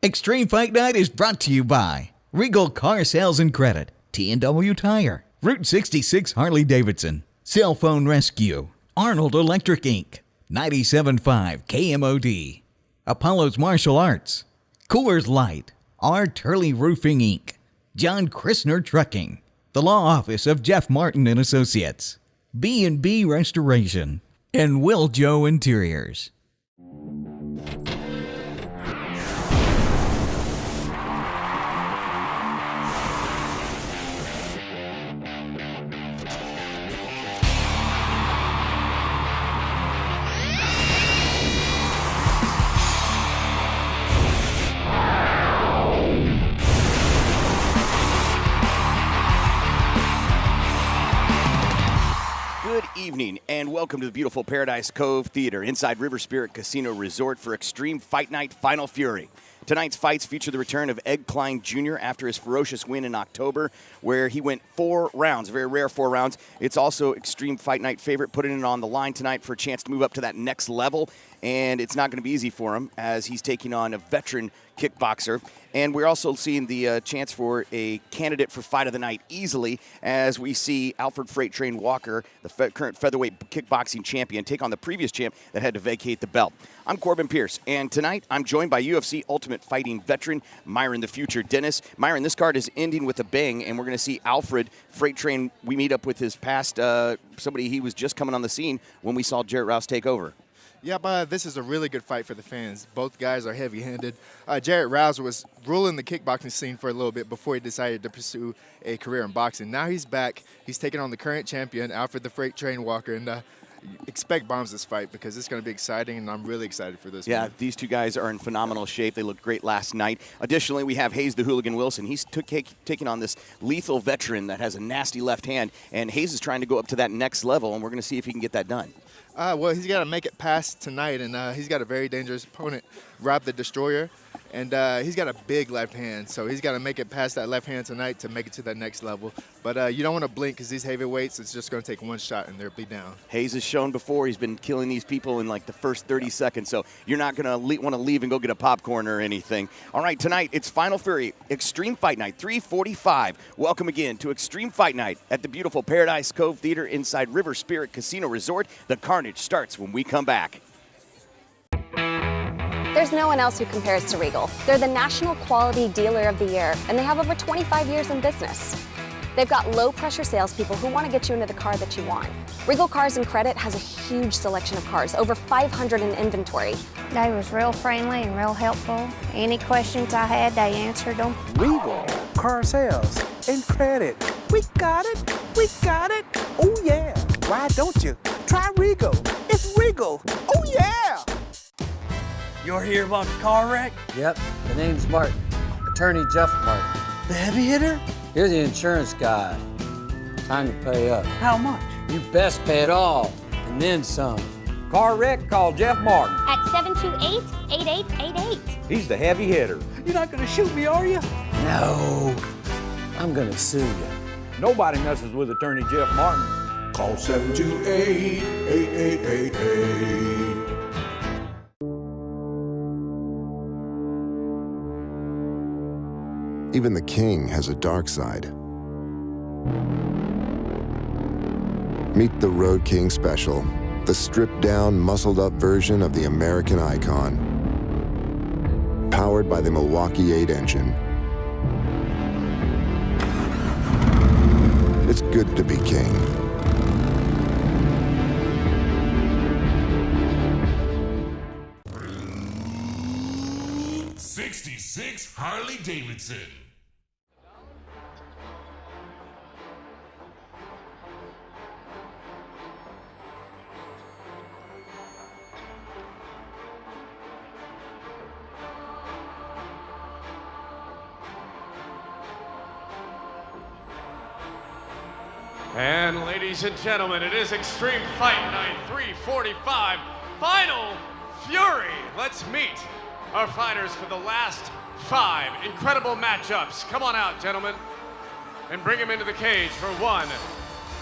Extreme Fight Night is brought to you by Regal Car Sales and Credit, T&W Tire, Route 66 Harley-Davidson, Cell Phone Rescue, Arnold Electric Inc., 97.5 KMOD, Apollo's Martial Arts, Coors Light, R. Turley Roofing Inc., John Christner Trucking, the Law Office of Jeff Martin and Associates, B&B Restoration, and Will Joe Interiors. Evening and welcome to the beautiful Paradise Cove Theater inside River Spirit Casino Resort for Extreme Fight Night Final Fury. Tonight's fights feature the return of Ed Klein Jr. after his ferocious win in October, where he went 4 rounds, a very rare 4 rounds. It's also Extreme Fight Night favorite, putting it on the line tonight for a chance to move up to that next level, and it's not going to be easy for him as he's taking on a veteran kickboxer. And we're also seeing the chance for a candidate for Fight of the Night easily as we see Alfred Freight Train Walker, the current featherweight kickboxing champion, take on the previous champ that had to vacate the belt. I'm Corbin Pierce, and tonight I'm joined by UFC Ultimate Fighting veteran Myron the Future Dennis. Myron, this card is ending with a bang, and we're going to see Alfred Freight Train. We meet up with his past, somebody he was just coming on the scene when we saw Jarrett Rouse take over. Yeah, this is a really good fight for the fans. Both guys are heavy-handed. Jarrett Rouse was ruling the kickboxing scene for a little bit before he decided to pursue a career in boxing. Now he's back. He's taking on the current champion, Alfred the Freight Train Walker, and expect bombs this fight because it's going to be exciting, and I'm really excited for this. Yeah, these two guys are in phenomenal shape. They looked great last night. Additionally, we have Hayes the Hooligan Wilson. He's taking on this lethal veteran that has a nasty left hand, and Hayes is trying to go up to that next level, and we're going to see if he can get that done. Well, he's got to make it past tonight, and he's got a very dangerous opponent, Rob the Destroyer, and he's got a big left hand, so he's got to make it past that left hand tonight to make it to that next level. But you don't want to blink because these heavyweights, it's just going to take one shot and they'll be down. Hayes has shown before he's been killing these people in like the first 30 seconds, so you're not going to want to leave and go get a popcorn or anything. All right, tonight it's Final Fury, Extreme Fight Night, 345. Welcome again to Extreme Fight Night at the beautiful Paradise Cove Theater inside River Spirit Casino Resort. The carnage starts when we come back. There's no one else who compares to Regal. They're the National Quality Dealer of the Year, and they have over 25 years in business. They've got low-pressure salespeople who want to get you into the car that you want. Regal Cars and Credit has a huge selection of cars, over 500 in inventory. They was real friendly and real helpful. Any questions I had, they answered them. Regal Car Sales and Credit. We got it. We got it. Oh, yeah. Why don't you try Regal? It's Regal. Oh, yeah. You're here about the car wreck? Yep, the name's Martin. Attorney Jeff Martin. The heavy hitter? You're the insurance guy. Time to pay up. How much? You best pay it all, and then some. Car wreck, call Jeff Martin. At 728-8888. He's the heavy hitter. You're not gonna shoot me, are you? No, I'm gonna sue you. Nobody messes with Attorney Jeff Martin. Call 728-8888. Even the king has a dark side. Meet the Road King Special, the stripped-down, muscled-up version of the American icon. Powered by the Milwaukee 8 engine. It's good to be king. '66 Harley-Davidson. And ladies and gentlemen, it is Extreme Fight Night 345, Final Fury. Let's meet our fighters for the last 5 incredible matchups. Come on out, gentlemen, and bring them into the cage for one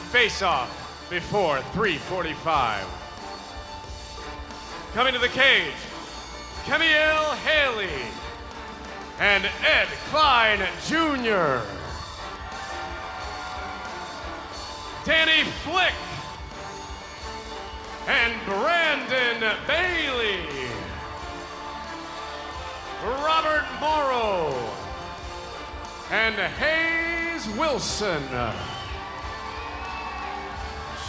face-off before 345. Coming to the cage, Camille Haley. and Ed Klein Jr. Danny Flick and Brandon Bailey. Robert Morrow and Hayes Wilson.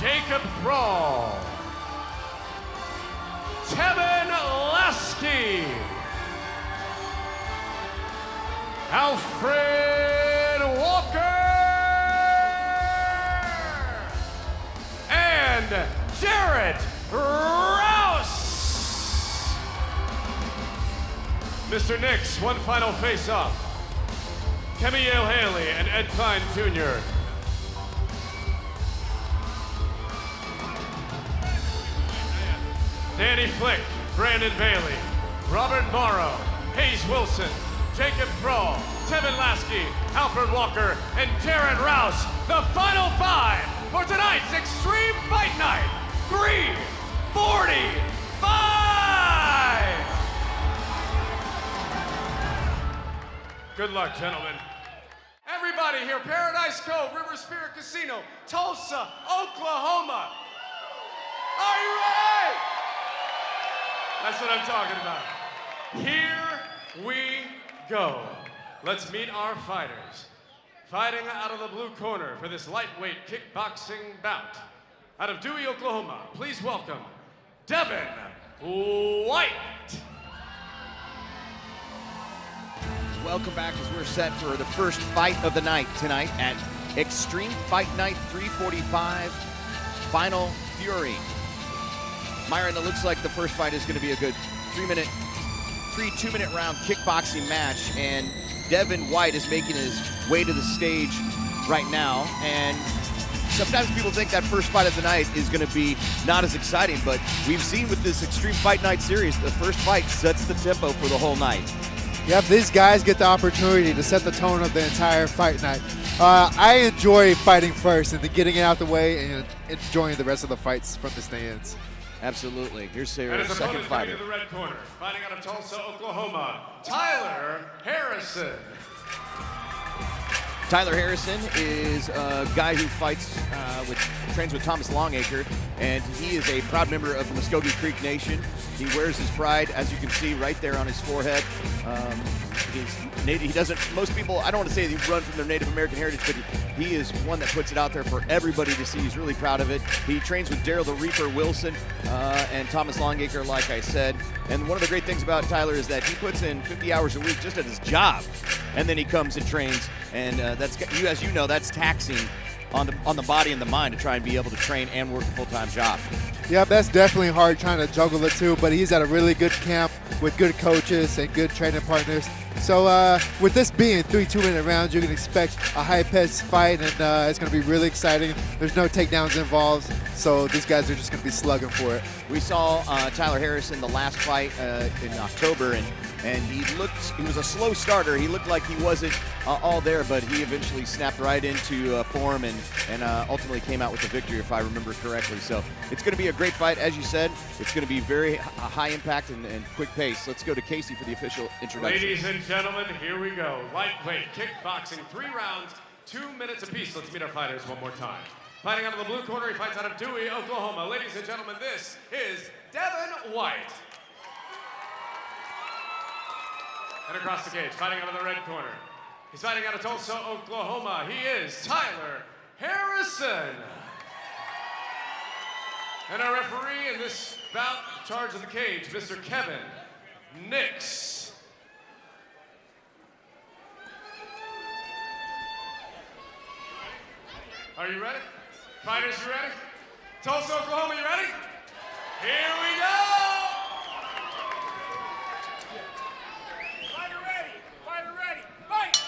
Jacob Thrall. Tevin Lasky. Alfred Walker. And Jarrett Rouse. Mr. Nix, one final face-off. Kemi Yale Haley and Ed Klein Jr. Danny Flick, Brandon Bailey, Robert Morrow, Hayes Wilson, Jacob Thrall, Tevin Lasky, Alfred Walker, and Jarrett Rouse. The final 5 for tonight's Extreme Fight Night 345. Good luck, gentlemen. Everybody here, Paradise Cove, River Spirit Casino, Tulsa, Oklahoma. Are you ready? That's what I'm talking about. Here we go. Let's meet our fighters. Fighting out of the blue corner for this lightweight kickboxing bout. Out of Dewey, Oklahoma, please welcome Devin White. Welcome back as we're set for the first fight of the night tonight at Extreme Fight Night 345 Final Fury. Myron, it looks like the first fight is going to be a good two-minute round kickboxing match, and Devin White is making his way to the stage right now. And sometimes people think that first fight of the night is going to be not as exciting, but we've seen with this Extreme Fight Night series, the first fight sets the tempo for the whole night. Yep, these guys get the opportunity to set the tone of the entire fight night. I enjoy fighting first and then getting it out the way and enjoying the rest of the fights from the stands. Absolutely. Here's your and his second opponent fighter. in the red corner, fighting out of Tulsa, Oklahoma, Tyler Harrison. Tyler Harrison is a guy who trains with Thomas Longacre, and he is a proud member of the Muskogee Creek Nation. He wears his pride, as you can see, right there on his forehead. He doesn't, most people, I don't want to say they run from their Native American heritage, but he is one that puts it out there for everybody to see. He's really proud of it. He trains with Daryl the Reaper Wilson and Thomas Longacre, like I said. And one of the great things about Tyler is that he puts in 50 hours a week just at his job, and then he comes and trains. And that's, as you know, that's taxing on the body and the mind to try and be able to train and work a full-time job. Yeah, that's definitely hard trying to juggle the two, but he's at a really good camp with good coaches and good training partners. So with this being 3 2-minute rounds, you can expect a high-paced fight, and it's going to be really exciting. There's no takedowns involved, so these guys are just going to be slugging for it. We saw Tyler Harrison the last fight in October, and he was a slow starter. He looked like he wasn't all there, but he eventually snapped right into form and ultimately came out with the victory, if I remember correctly. So it's going to be a great fight. As you said, it's going to be very high impact and quick pace. Let's go to Casey for the official introduction. Ladies and gentlemen, here we go. Lightweight kickboxing, 3 rounds, 2 minutes apiece. Let's meet our fighters one more time. Fighting out of the blue corner, he fights out of Dewey, Oklahoma. Ladies and gentlemen, this is Devin White. And across the cage, fighting out of the red corner, he's fighting out of Tulsa, Oklahoma. He is Tyler Harrison. And our referee in this bout, in charge of the cage, Mr. Kevin Nix. Are you ready? Fighters, you ready? Tulsa, Oklahoma, you ready? Here we go! Fighter ready! Fighter ready! Fight!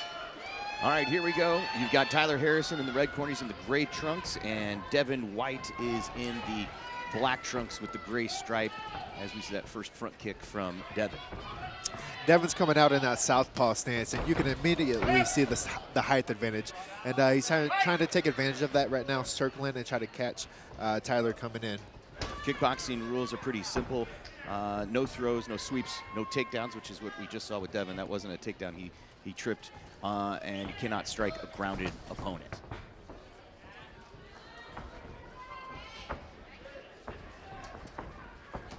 All right, here we go. You've got Tyler Harrison in the red corner. He's in the gray trunks, and Devin White is in the black trunks with the gray stripe, as we see that first front kick from Devin. Devin's coming out in that southpaw stance, and you can immediately see the height advantage. And he's trying to take advantage of that right now, circling and try to catch Tyler coming in. Kickboxing rules are pretty simple. No throws, no sweeps, no takedowns, which is what we just saw with Devin. That wasn't a takedown. He tripped, and you cannot strike a grounded opponent.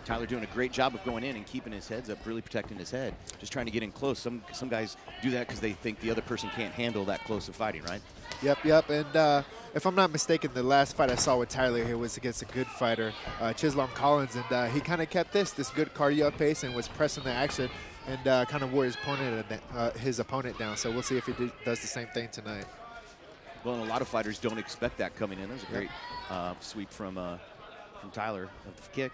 Tyler doing a great job of going in and keeping his heads up, really protecting his head, just trying to get in close. Some guys do that because they think the other person can't handle that close of fighting, right? Yep. And if I'm not mistaken, the last fight I saw with Tyler here was against a good fighter, Chisholm Collins, and he kind of kept this good cardio pace and was pressing the action and kind of wore his opponent down. So we'll see if he does the same thing tonight. Well, and a lot of fighters don't expect that coming in. That was a great sweep from Tyler of the kick.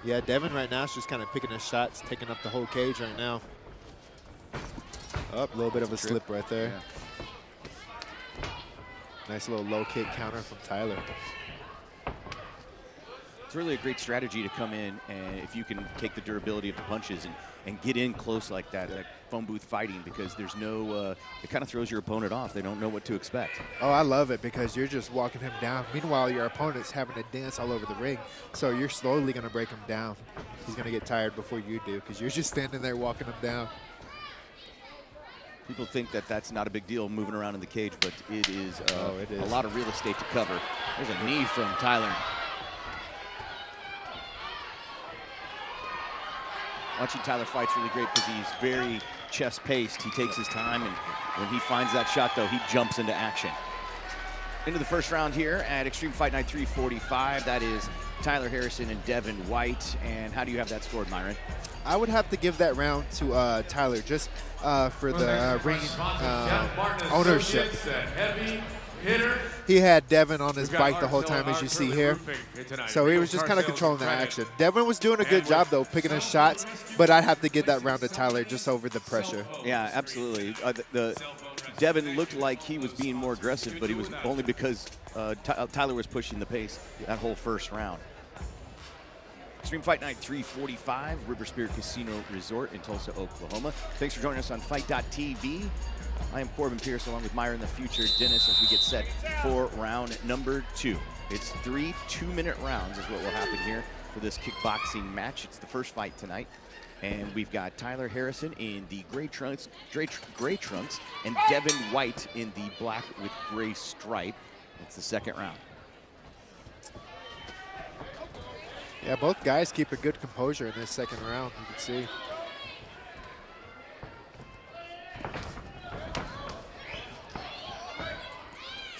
Yeah, Devin right now is just kind of picking his shots, taking up the whole cage right now. Up, a little bit of a slip right there. Yeah. Nice little low kick counter from Tyler. It's really a great strategy to come in, and if you can take the durability of the punches and get in close like that, like phone booth fighting, because there's no, it kind of throws your opponent off. They don't know what to expect. Oh, I love it because you're just walking him down. Meanwhile, your opponent's having to dance all over the ring, so you're slowly going to break him down. He's going to get tired before you do because you're just standing there walking him down. People think that that's not a big deal moving around in the cage, but it is, a lot of real estate to cover. There's a knee from Tyler. Watching Tyler fight's really great because he's very chest-paced. He takes his time, and when he finds that shot, though, he jumps into action. Into the first round here at Extreme Fight Night 345. That is Tyler Harrison and Devin White. And how do you have that scored, Myron? I would have to give that round to Tyler just for the ring ownership. He had Devin on his bike the whole time, as you see here. So he was just kind of controlling the action. Devin was doing a good job, though, picking his shots, but I'd have to give that round to Tyler just over the pressure. Yeah, absolutely. Devin looked like he was being more aggressive, but he was only because Tyler was pushing the pace that whole first round. Extreme Fight Night 345, River Spirit Casino Resort in Tulsa, Oklahoma. Thanks for joining us on Fight.tv. I am Corbin Pierce along with Myron the Future Dennis as we get set for round number 2. It's 3 two-minute rounds is what will happen here for this kickboxing match. It's the first fight tonight. And we've got Tyler Harrison in the gray trunks and Devin White in the black with gray stripe. It's the second round. Yeah, both guys keep a good composure in this second round, you can see.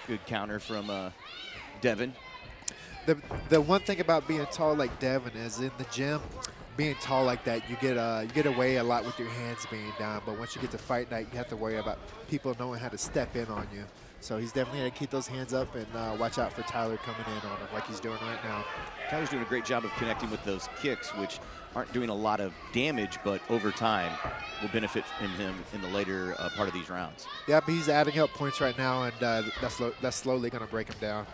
Good counter from Devin. The one thing about being tall like Devin is in the gym, being tall like that, you get away a lot with your hands being down. But once you get to fight night, you have to worry about people knowing how to step in on you. So he's definitely going to keep those hands up and watch out for Tyler coming in on him like he's doing right now. Tyler's doing a great job of connecting with those kicks, which aren't doing a lot of damage, but over time will benefit him in the later part of these rounds. Yeah, but he's adding up points right now, and that's slowly going to break him down.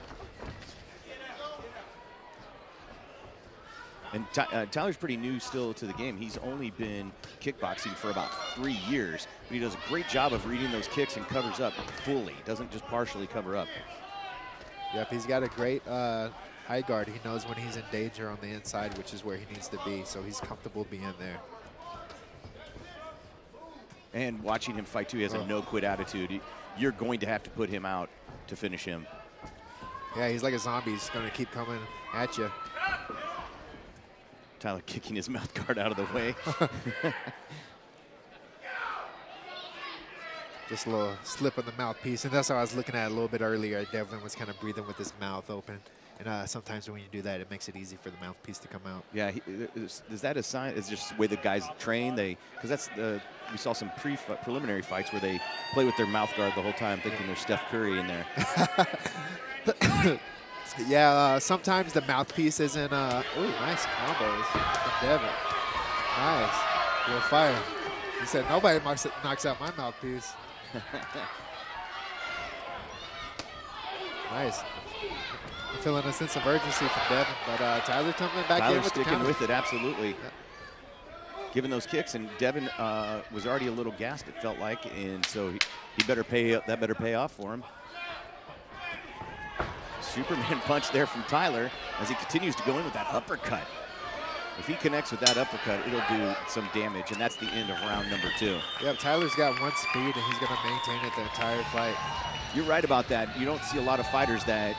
And Tyler's pretty new still to the game. He's only been kickboxing for about 3 years, but he does a great job of reading those kicks and covers up fully. Doesn't just partially cover up. Yep, he's got a great high guard. He knows when he's in danger on the inside, which is where he needs to be, so he's comfortable being there. And watching him fight, too, he has a no-quit attitude. You're going to have to put him out to finish him. Yeah, he's like a zombie. He's going to keep coming at you. Tyler kicking his mouth guard out of the way. Just a little slip on the mouthpiece, and that's what I was looking at a little bit earlier. Devin was kind of breathing with his mouth open, and sometimes when you do that, it makes it easy for the mouthpiece to come out. Yeah, is that a sign? It's just the way the guys train. Because that's we saw some preliminary fights where they play with their mouth guard the whole time, thinking there's Steph Curry in there. Yeah, sometimes the mouthpiece isn't. Ooh, nice combos from Devin. Nice, you're fire. He said nobody knocks out my mouthpiece. Nice. I'm feeling a sense of urgency from Devin, but Tyler coming back in with the sticking with it, absolutely. Yeah. Giving those kicks, and Devin was already a little gassed, it felt like, and so he better pay off for him. Superman punch there from Tyler as he continues to go in with that uppercut. If he connects with that uppercut, it'll do some damage, and that's the end of round number 2. Yep, Tyler's got one speed, and he's going to maintain it the entire fight. You're right about that. You don't see a lot of fighters that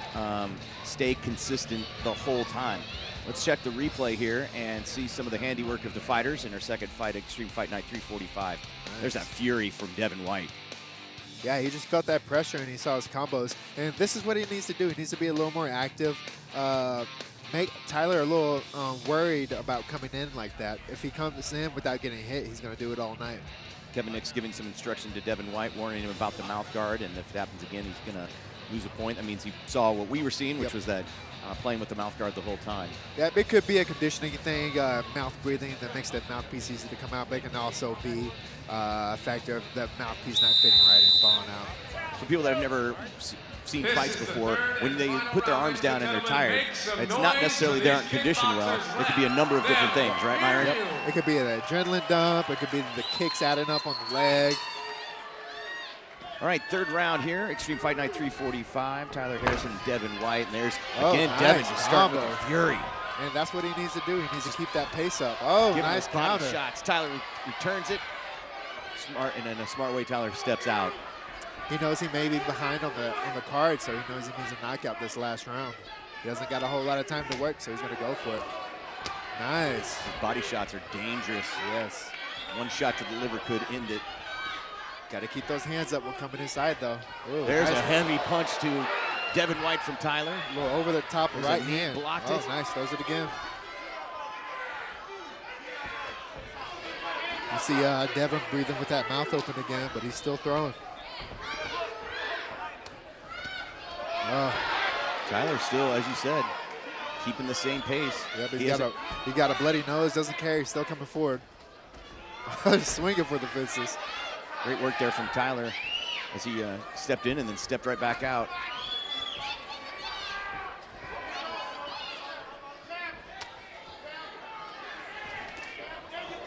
stay consistent the whole time. Let's check the replay here and see some of the handiwork of the fighters in our second fight, Extreme Fight Night 345. Nice. There's that fury from Devin White. Yeah, he just felt that pressure, and he saw his combos. And this is what he needs to do. He needs to be a little more active. Make Tyler a little worried about coming in like that. If he comes in without getting hit, he's going to do it all night. Kevin Nix giving some instruction to Devin White, warning him about the mouth guard, and if it happens again, he's going to lose a point. That means he saw what we were seeing, which was that playing with the mouth guard the whole time. Yeah, it could be a conditioning thing, mouth breathing that makes that mouthpiece easy to come out, but it can also be a factor of the mouthpiece not fitting right and falling out. For people that have never seen fights before, when they put their arms down and they're tired, it's not necessarily they aren't conditioned well. It could be a number of different things, right, Myron? Yep. It could be an adrenaline dump. It could be the kicks adding up on the leg. All right, third round here, Extreme Fight Night 345. Tyler Harrison and Devin White. And there's, again, Devin just starting with fury. And that's what he needs to do. He needs to keep that pace up. Oh, nice counter. Shots. Tyler returns it. Smart, and in a smart way, Tyler steps out. He knows he may be behind on the card, so he knows he needs a knockout this last round. He hasn't got a whole lot of time to work, so he's going to go for it. Nice. His body shots are dangerous. Yes. One shot to the liver could end it. Got to keep those hands up when coming inside, though. Ooh, there's nice. A heavy punch to Devin White from Tyler. A little over the top of right hand. Blocked it. Oh, nice. Throws it again. You see Devin breathing with that mouth open again, but he's still throwing. Tyler still, as you said, keeping the same pace. Yep, he got a bloody nose, doesn't care, he's still coming forward. Swinging for the fences. Great work there from Tyler as he stepped in and then stepped right back out.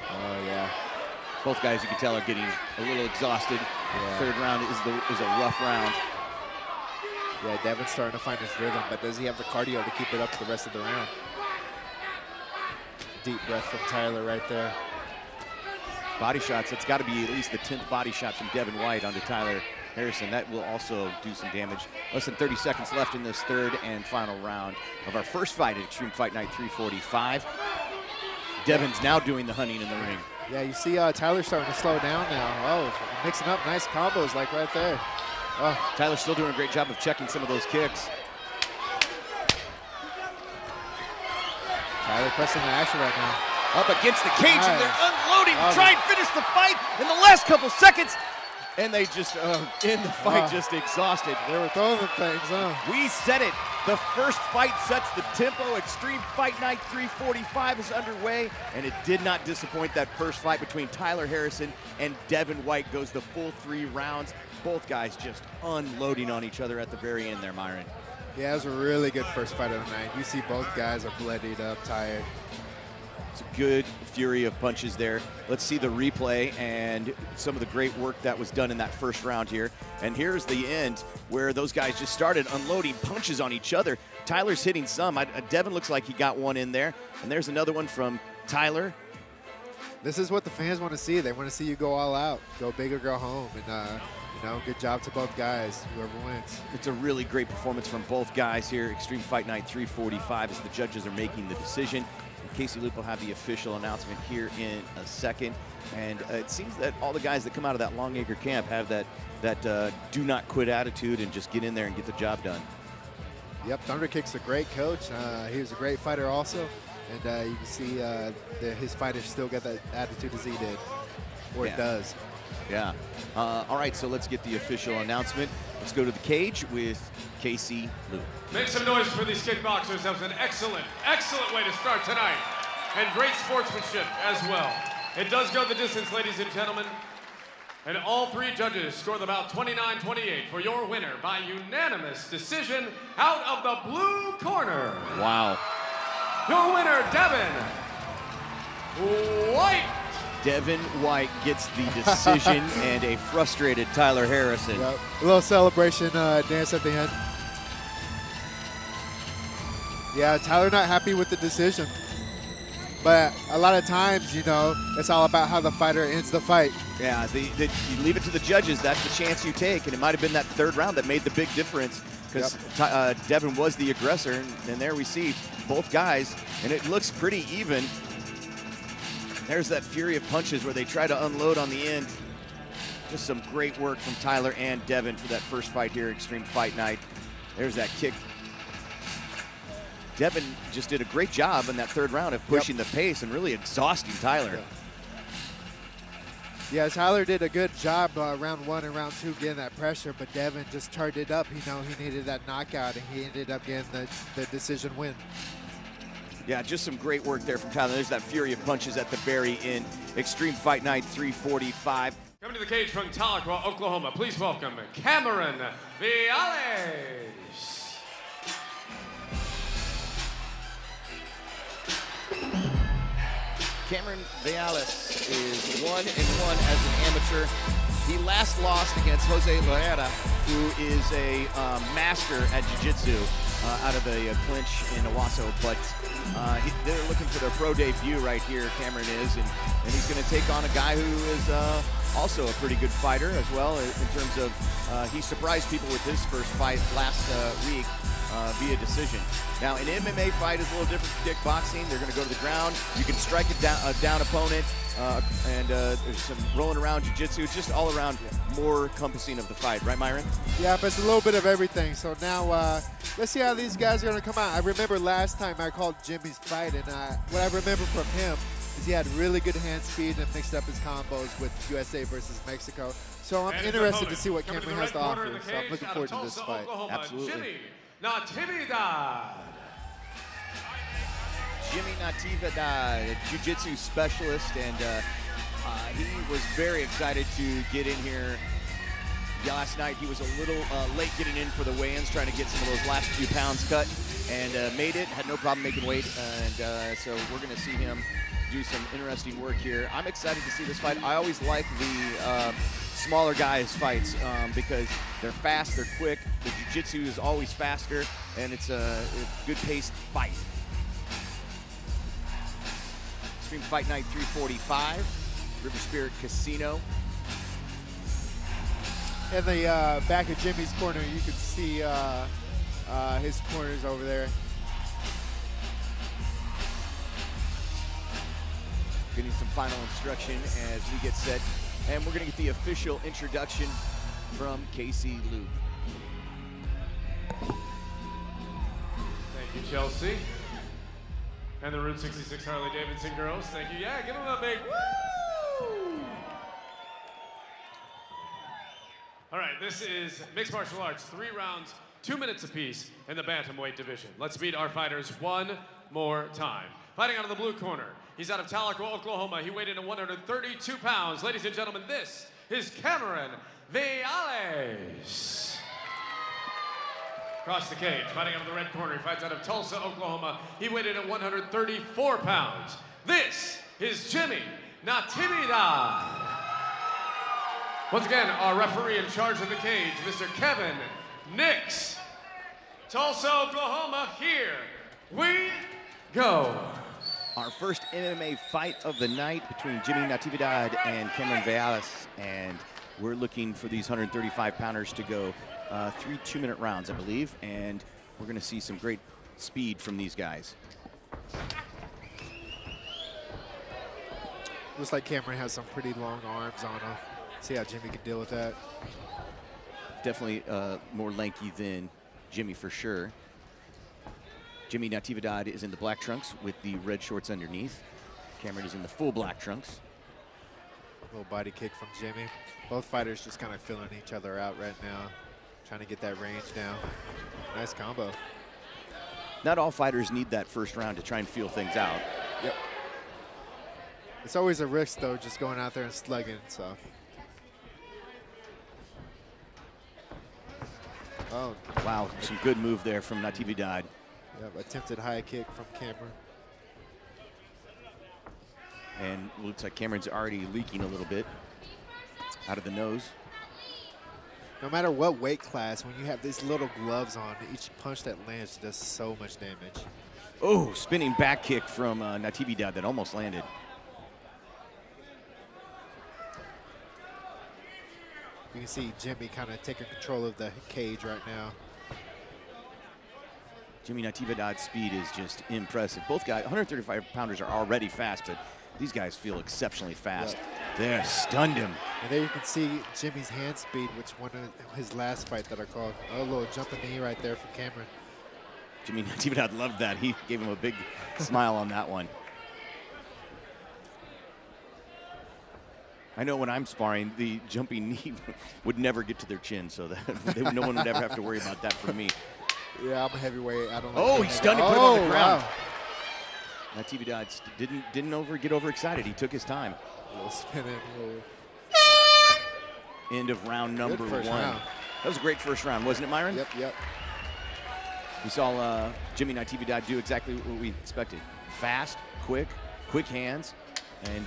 Oh, yeah. Both guys, you can tell, are getting a little exhausted. Yeah. Third round is a rough round. Yeah, Devin's starting to find his rhythm, but does he have the cardio to keep it up the rest of the round? Deep breath from Tyler right there. Body shots, it's got to be at least the 10th body shot from Devin White onto Tyler Harrison. That will also do some damage. Less than 30 seconds left in this third and final round of our first fight at Extreme Fight Night 345. Devin's now doing the hunting in the ring. Yeah, you see Tyler starting to slow down now. Oh, mixing up nice combos like right there. Oh. Tyler's still doing a great job of checking some of those kicks. Tyler pressing the action right now. Up against the cage, nice. And they're unloading to try and finish the fight in the last couple seconds. And they just end the fight just exhausted. They were throwing the things, huh? We said it. The first fight sets the tempo. Extreme Fight Night 345 is underway, and it did not disappoint. That first fight between Tyler Harrison and Devin White goes the full 3 rounds. Both guys just unloading on each other at the very end there, Myron. Yeah, it was a really good first fight of the night. You see both guys are bloodied up, tired. It's a good fury of punches there. Let's see the replay and some of the great work that was done in that first round here. And here's the end where those guys just started unloading punches on each other. Tyler's hitting some. Devin looks like he got one in there. And there's another one from Tyler. This is what the fans want to see. They want to see you go all out, go big or go home. And good job to both guys, whoever wins. It's a really great performance from both guys here. Extreme Fight Night 345 as the judges are making the decision. Casey Luke will have the official announcement here in a second. And it seems that all the guys that come out of that Longacre camp have that do not quit attitude and just get in there and get the job done. Yep, Thunderkick's a great coach. He was a great fighter also. And you can see that his fighters still got that attitude as he did, or it does. Yeah. All right, so let's get the official announcement. Let's go to the cage with Casey Luke. Make some noise for these kickboxers. That was an excellent, excellent way to start tonight. And great sportsmanship as well. It does go the distance, ladies and gentlemen. And all 3 judges score the bout 29-28 for your winner by unanimous decision out of the blue corner. Wow. Your winner, Devin White. Devin White gets the decision and a frustrated Tyler Harrison. Yep. A little celebration dance at the end. Yeah, Tyler not happy with the decision. But a lot of times, you know, it's all about how the fighter ends the fight. Yeah, you leave it to the judges. That's the chance you take, and it might have been that third round that made the big difference because Devin was the aggressor, and there we see both guys, and it looks pretty even. There's that fury of punches where they try to unload on the end. Just some great work from Tyler and Devin for that first fight here, Extreme Fight Night. There's that kick. Devin just did a great job in that third round of pushing the pace and really exhausting Tyler. Yeah, Tyler did a good job round 1 and round 2 getting that pressure, but Devin just turned it up. You know, he needed that knockout, and he ended up getting the decision win. Yeah, just some great work there from Tyler. There's that fury of punches at the very end. Extreme Fight Night 345. Coming to the cage from Tahlequah, Oklahoma, please welcome Cameron Viales. Cameron Viales is 1-1 as an amateur. He last lost against Jose Loera, who is a master at jiu-jitsu out of the clinch in Owasso. But they're looking for their pro debut right here, Cameron is, and he's going to take on a guy who is also a pretty good fighter as well in terms of he surprised people with his first fight last week via decision. Now, an MMA fight is a little different from kickboxing. They're going to go to the ground. You can strike a down opponent, and there's some rolling around jiu-jitsu, just all around more encompassing of the fight. Right, Myron? Yeah, but it's a little bit of everything. So now let's see how these guys are going to come out. I remember last time I called Jimmy's fight, and what I remember from him is he had really good hand speed and mixed up his combos with USA versus Mexico. So I'm interested to see what Cameron has to offer. So I'm looking forward to this fight. Absolutely. Natividad. Jimmy Natividad, a jiu-jitsu specialist, and he was very excited to get in here. Last night he was a little late getting in for the weigh-ins, trying to get some of those last few pounds cut, and made it, had no problem making weight, and so we're going to see him do some interesting work here. I'm excited to see this fight. I always like the smaller guys fights because they're fast, they're quick, the jiu-jitsu is always faster, and it's a good paced fight. Extreme Fight Night 345, River Spirit Casino. In the back of Jimmy's corner, you can see his corners over there. Getting some final instruction as we get set. And we're going to get the official introduction from Casey Loop. Thank you, Chelsea. And the Route 66 Harley-Davidson girls. Thank you. Yeah, give them a big woo! All right, this is mixed martial arts. 3 rounds, 2 minutes apiece in the bantamweight division. Let's meet our fighters one more time. Fighting out of the blue corner, he's out of Tahlequah, Oklahoma. He weighed in at 132 pounds. Ladies and gentlemen, this is Cameron Viales. Across the cage, fighting out of the red corner, he fights out of Tulsa, Oklahoma. He weighed in at 134 pounds. This is Jimmy Natividad. Once again, our referee in charge of the cage, Mr. Kevin Nix. Tulsa, Oklahoma, here we go. Our first MMA fight of the night between Jimmy Natividad and Cameron Viales, and we're looking for these 135-pounders to go 3 2-minute rounds, I believe, and we're going to see some great speed from these guys. Looks like Cameron has some pretty long arms on him. See how Jimmy can deal with that. Definitely more lanky than Jimmy for sure. Jimmy Natividad is in the black trunks with the red shorts underneath. Cameron is in the full black trunks. Little body kick from Jimmy. Both fighters just kind of filling each other out right now, trying to get that range down. Nice combo. Not all fighters need that first round to try and feel things out. Yep. It's always a risk, though, just going out there and slugging, so. Oh. Wow, some good move there from Natividad. Yep, attempted high kick from Cameron. And looks like Cameron's already leaking a little bit out of the nose. No matter what weight class, when you have these little gloves on, each punch that lands does so much damage. Oh, spinning back kick from Natividad that almost landed. You can see Jimmy kind of taking control of the cage right now. Jimmy Natividad's speed is just impressive. Both guys, 135-pounders are already fast, but these guys feel exceptionally fast. Yep. They stunned him. And there you can see Jimmy's hand speed, which won his last fight that I called. A little jumping knee right there from Cameron. Jimmy Natividad loved that. He gave him a big smile on that one. I know when I'm sparring, the jumping knee would never get to their chin, so that no one would ever have to worry about that for me. Yeah, I'm a heavyweight. I don't know. Oh, he stunned him, put him on the ground. Wow. Natividad didn't get overexcited. He took his time. A little spinning. End of round number 1. Round. That was a great first round, wasn't it, Myron? Yep. We saw Jimmy Natividad do exactly what we expected. Fast, quick hands, and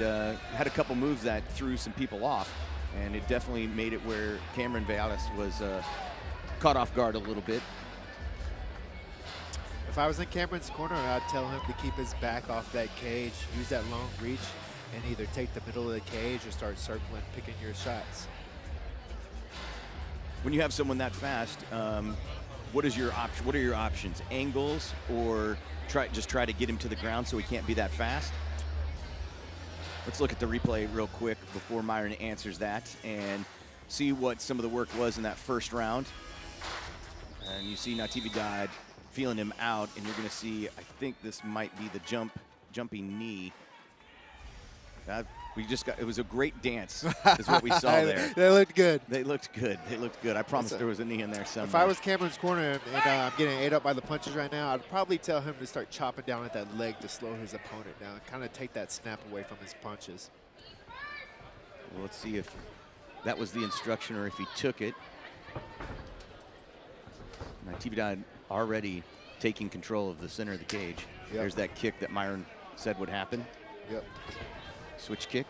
had a couple moves that threw some people off, and it definitely made it where Cameron Valles was caught off guard a little bit. If I was in Cameron's corner, I'd tell him to keep his back off that cage, use that long reach, and either take the middle of the cage or start circling, picking your shots. When you have someone that fast, what are your options? Angles, or just try to get him to the ground so he can't be that fast? Let's look at the replay real quick before Myron answers that and see what some of the work was in that first round. And you see Natividad feeling him out, and you're going to see, I think this might be the jumping knee. It was a great dance, is what we saw there. They looked good. They looked good. I promise there was a knee in there somewhere. If I was Cameron's corner and I'm getting ate up by the punches right now, I'd probably tell him to start chopping down at that leg to slow his opponent down, kind of take that snap away from his punches. Well, let's see if that was the instruction or if he took it. Natividad already taking control of the center of the cage. Yep. There's that kick that Myron said would happen. Yep. Switch kick.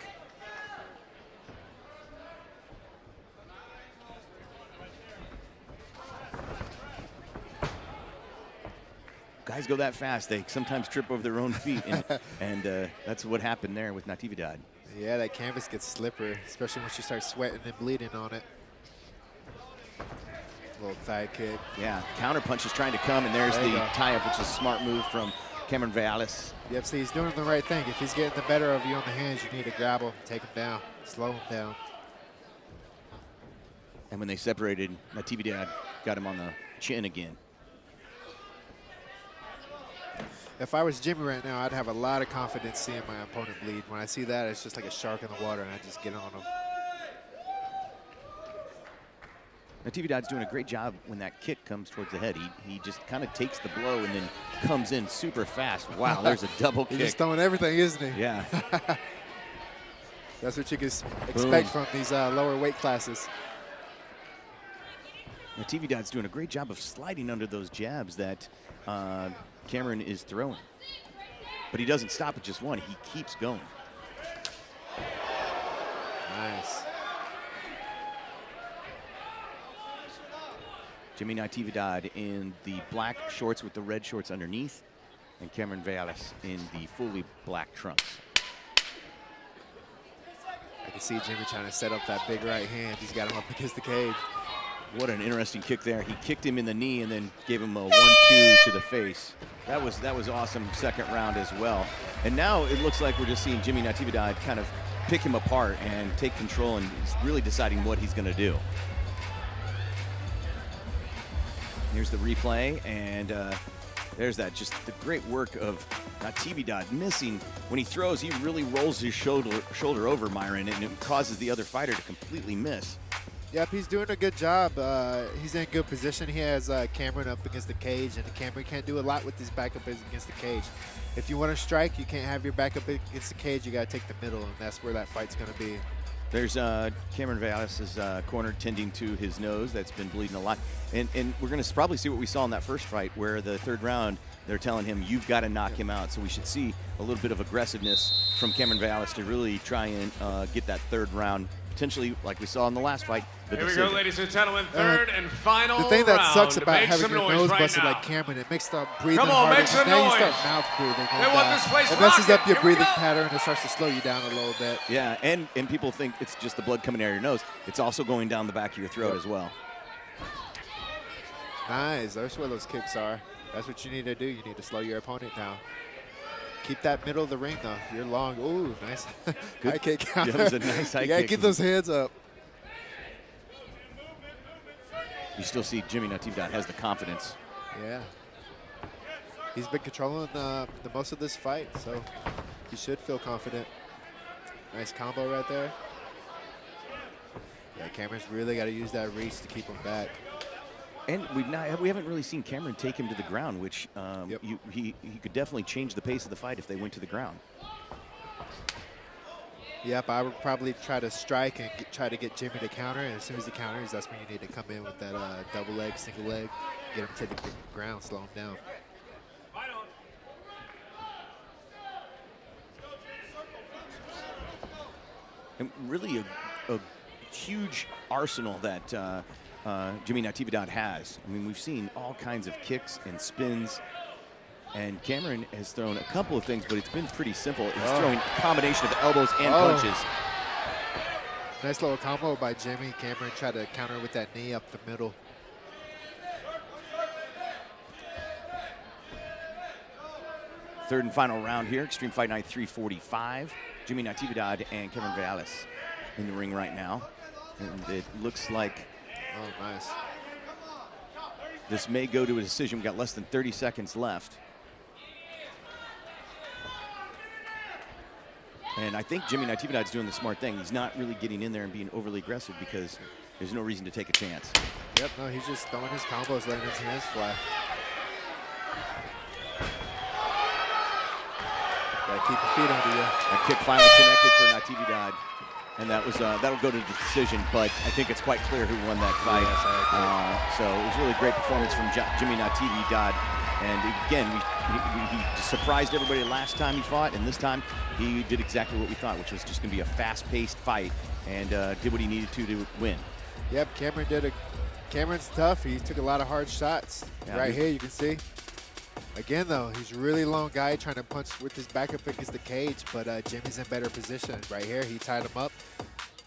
Guys go that fast, they sometimes trip over their own feet, and that's what happened there with Natividad. Yeah, that canvas gets slippery, especially once you start sweating and bleeding on it. Little thigh kick. Yeah, counter punch is trying to come, and there's the tie-up, which is a smart move from Cameron Valles. Yep, see, he's doing the right thing. If he's getting the better of you on the hands, you need to grab him, take him down, slow him down. And when they separated, Natividad got him on the chin again. If I was Jimmy right now, I'd have a lot of confidence seeing my opponent bleed. When I see that, it's just like a shark in the water, and I just get on him. Natividad's doing a great job when that kick comes towards the head. He just kind of takes the blow and then comes in super fast. Wow, there's a double kick. He's just throwing everything, isn't he? Yeah. That's what you can expect from these lower weight classes. Natividad's doing a great job of sliding under those jabs that Cameron is throwing. But he doesn't stop at just one. He keeps going. Nice. Jimmy Natividad in the black shorts with the red shorts underneath, and Cameron Valles in the fully black trunks. I can see Jimmy trying to set up that big right hand. He's got him up against the cage. What an interesting kick there. He kicked him in the knee and then gave him a 1-2 to the face. That was awesome second round as well. And now it looks like we're just seeing Jimmy Natividad kind of pick him apart and take control, and he's really deciding what he's going to do. Here's the replay, and there's that, just the great work of Natividad missing. When he throws, he really rolls his shoulder over Myron, and it causes the other fighter to completely miss. Yep, he's doing a good job. He's in good position. He has Cameron up against the cage, and Cameron can't do a lot with his back up against the cage. If you want to strike, you can't have your back up against the cage. You got to take the middle, and that's where that fight's going to be. There's Cameron Valles' corner tending to his nose. That's been bleeding a lot. And we're going to probably see what we saw in that first fight, where the third round, they're telling him, you've got to knock him out. So we should see a little bit of aggressiveness from Cameron Valles to really try and get that third round potentially, like we saw in the last fight, the Here decision. we go, ladies and gentlemen. Third and final The thing that round. sucks about Make having some your noise nose right busted now. like Cameron, it makes the breathing Come on, harder. make some now noise. you start mouth breathing. They want this place it messes rocking. up your Here we breathing go. pattern. It starts to slow you down a little bit. Yeah, and people think it's just the blood coming out of your nose. It's also going down the back of your throat as well. Nice. That's where those kicks are. That's what you need to do. You need to slow your opponent down. Keep that middle of the ring, though. You're long. Ooh, nice. Good. High kick. Yeah, that was a nice high You got to kick. keep those hands up. You still see Jimmy Natividad has the confidence. Yeah. He's been controlling the most of this fight, so he should feel confident. Nice combo right there. Yeah, Cameron's really got to use that reach to keep him back. And we haven't really seen Cameron take him to the ground, which he could definitely change the pace of the fight if they went to the ground. Yep, I would probably try to strike and try to get Jimmy to counter. And as soon as he counters, that's when you need to come in with that double leg, single leg, get him to the ground, slow him down. And really a huge arsenal that Jimmy Natividad has. I mean, we've seen all kinds of kicks and spins. And Cameron has thrown a couple of things, but it's been pretty simple. He's throwing a combination of elbows and punches. Nice little combo by Jimmy. Cameron tried to counter with that knee up the middle. Third and final round here, Extreme Fight Night 345. Jimmy Natividad and Kevin Valles in the ring right now. And it looks like nice. This may go to a decision. We've got less than 30 seconds left. And I think Jimmy Natividad is doing the smart thing. He's not really getting in there and being overly aggressive because there's no reason to take a chance. Yep, no, he's just throwing his combos, letting his hands fly. Gotta keep your feet under you. A kick finally connected for Natividad. And that was that'll go to the decision, but I think it's quite clear who won that fight. Yes, so it was a really great performance from Jimmy Natividad. And again, he surprised everybody last time he fought, and this time he did exactly what we thought, which was just going to be a fast-paced fight, and did what he needed to win. Yep, Cameron's tough. He took a lot of hard shots. Yeah, right here, you can see. Again, though, he's a really long guy trying to punch with his back up against the cage, but Jimmy's in better position. Right here, he tied him up.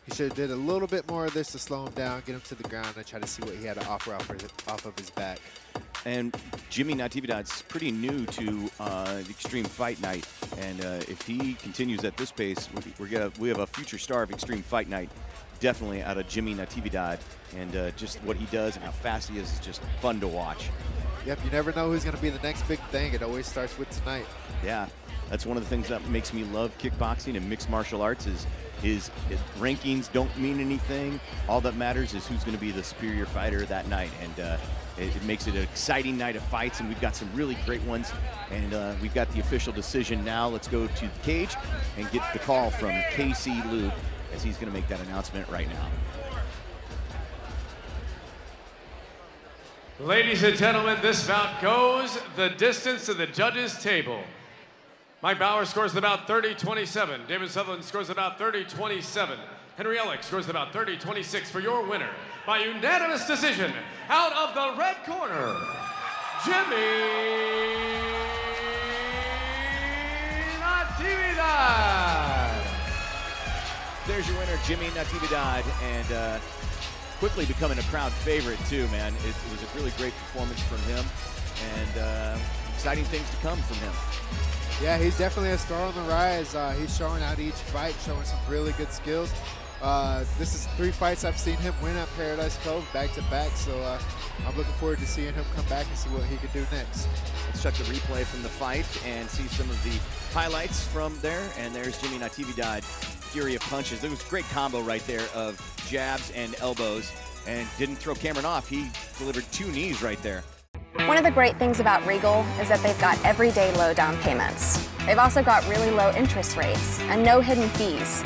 He should have did a little bit more of this to slow him down, get him to the ground, and try to see what he had to offer off of his back. And Jimmy Natividad's pretty new to the Extreme Fight Night, and if he continues at this pace, we have a future star of Extreme Fight Night, definitely out of Jimmy Natividad, and just what he does and how fast he is just fun to watch. Yep, you never know who's going to be the next big thing. It always starts with tonight. Yeah, that's one of the things that makes me love kickboxing and mixed martial arts is his rankings don't mean anything. All that matters is who's going to be the superior fighter that night, and it makes it an exciting night of fights, and we've got some really great ones, and we've got the official decision now. Let's go to the cage and get the call from KC Luke as he's going to make that announcement right now. Ladies and gentlemen, this bout goes the distance to the judges' table. Mike Bauer scores about 30-27. David Sutherland scores about 30-27. Henry Ellick scores about 30-26 for your winner by unanimous decision. Out of the red corner, Jimmy Natividad. There's your winner, Jimmy Natividad, and quickly becoming a crowd favorite too, man. It was a really great performance from him, and exciting things to come from him. Yeah, he's definitely a star on the rise. He's showing out each fight, showing some really good skills. This is 3 fights I've seen him win at Paradise Cove back-to-back, so I'm looking forward to seeing him come back and see what he can do next. Let's check the replay from the fight and see some of the highlights from there. And there's Jimmy Natividad, fury of punches. There was a great combo right there of jabs and elbows, and didn't throw Cameron off. He delivered 2 knees right there. One of the great things about Regal is that they've got everyday low down payments. They've also got really low interest rates and no hidden fees.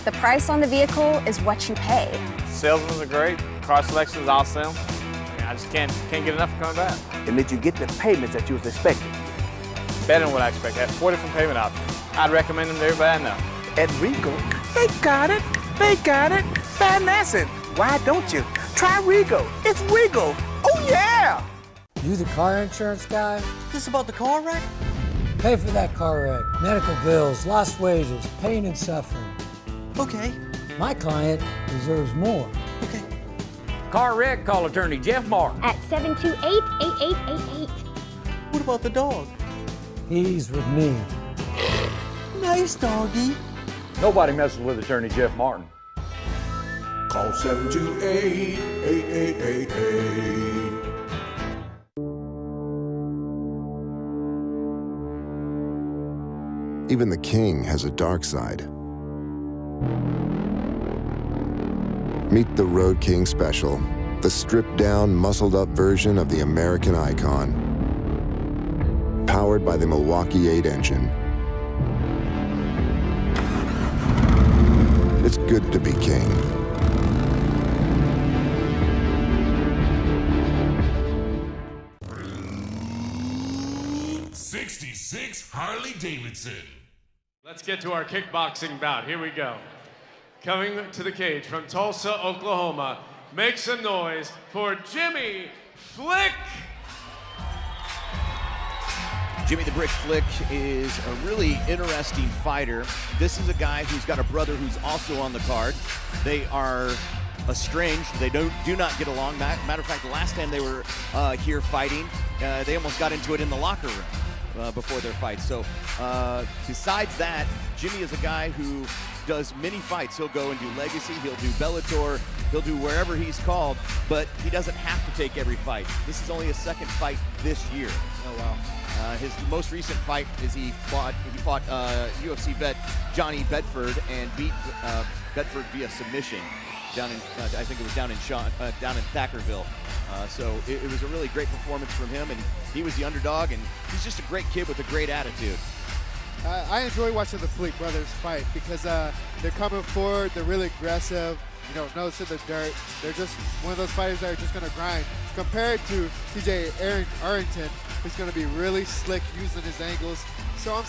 The price on the vehicle is what you pay. Salesmen are great. Car selection is awesome. I just can't get enough of coming back. And did you get the payments that you was expecting? Better than what I expected. I had 4 different payment options. I'd recommend them to everybody I know. At Regal, they got it. They got it. Finessing. Why don't you? Try Regal. It's Regal. Oh, yeah. You the car insurance guy? This about the car wreck? Pay for that car wreck. Medical bills, lost wages, pain and suffering. Okay. My client deserves more. Okay. Car wreck, call attorney Jeff Martin. At 728-8888. What about the dog? He's with me. Nice doggy. Nobody messes with attorney Jeff Martin. Call 728-8888. Even the king has a dark side. Meet the Road King Special, the stripped-down, muscled-up version of the American icon. Powered by the Milwaukee 8 engine. It's good to be king. '66 Harley Davidson. Let's get to our kickboxing bout. Here we go. Coming to the cage from Tulsa, Oklahoma, make some noise for Jimmy Flick. Jimmy the Brick Flick is a really interesting fighter. This is a guy who's got a brother who's also on the card. They are estranged. They do not get along. Matter of fact, the last time they were here fighting, they almost got into it in the locker room before their fight. So besides that, Jimmy is a guy who does many fights. He'll go and do Legacy, he'll do Bellator, he'll do wherever he's called, but he doesn't have to take every fight. This is only his second fight this year. Oh, wow. His most recent fight is he fought UFC vet Johnny Bedford and beat Bedford via submission down in I think it was down in Thackerville. So it was a really great performance from him, and he was the underdog, and he's just a great kid with a great attitude. I enjoy watching the Fleet brothers fight because they're coming forward, they're really aggressive, you know, nose to the dirt. They're just one of those fighters that are just going to grind. Compared to TJ Arrington, who's going to be really slick using his angles. So I'm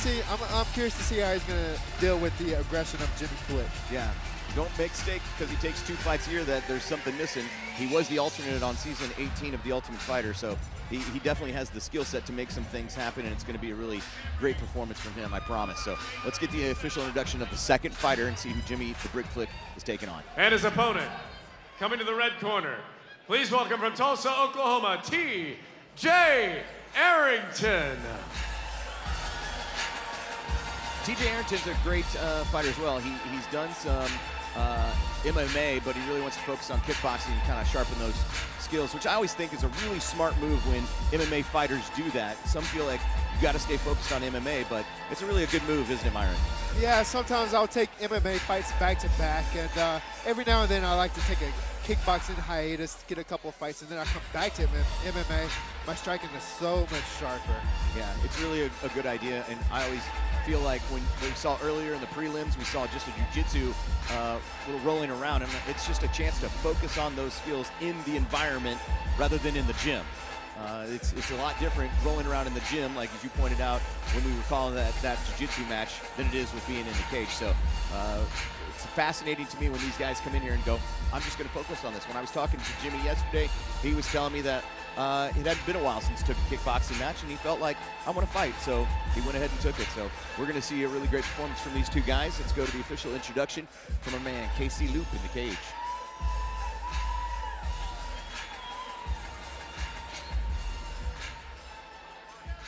curious to see how he's going to deal with the aggression of Jimmy Flick. Yeah. Don't make mistake because he takes 2 fights a year that there's something missing. He was the alternate on season 18 of The Ultimate Fighter, so he definitely has the skill set to make some things happen, and it's going to be a really great performance from him, I promise. So let's get the official introduction of the second fighter and see who Jimmy the Brick Flick is taking on. And his opponent, coming to the red corner, please welcome from Tulsa, Oklahoma, T.J. Arrington. T.J. Arrington's a great fighter as well. He's done some MMA, but he really wants to focus on kickboxing and kind of sharpen those skills, which I always think is a really smart move when MMA fighters do that. Some feel like you got to stay focused on MMA, but it's really a good move, isn't it, Myron? Yeah, sometimes I'll take MMA fights back to back, and every now and then I like to take a kickboxing hiatus, get a couple fights, and then I come back to MMA. My striking is so much sharper. Yeah, it's really a good idea, and I always feel like when we saw earlier in the prelims, we saw just a jiu-jitsu little rolling around, and it's just a chance to focus on those skills in the environment rather than in the gym. It's a lot different rolling around in the gym, like as you pointed out when we were calling that jiu-jitsu match, than it is with being in the cage. So it's fascinating to me when these guys come in here and go, I'm just going to focus on this. When I was talking to Jimmy yesterday, he was telling me that it hadn't been a while since he took a kickboxing match, and he felt like, I want to fight. So he went ahead and took it. So we're going to see a really great performance from these two guys. Let's go to the official introduction from our man, KC Loop, in the cage.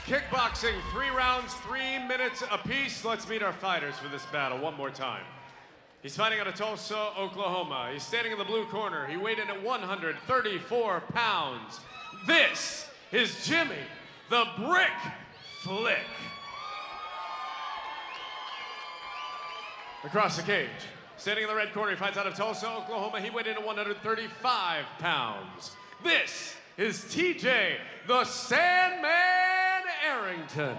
Kickboxing, 3 rounds, 3 minutes apiece. Let's meet our fighters for this battle one more time. He's fighting out of Tulsa, Oklahoma. He's standing in the blue corner. He weighed in at 134 pounds. This is Jimmy the Brick Flick. Across the cage, standing in the red corner, he fights out of Tulsa, Oklahoma. He weighed in at 135 pounds. This is TJ the Sandman Arrington.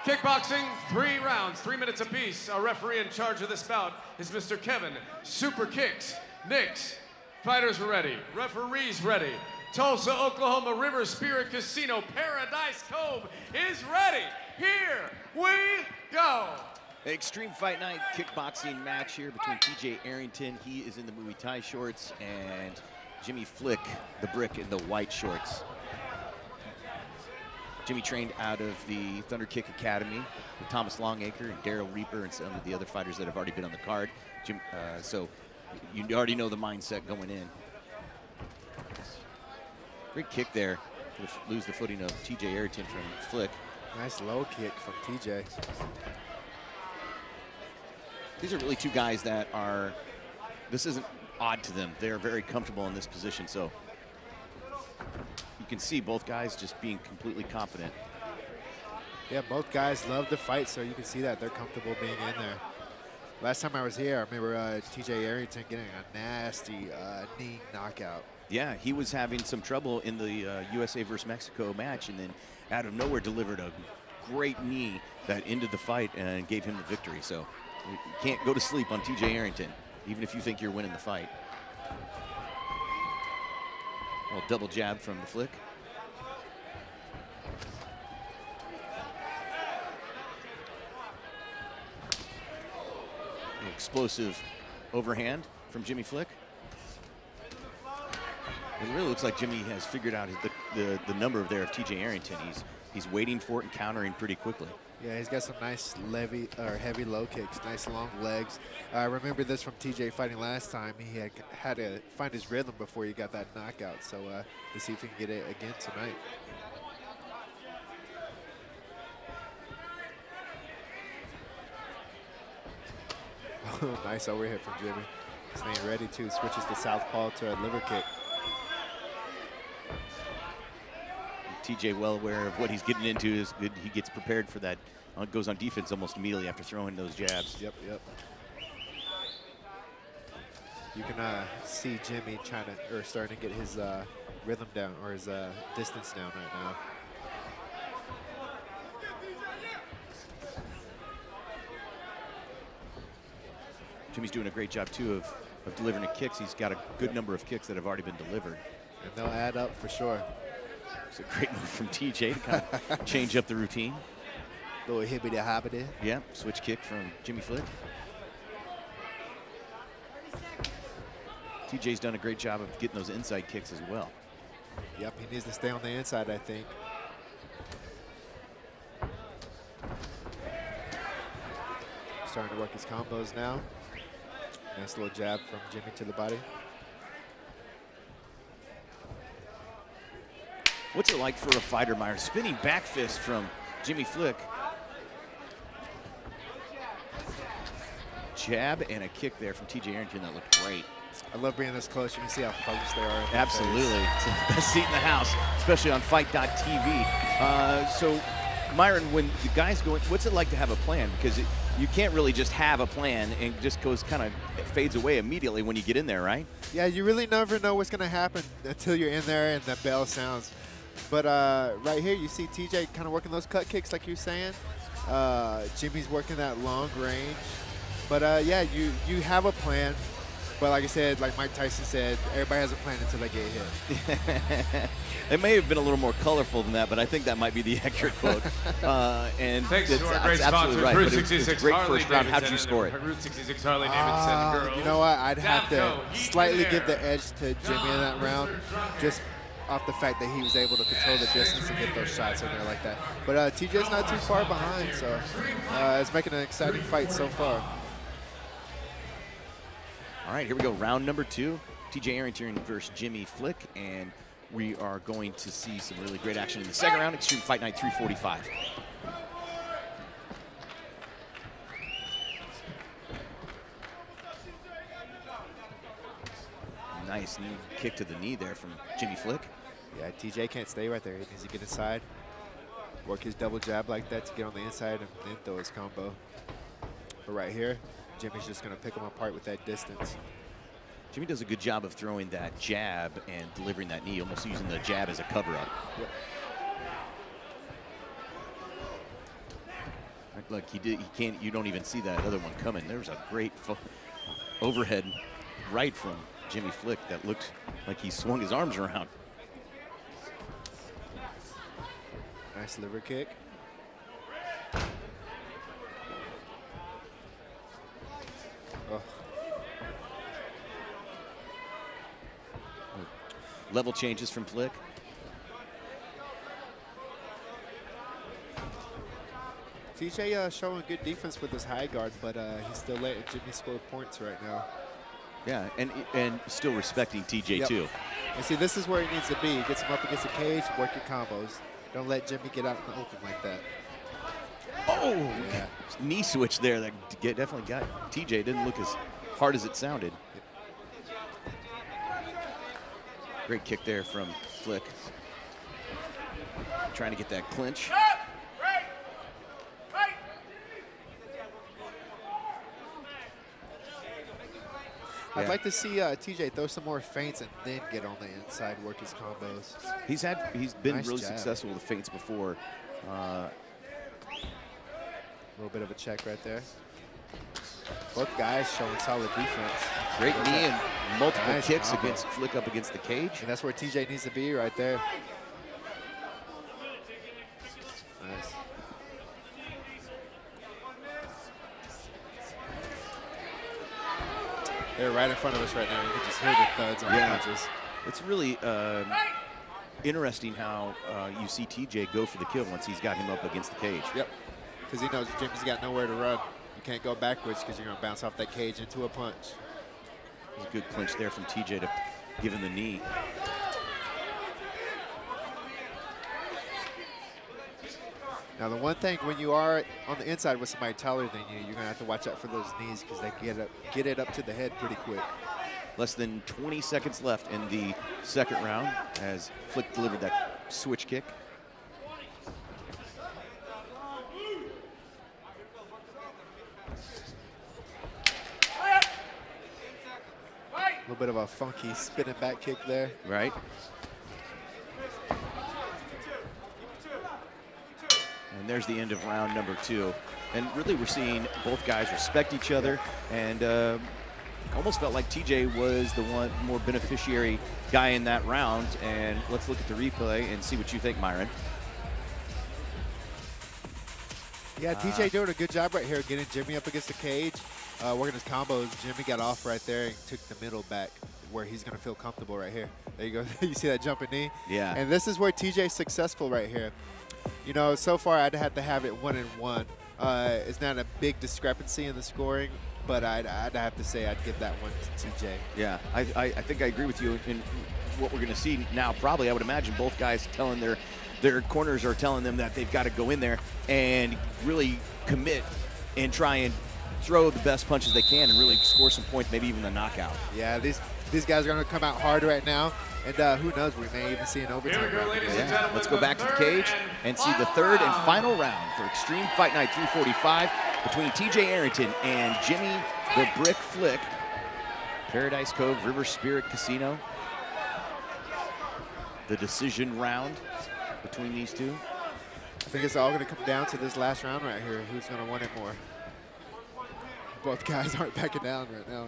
Kickboxing, 3 rounds, 3 minutes apiece. Our referee in charge of this bout is Mr. Kevin Super Kicks Nix. Fighters are ready. Referees ready. Tulsa, Oklahoma, River Spirit Casino, Paradise Cove is ready. Here we go. Extreme Fight Night kickboxing match here between TJ Arrington, he is in the Muay Thai shorts, and Jimmy Flick, the Brick, in the white shorts. Jimmy trained out of the Thunder Kick Academy with Thomas Longacre and Daryl Reaper and some of the other fighters that have already been on the card. So you already know the mindset going in. Great kick there to lose the footing of TJ Arrington from Flick. Nice low kick from TJ. These are really two guys that are, this isn't odd to them. They're very comfortable in this position, so you can see both guys just being completely confident. Yeah, both guys love to fight, so you can see that they're comfortable being in there. Last time I was here, I remember TJ Arrington getting a nasty knee knockout. Yeah, he was having some trouble in the USA versus Mexico match, and then out of nowhere delivered a great knee that ended the fight and gave him the victory. So you can't go to sleep on TJ Arrington, even if you think you're winning the fight. A little double jab from the Flick. An explosive overhand from Jimmy Flick. It really looks like Jimmy has figured out the number there of TJ Arrington. He's waiting for it and countering pretty quickly. Yeah, he's got some nice heavy low kicks, nice long legs. I remember this from TJ fighting last time. He had to find his rhythm before he got that knockout. So let's see if he can get it again tonight. Nice overhead from Jimmy. Staying ready too. Switches the southpaw to a liver kick. TJ well aware of what he's getting into. Is good. He gets prepared for that. Goes on defense almost immediately after throwing those jabs. Yep. You can see Jimmy starting to get his rhythm down, or his distance down right now. Jimmy's doing a great job too of delivering the kicks. He's got a good number of kicks that have already been delivered. And they'll add up for sure. It's a great move from TJ to kind of change up the routine. Little hibbity-hobbity. Yeah, switch kick from Jimmy Flick. TJ's done a great job of getting those inside kicks as well. Yep, he needs to stay on the inside, I think. Starting to work his combos now. Nice little jab from Jimmy to the body. What's it like for a fighter, Meyer? Spinning back fist from Jimmy Flick. Jab and a kick there from TJ Arrington that looked great. I love being this close. You can see how focused they are. Absolutely. It's the best seat in the house, especially on Fight.tv. So, Myron, when the guys go in, what's it like to have a plan? Because you can't really just have a plan and just kind of fades away immediately when you get in there, right? Yeah, you really never know what's going to happen until you're in there and the bell sounds. But right here, you see TJ kind of working those cut kicks like you're saying. Jimmy's working that long range. But yeah, you have a plan. But like I said, like Mike Tyson said, everybody has a plan until they get hit. It may have been a little more colorful than that, but I think that might be the accurate quote. And thanks it's to our great absolutely sponsors, right. Route But it was a great Harley first round. How did you Davidson score it? Route 66 Harley Davidson girls. You know what? I'd have to Davco, slightly Heat give the in there. edge to Jimmy in that round, just off the fact that he was able to control the distance and hit those shots in there like that. But TJ's not too far behind, so it's making an exciting fight so far. All right, here we go. Round number 2. TJ Arrington versus Jimmy Flick, and we are going to see some really great action in the second round. Extreme Fight Night 345. Nice knee kick to the knee there from Jimmy Flick. Yeah, TJ can't stay right there. He needs to get inside, work his double jab like that to get on the inside, and then throw his combo. But right here, Jimmy's just going to pick him apart with that distance. Jimmy does a good job of throwing that jab and delivering that knee, almost using the jab as a cover-up. Yep. Look, he can't. You don't even see that other one coming. There was a great overhead right from Jimmy Flick that looked like he swung his arms around. Nice liver kick. Level changes from Flick. TJ showing good defense with his high guard, but he's still letting Jimmy score points right now. Yeah, and still respecting TJ too. And see, this is where he needs to be. He gets him up against the cage, work your combos. Don't let Jimmy get out in the open like that. Oh, yeah. Knee switch there that definitely got TJ. Didn't look as hard as it sounded. Great kick there from Flick. Trying to get that clinch. I'd like to see TJ throw some more feints and then get on the inside, work his combos. He's been Nice really jab. successful with the feints before. A little bit of a check right there. Both guys showing solid defense. Great knee and multiple Nice kicks combo. against Flick up against the cage. And that's where TJ needs to be right there. Nice. They're right in front of us right now. You can just hear the thuds on the punches. It's really interesting how you see TJ go for the kill once he's got him up against the cage. Yep. Because he knows Jimmy's got nowhere to run. You can't go backwards because you're going to bounce off that cage into a punch. There's a good clinch there from TJ to give him the knee. Now, the one thing when you are on the inside with somebody taller than you, you're going to have to watch out for those knees because they get it up to the head pretty quick. Less than 20 seconds left in the second round as Flick delivered that switch kick. A little bit of a funky spinning back kick there. Right. And there's the end of round number 2. And really we're seeing both guys respect each other, and almost felt like TJ was the one more beneficiary guy in that round. And let's look at the replay and see what you think, Myron. Yeah, TJ doing a good job right here, getting Jimmy up against the cage, working his combos. Jimmy got off right there and took the middle back where he's going to feel comfortable right here. There you go. You see that jumping knee? Yeah. And this is where TJ's successful right here. You know, so far I'd have to have it 1-1. It's not a big discrepancy in the scoring, but I'd have to say I'd give that one to TJ. Yeah, I think I agree with you in what we're going to see now. Probably, I would imagine both guys telling their corners are telling them that they've got to go in there and really commit and try and throw the best punches they can and really score some points, maybe even a knockout. Yeah, these guys are going to come out hard right now, and who knows, we may even see an overtime. Here we go, round. ladies and gentlemen. Let's go back to the cage and see the third and final round for Extreme Fight Night 345 between TJ Arrington and Jimmy the Brick Flick. Paradise Cove River Spirit Casino. The decision round between these two. I think it's all going to come down to this last round right here. Who's going to want it more? Both guys aren't backing down right now.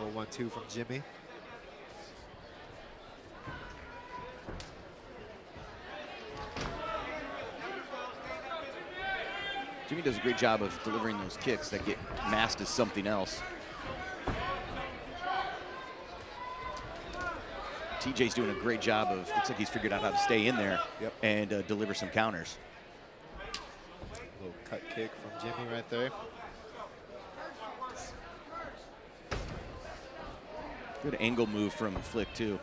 Little 1-2 from Jimmy. Jimmy does a great job of delivering those kicks that get masked as something else. TJ's doing a great job of, looks like he's figured out how to stay in there and deliver some counters. Little cut kick from Jimmy right there. Good angle move from Flick too.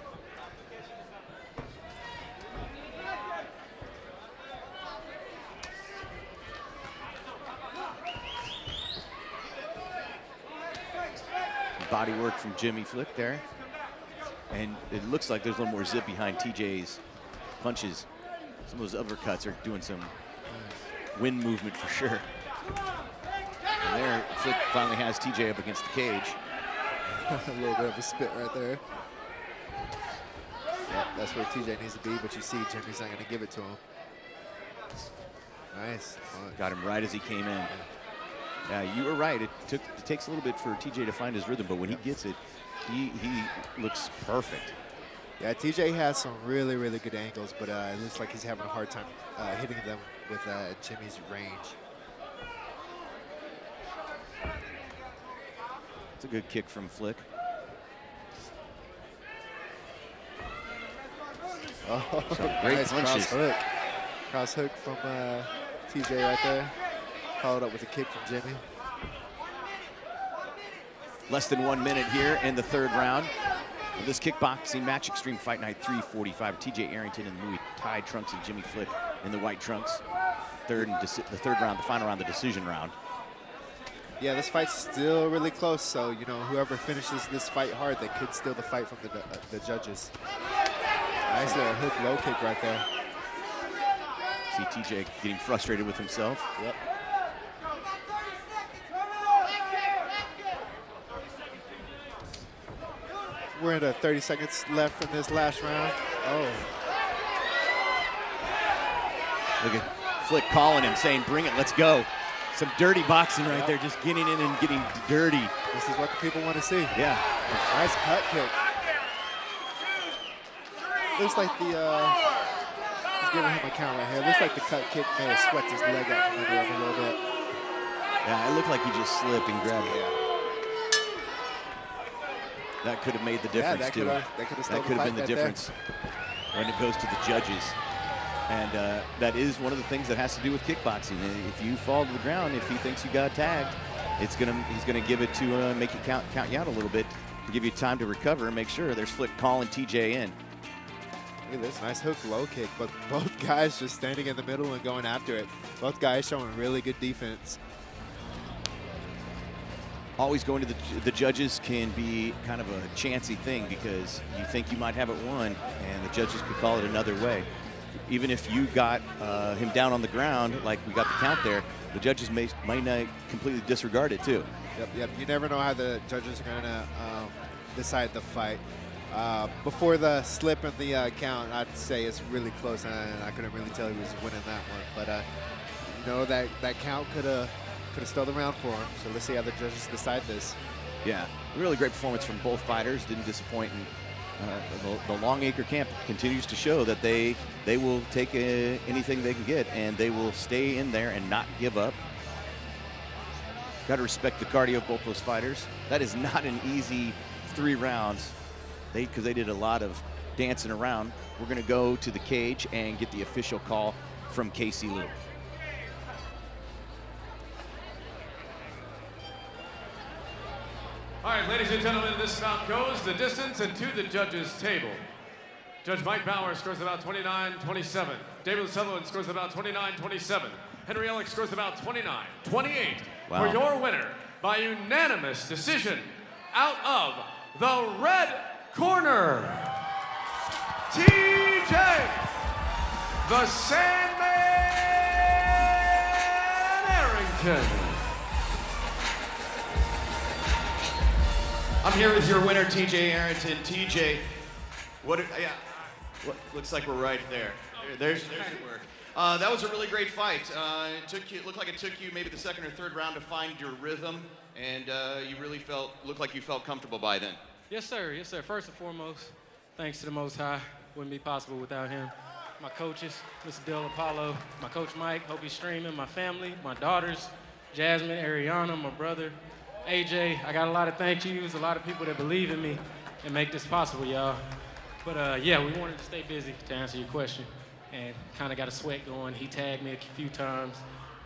Body work from Jimmy Flick there. And it looks like there's a little more zip behind TJ's punches. Some of those uppercuts are doing some wind movement for sure. And there, Flick finally has TJ up against the cage. A little bit of a spit right there. Yep, that's where TJ needs to be, but you see Jimmy's not going to give it to him. Nice. Got him right as he came in. Yeah, you were right. It takes a little bit for TJ to find his rhythm, but when he gets it, he looks perfect. Yeah, TJ has some really, really good angles, but it looks like he's having a hard time hitting them with Jimmy's range. It's a good kick from Flick. Oh, great nice punches. Cross hook from TJ right there. Followed up with a kick from Jimmy. Less than 1 minute here in the third round of this kickboxing match, Extreme Fight Night 345. TJ Arrington in the Muay Thai trunks and Jimmy Flick in the white trunks. The third round, the final round, the decision round. Yeah, this fight's still really close, so, you know, whoever finishes this fight hard, they could steal the fight from the judges. Nice little hook low kick right there. See TJ getting frustrated with himself. Yep. We're into 30 seconds left in this last round. Oh. Look at Flick calling him, saying, bring it, let's go. Some dirty boxing right there, just getting in and getting dirty. This is what the people want to see. Yeah. Nice cut kick. Looks like the, he's giving him a count right here. Looks like the cut kick may have swept his leg out from under him a little bit. Yeah, it looked like he just slipped and grabbed it. That could have made the difference, too. That could have been the difference when it goes to the judges. And that is one of the things that has to do with kickboxing. If you fall to the ground, if he thinks you got tagged, he's gonna give it to make it count you out a little bit, give you time to recover and make sure there's Flick calling TJ in. Look at this nice hook low kick, but both guys just standing in the middle and going after it. Both guys showing really good defense. Always going to the judges can be kind of a chancy thing because you think you might have it won and the judges could call it another way. Even if you got him down on the ground, like we got the count there, the judges might not completely disregard it too. Yep. You never know how the judges are going to decide the fight. Before the slip and the count, I'd say it's really close, and I couldn't really tell who was winning that one. But you know that count could have stole the round for him. So let's see how the judges decide this. Yeah, really great performance from both fighters. Didn't disappoint. The Longacre camp continues to show that they will take anything they can get, and they will stay in there and not give up. Got to respect the cardio of both those fighters. That is not an easy 3 rounds, because they did a lot of dancing around. We're going to go to the cage and get the official call from Casey Liu. All right, ladies and gentlemen, this bout goes the distance and to the judges' table. Judge Mike Bauer scores about 29-27. David Sutherland scores about 29-27. Henry Ellick scores about 29-28. Wow. For your winner, by unanimous decision, out of the red corner, TJ, the Sandman Arrington. I'm here with your winner, TJ Arrington. TJ, what looks like we're right there. There's your work. That was a really great fight. It looked like it took you maybe the second or third round to find your rhythm, and you really looked like you felt comfortable by then. Yes, sir. Yes, sir. First and foremost, thanks to the Most High. Wouldn't be possible without him. My coaches, Mr. Del Apollo, my coach Mike, hope he's streaming, my family, my daughters, Jasmine, Ariana, my brother, AJ. I got a lot of thank yous, a lot of people that believe in me and make this possible, y'all. But yeah, we wanted to stay busy, to answer your question, and kind of got a sweat going. He tagged me a few times.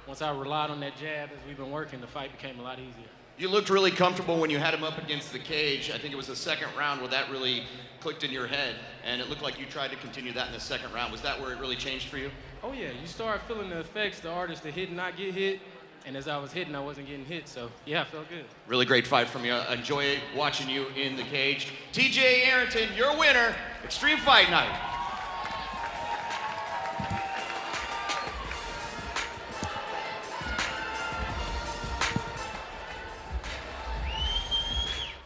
Once I relied on that jab as we've been working, the fight became a lot easier. You looked really comfortable when you had him up against the cage. I think it was the second round where that really clicked in your head, and it looked like you tried to continue that in the second round. Was that where it really changed for you? Oh yeah, you start feeling the effects, the artist to hit and not get hit, and as I was hitting, I wasn't getting hit, so yeah, I felt good. Really great fight from you. Enjoy watching you in the cage. TJ Arrington, your winner, Extreme Fight Night.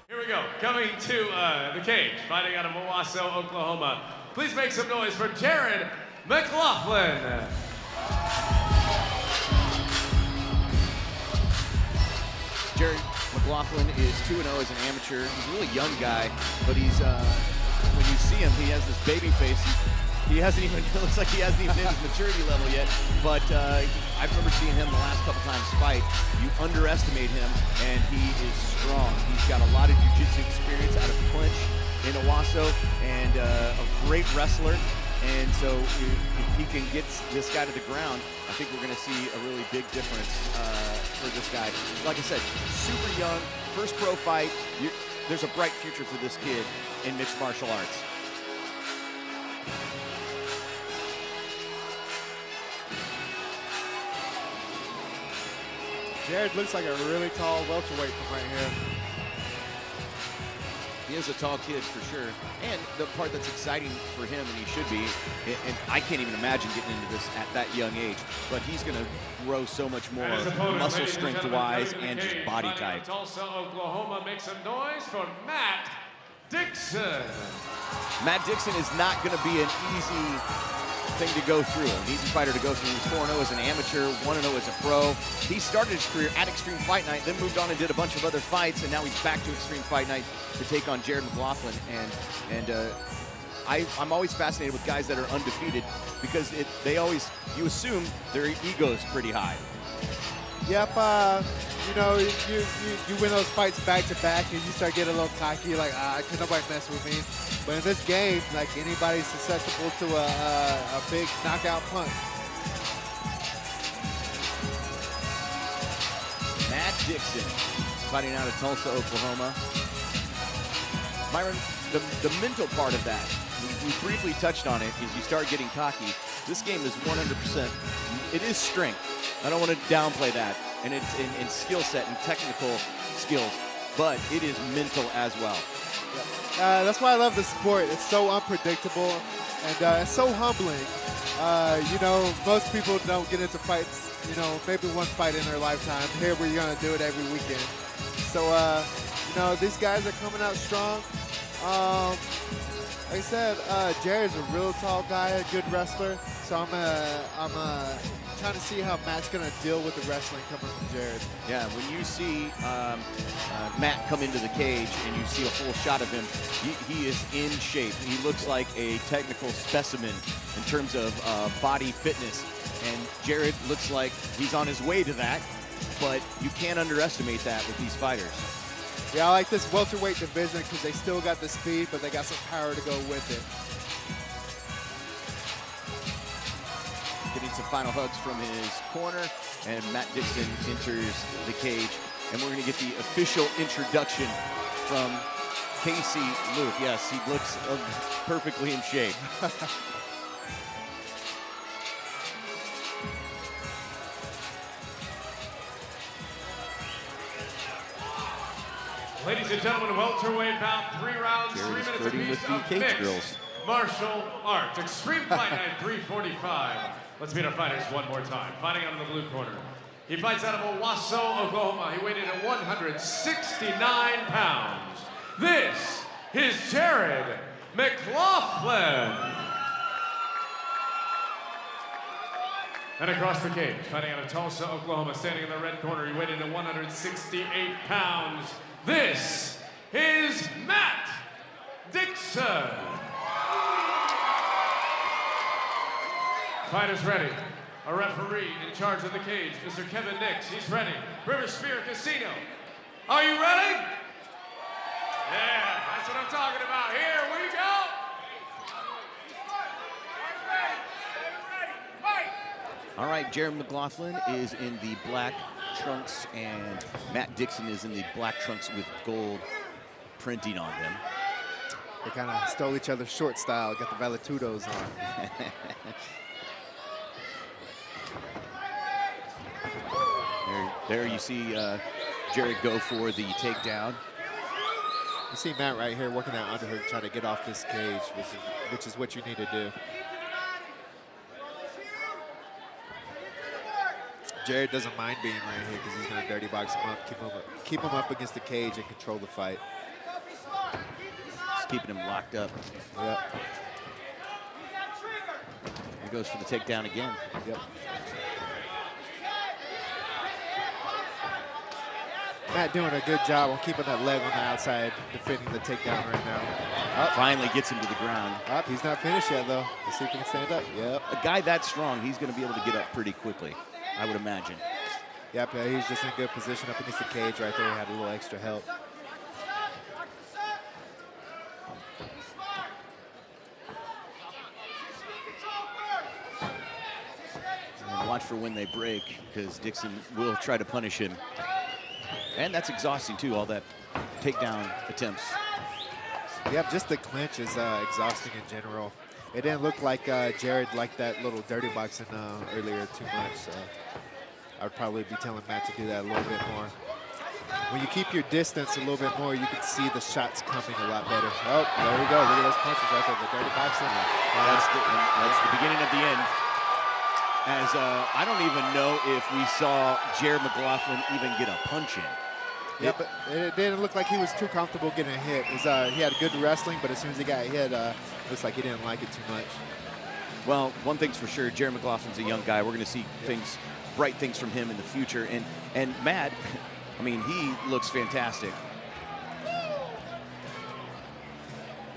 Here we go, coming to the cage, fighting out of Owasso, Oklahoma. Please make some noise for Jared McLaughlin. Jared McLaughlin is 2-0 as an amateur. He's a really young guy, but he's when you see him, he has this baby face. He hasn't even, it looks like he hasn't even hit his maturity level yet, but I remember seeing him the last couple times fight. You underestimate him, and he is strong. He's got a lot of jiu-jitsu experience out of clinch in Owasso, and a great wrestler. And so if he can get this guy to the ground, I think we're going to see a really big difference for this guy. Like I said, super young, first pro fight. There's a bright future for this kid in mixed martial arts. Jared looks like a really tall welterweight from right here. He is a tall kid for sure. And the part that's exciting for him, and he should be, and I can't even imagine getting into this at that young age, but he's going to grow so much more muscle strength-wise and just body type. Tulsa, Oklahoma, make some noise for Matt Dixon. Matt Dixon is not going to be an easy thing to go through, an easy fighter to go through. He was 4-0 as an amateur, 1-0 as a pro. He started his career at Extreme Fight Night, then moved on and did a bunch of other fights, and now he's back to Extreme Fight Night to take on Jared McLaughlin. And I'm always fascinated with guys that are undefeated because you assume their ego's pretty high. Yep, you know, you win those fights back to back and you start getting a little cocky, like, can nobody mess with me? But in this game, like, anybody's susceptible to a big knockout punch. Matt Dixon, fighting out of Tulsa, Oklahoma. Myron, the mental part of that, we briefly touched on it, is you start getting cocky. This game is 100%. It is strength. I don't want to downplay that, and it's in skill set and technical skills, but it is mental as well. That's why I love the sport. It's so unpredictable, and it's so humbling. You know, most people don't get into fights, you know, maybe one fight in their lifetime. Here we're going to do it every weekend. So, you know, these guys are coming out strong. Like I said, Jared's a real tall guy, a good wrestler. So I'm trying to see how Matt's going to deal with the wrestling coming from Jared. Yeah, when you see Matt come into the cage and you see a full shot of him, he is in shape. He looks like a technical specimen in terms of body fitness. And Jared looks like he's on his way to that, but you can't underestimate that with these fighters. Yeah, I like this welterweight division because they still got the speed, but they got some power to go with it. Getting some final hugs from his corner, and Matt Dixon enters the cage. And we're going to get the official introduction from Casey Luke. Yes, he looks perfectly in shape. Ladies and gentlemen, welterweight bout, 3 rounds, 3 minutes apiece of mixed martial arts. Extreme Fight Night 345. Let's meet our fighters one more time. Fighting out of the blue corner. He fights out of Owasso, Oklahoma. He weighed in at 169 pounds. This is Jared McLaughlin. And across the cage, fighting out of Tulsa, Oklahoma, standing in the red corner, he weighed in at 168 pounds. This is Matt Dixon. Fighters ready. A referee in charge of the cage, Mr. Kevin Nix. He's ready. River Spirit Casino. Are you ready? Yeah, that's what I'm talking about. Here we go. All right, Jared McLaughlin is in the black trunks, and Matt Dixon is in the black trunks with gold printing on them. They kind of stole each other's short style, got the Valetudos on. There you see Jared go for the takedown. You see Matt right here working that underhook, trying to get off this cage, which is what you need to do. Jared doesn't mind being right here because he's going to dirty box him up, keep him up against the cage and control the fight. Just keeping him locked up. Yep. He goes for the takedown again. Yep. Matt doing a good job on keeping that leg on the outside, defending the takedown right now. Finally gets him to the ground. He's not finished yet, though. Let's see if he can stand up. Yep. A guy that strong, he's going to be able to get up pretty quickly, I would imagine. Yep, he's just in good position up against the cage right there. He had a little extra help. watch for when they break, because Dixon will try to punish him. And that's exhausting, too, all that takedown attempts. Yep, just the clinch is exhausting in general. It didn't look like Jared liked that little dirty boxing earlier too much. So I would probably be telling Matt to do that a little bit more. When you keep your distance a little bit more, you can see the shots coming a lot better. Oh, there we go. Look at those punches right there, the dirty boxing. That's the beginning of the end. As I don't even know if we saw Jared McLaughlin even get a punch in. Yeah, but it didn't look like he was too comfortable getting hit. He had good wrestling, but as soon as he got hit, looks like he didn't like it too much. Well, one thing's for sure, Jared McLaughlin's a young guy. We're going to see bright things from him in the future. And Matt, I mean, he looks fantastic.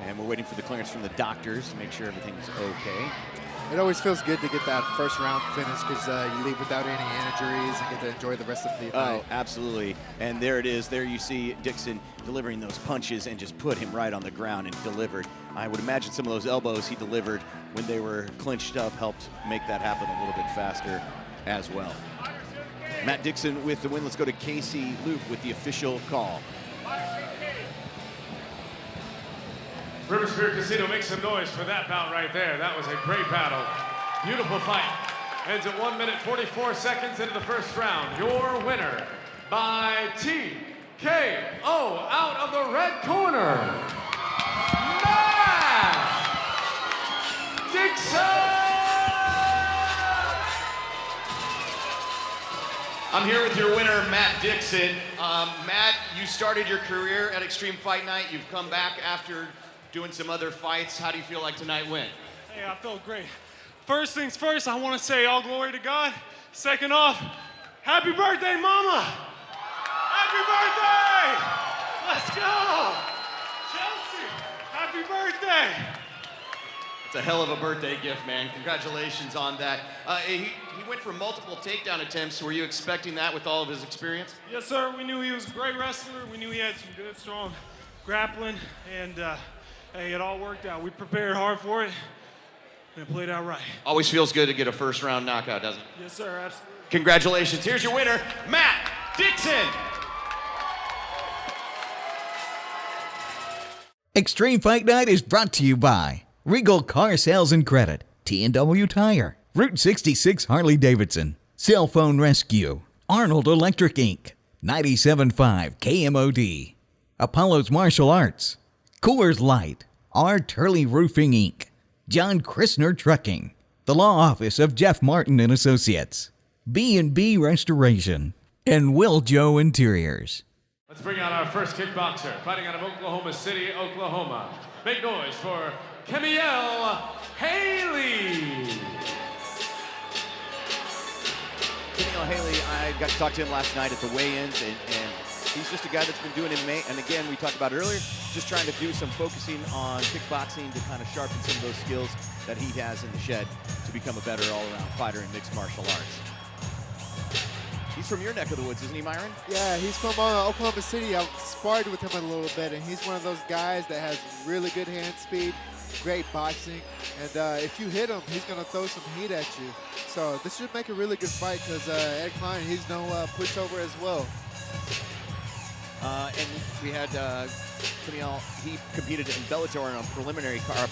And we're waiting for the clearance from the doctors to make sure everything's okay. It always feels good to get that first round finish because you leave without any injuries and get to enjoy the rest of the night. Oh, absolutely. And there it is. There you see Dixon delivering those punches and just put him right on the ground and delivered. I would imagine some of those elbows he delivered when they were clinched up helped make that happen a little bit faster as well. Matt Dixon with the win. Let's go to Casey Luke with the official call. River Spirit Casino, make some noise for that bout right there. That was a great battle. Beautiful fight. Ends at 1 minute 44 seconds into the first round. Your winner by TKO out of the red corner, Matt Dixon! I'm here with your winner, Matt Dixon. Matt, you started your career at Extreme Fight Night. You've come back after doing some other fights. How do you feel like tonight went? Hey, I felt great. First things first, I want to say all glory to God. Second off, happy birthday, Mama! Happy birthday! Let's go! Chelsea, happy birthday! It's a hell of a birthday gift, man. Congratulations on that. He went for multiple takedown attempts. Were you expecting that with all of his experience? Yes, sir. We knew he was a great wrestler. We knew he had some good, strong grappling, and hey, it all worked out. We prepared hard for it, and it played out right. Always feels good to get a first round knockout, doesn't it? Yes, sir, absolutely. Congratulations. Here's your winner, Matt Dixon. Extreme Fight Night is brought to you by Regal Car Sales and Credit, T&W Tire, Route 66 Harley Davidson, Cell Phone Rescue, Arnold Electric Inc., 97.5 KMOD, Apollo's Martial Arts, Coors Light, R. Turley Roofing Inc., John Christner Trucking, the Law Office of Jeff Martin and Associates, B&B Restoration, and Will Joe Interiors. Let's bring out our first kickboxer, fighting out of Oklahoma City, Oklahoma. Make noise for Kemiel Haley. Kemiel Haley, I got to talk to him last night at the weigh-ins, and he's just a guy that's been doing MMA, and again, we talked about earlier, just trying to do some focusing on kickboxing to kind of sharpen some of those skills that he has in the shed to become a better all-around fighter in mixed martial arts. He's from your neck of the woods, isn't he, Myron? Yeah, he's from Oklahoma City. I've sparred with him a little bit, and he's one of those guys that has really good hand speed, great boxing, and if you hit him, he's going to throw some heat at you. So this should make a really good fight because Ed Klein, he's no pushover as well. And we had Kemiel, he competed in Bellator on a preliminary card,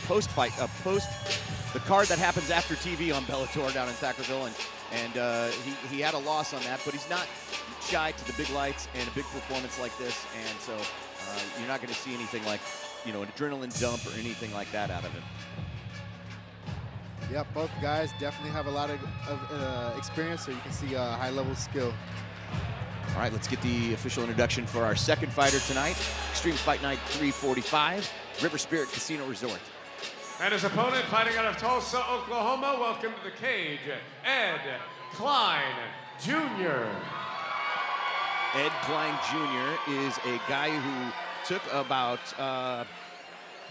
the card that happens after TV on Bellator down in Thackerville, and he had a loss on that, but he's not shy to the big lights and a big performance like this, and so you're not going to see anything like, you know, an adrenaline dump or anything like that out of him. Yep, both guys definitely have a lot of experience, so you can see high level skill. All right, let's get the official introduction for our second fighter tonight. Extreme Fight Night 345, River Spirit Casino Resort. And his opponent, fighting out of Tulsa, Oklahoma, welcome to the cage, Ed Klein Jr. Ed Klein Jr. is a guy who took about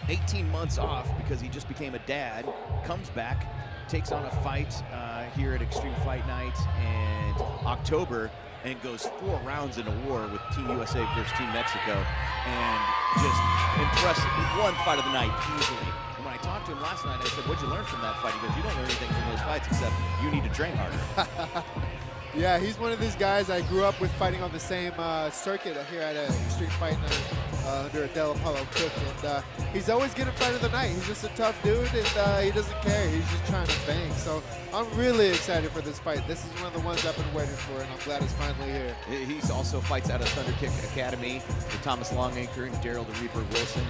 18 months off because he just became a dad, comes back, takes on a fight here at Extreme Fight Night in October, and goes 4 rounds in a war with Team USA versus Team Mexico, and just impressive. One fight of the night easily. And when I talked to him last night. I said, what'd you learn from that fight? He goes, you don't learn anything from those fights except you need to train harder. Yeah, he's one of these guys I grew up with fighting on the same circuit here at Extreme Fight Night under Del Apollo Cook. And he's always getting fight of the night. He's just a tough dude, and he doesn't care. He's just trying to bang. So I'm really excited for this fight. This is one of the ones I've been waiting for, and I'm glad it's finally here. He also fights out of Thunder Kick Academy with Thomas Longacre and Daryl the Reaper Wilson.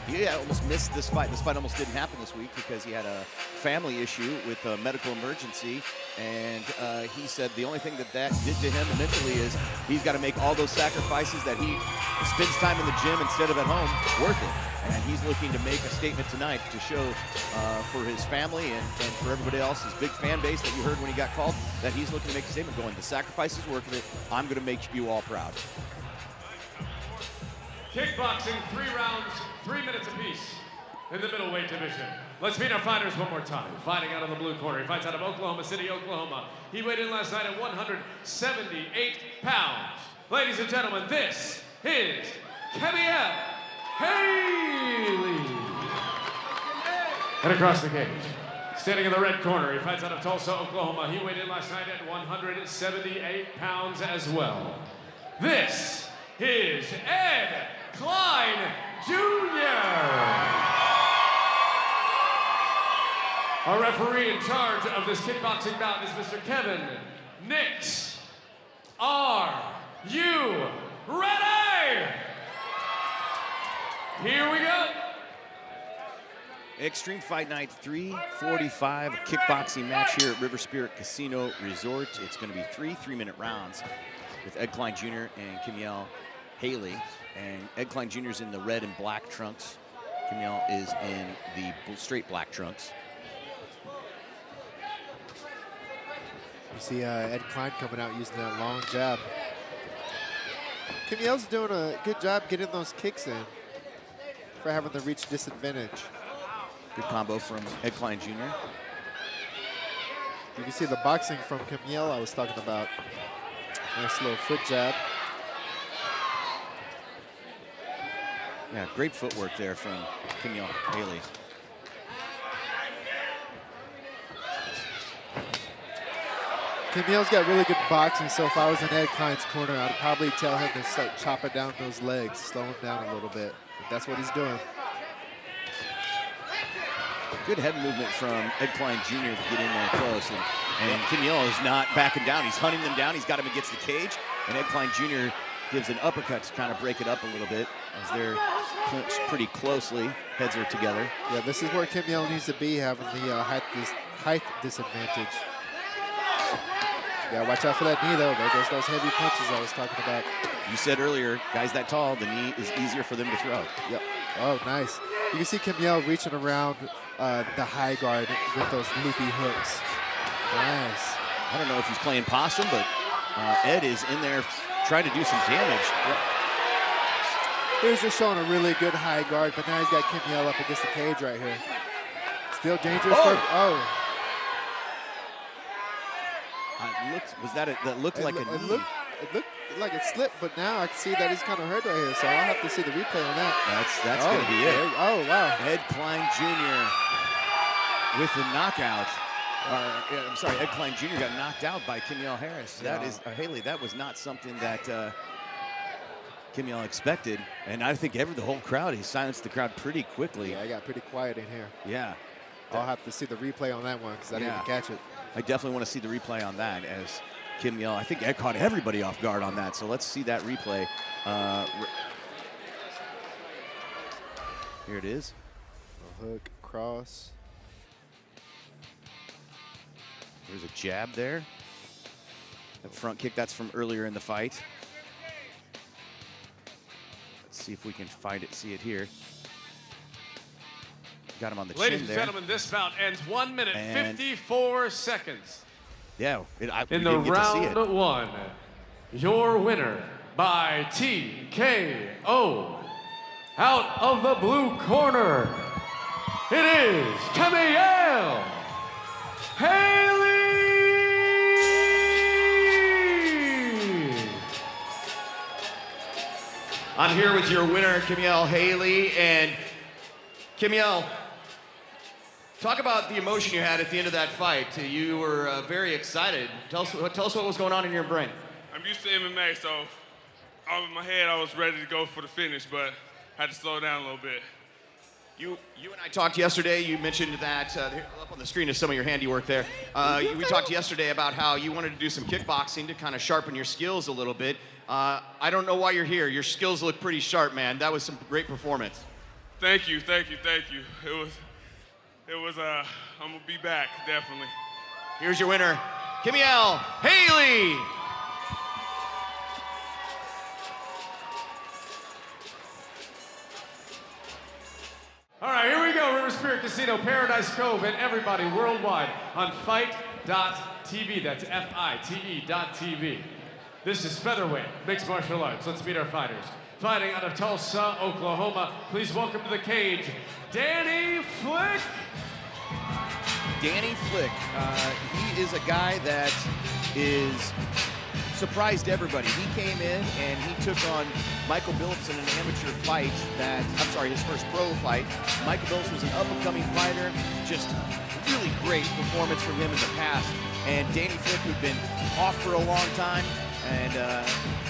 And he almost missed this fight. This fight almost didn't happen this week because he had a family issue with a medical emergency. And he said the only thing that did to him mentally is he's got to make all those sacrifices that he spends time in the gym instead of at home worth it. And he's looking to make a statement tonight to show for his family and for everybody else, his big fan base that you heard when he got called, that he's looking to make a statement going, the sacrifice is worth it. I'm going to make you all proud. Kickboxing, 3 rounds, 3 minutes apiece in the middleweight division. Let's meet our fighters one more time. Fighting out of the blue corner, he fights out of Oklahoma City, Oklahoma. He weighed in last night at 178 pounds. Ladies and gentlemen, this is Kemiel Haley. And across the cage, standing in the red corner, he fights out of Tulsa, Oklahoma. He weighed in last night at 178 pounds as well. This is Ed Klein Jr. Our referee in charge of this kickboxing bout is Mr. Kevin Nix. Are you ready? Here we go. Extreme Fight Night 345, a kickboxing match here at River Spirit Casino Resort. It's going to be 3 3-minute rounds with Ed Klein Jr. and Kemiel Haley. And Ed Klein Jr. is in the red and black trunks. Kemiel is in the straight black trunks. You see Ed Klein coming out using that long jab. Kemiel's doing a good job getting those kicks in for having the reach disadvantage. Good combo from Ed Klein Jr. You can see the boxing from Kemiel I was talking about. Nice little foot jab. Yeah, great footwork there from Kemiel Haley. Kemiel's got really good boxing, so if I was in Ed Klein's corner, I'd probably tell him to start chopping down those legs, slow him down a little bit. But that's what he's doing. Good head movement from Ed Klein Jr. to get in there close. And Kemiel is not backing down. He's hunting them down. He's got him against the cage. And Ed Klein Jr. gives an uppercut to kind of break it up a little bit as they're clinched pretty closely. Heads are together. Yeah, this is where Kemiel needs to be, having the height disadvantage. Yeah, watch out for that knee, though. There goes those heavy punches I was talking about. You said earlier, guys that tall, the knee is easier for them to throw. Yep. Oh, nice. You can see Kemiel reaching around the high guard with those loopy hooks. Nice. I don't know if he's playing possum, but Ed is in there trying to do some damage. Yep. He was just showing a really good high guard, but now he's got Kemiel up against the cage right here. Still dangerous. That looked like a knee. It looked like it slipped, but now I can see that he's kind of hurt right here, so I'll have to see the replay on that. That's going to be it. Oh, wow. Ed Klein Jr. with the knockout. I'm sorry, Ed Klein Jr. got knocked out by Kemiel Harris. That is Haley. That was not something that Kemiel expected, and I think the whole crowd, he silenced the crowd pretty quickly. Yeah, I got pretty quiet in here. Yeah. I'll have to see the replay on that one because I didn't catch it. I definitely want to see the replay on that, as Kemiel, I think Ed caught everybody off guard on that, so let's see that replay. Here it is. A hook, cross. There's a jab there. That front kick, that's from earlier in the fight. Let's see if we can find it, see it here. Got him on the chin there. Ladies and gentlemen, this bout ends 1 minute, 54 seconds. Yeah, in the round one, your winner by TKO. Out of the blue corner, it is Kemiel Haley. I'm here with your winner, Kemiel Haley, and Kemiel, Talk about the emotion you had at the end of that fight. You were very excited. Tell us what was going on in your brain. I'm used to MMA, so in my head I was ready to go for the finish, but I had to slow down a little bit. You and I talked yesterday. You mentioned that here, up on the screen is some of your handiwork there. We talked yesterday about how you wanted to do some kickboxing to kind of sharpen your skills a little bit. I don't know why you're here. Your skills look pretty sharp, man. That was some great performance. Thank you. It was I'm gonna be back, definitely. Here's your winner, Kimiel Haley. All right, here we go. River Spirit Casino, Paradise Cove, and everybody worldwide on fight.tv. That's FITE.tv. This is featherweight, mixed martial arts. Let's meet our fighters. Fighting out of Tulsa, Oklahoma, please welcome to the cage, Danny Flick. Danny Flick, he is a guy that is surprised everybody. He came in and he took on Michael Billups in an amateur fight his first pro fight. Michael Billups was an up-and-coming fighter, just really great performance from him in the past. And Danny Flick, who'd been off for a long time, and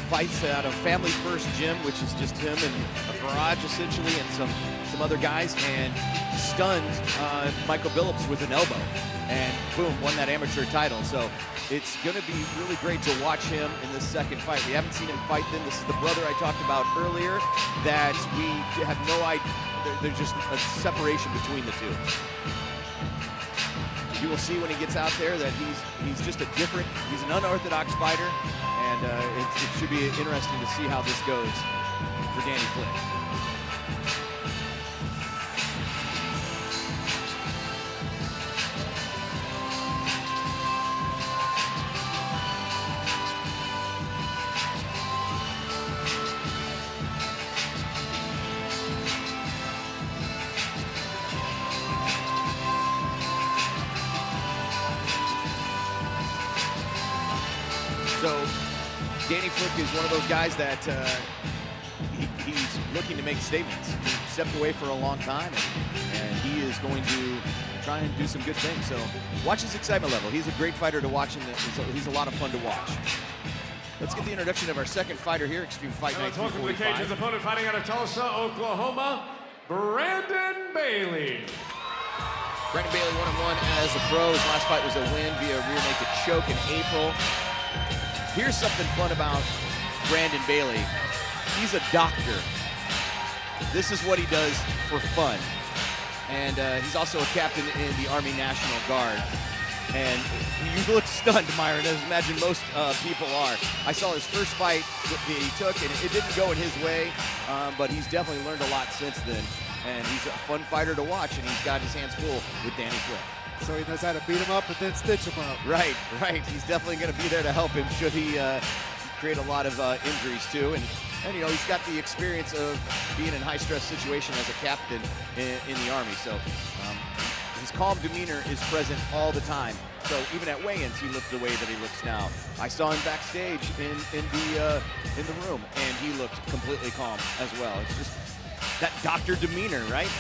fights out of Family First Gym, which is just him and a garage essentially, and some other guys, and stunned Michael Billups with an elbow, and boom, won that amateur title. So it's going to be really great to watch him in this second fight. We haven't seen him fight then. This is the brother I talked about earlier that we have no idea. There's just a separation between the two. You will see when he gets out there that he's just he's an unorthodox fighter, and it should be interesting to see how this goes for Danny Flick. So Danny Flick is one of those guys that he's looking to make statements. He stepped away for a long time, and he is going to try and do some good things. So watch his excitement level. He's a great fighter to watch, and he's a lot of fun to watch. Let's get the introduction of our second fighter here, Extreme Fight Night 345. Welcome to the cage, his opponent fighting out of Tulsa, Oklahoma, Brandon Bailey. Brandon Bailey 1-1 as a pro. His last fight was a win via rear naked choke in April. Here's something fun about Brandon Bailey. He's a doctor. This is what he does for fun. And he's also a captain in the Army National Guard. And you look stunned, Myron, as imagine most people are. I saw his first fight that he took, and it didn't go in his way, but he's definitely learned a lot since then. And he's a fun fighter to watch, and he's got his hands full with Danny Flick. So he knows how to beat him up and then stitch him up. Right. He's definitely going to be there to help him should he create a lot of injuries too. And you know, he's got the experience of being in high-stress situation as a captain in the Army. So his calm demeanor is present all the time. So even at weigh-ins, he looked the way that he looks now. I saw him backstage in the room, and he looked completely calm as well. It's just that doctor demeanor, right?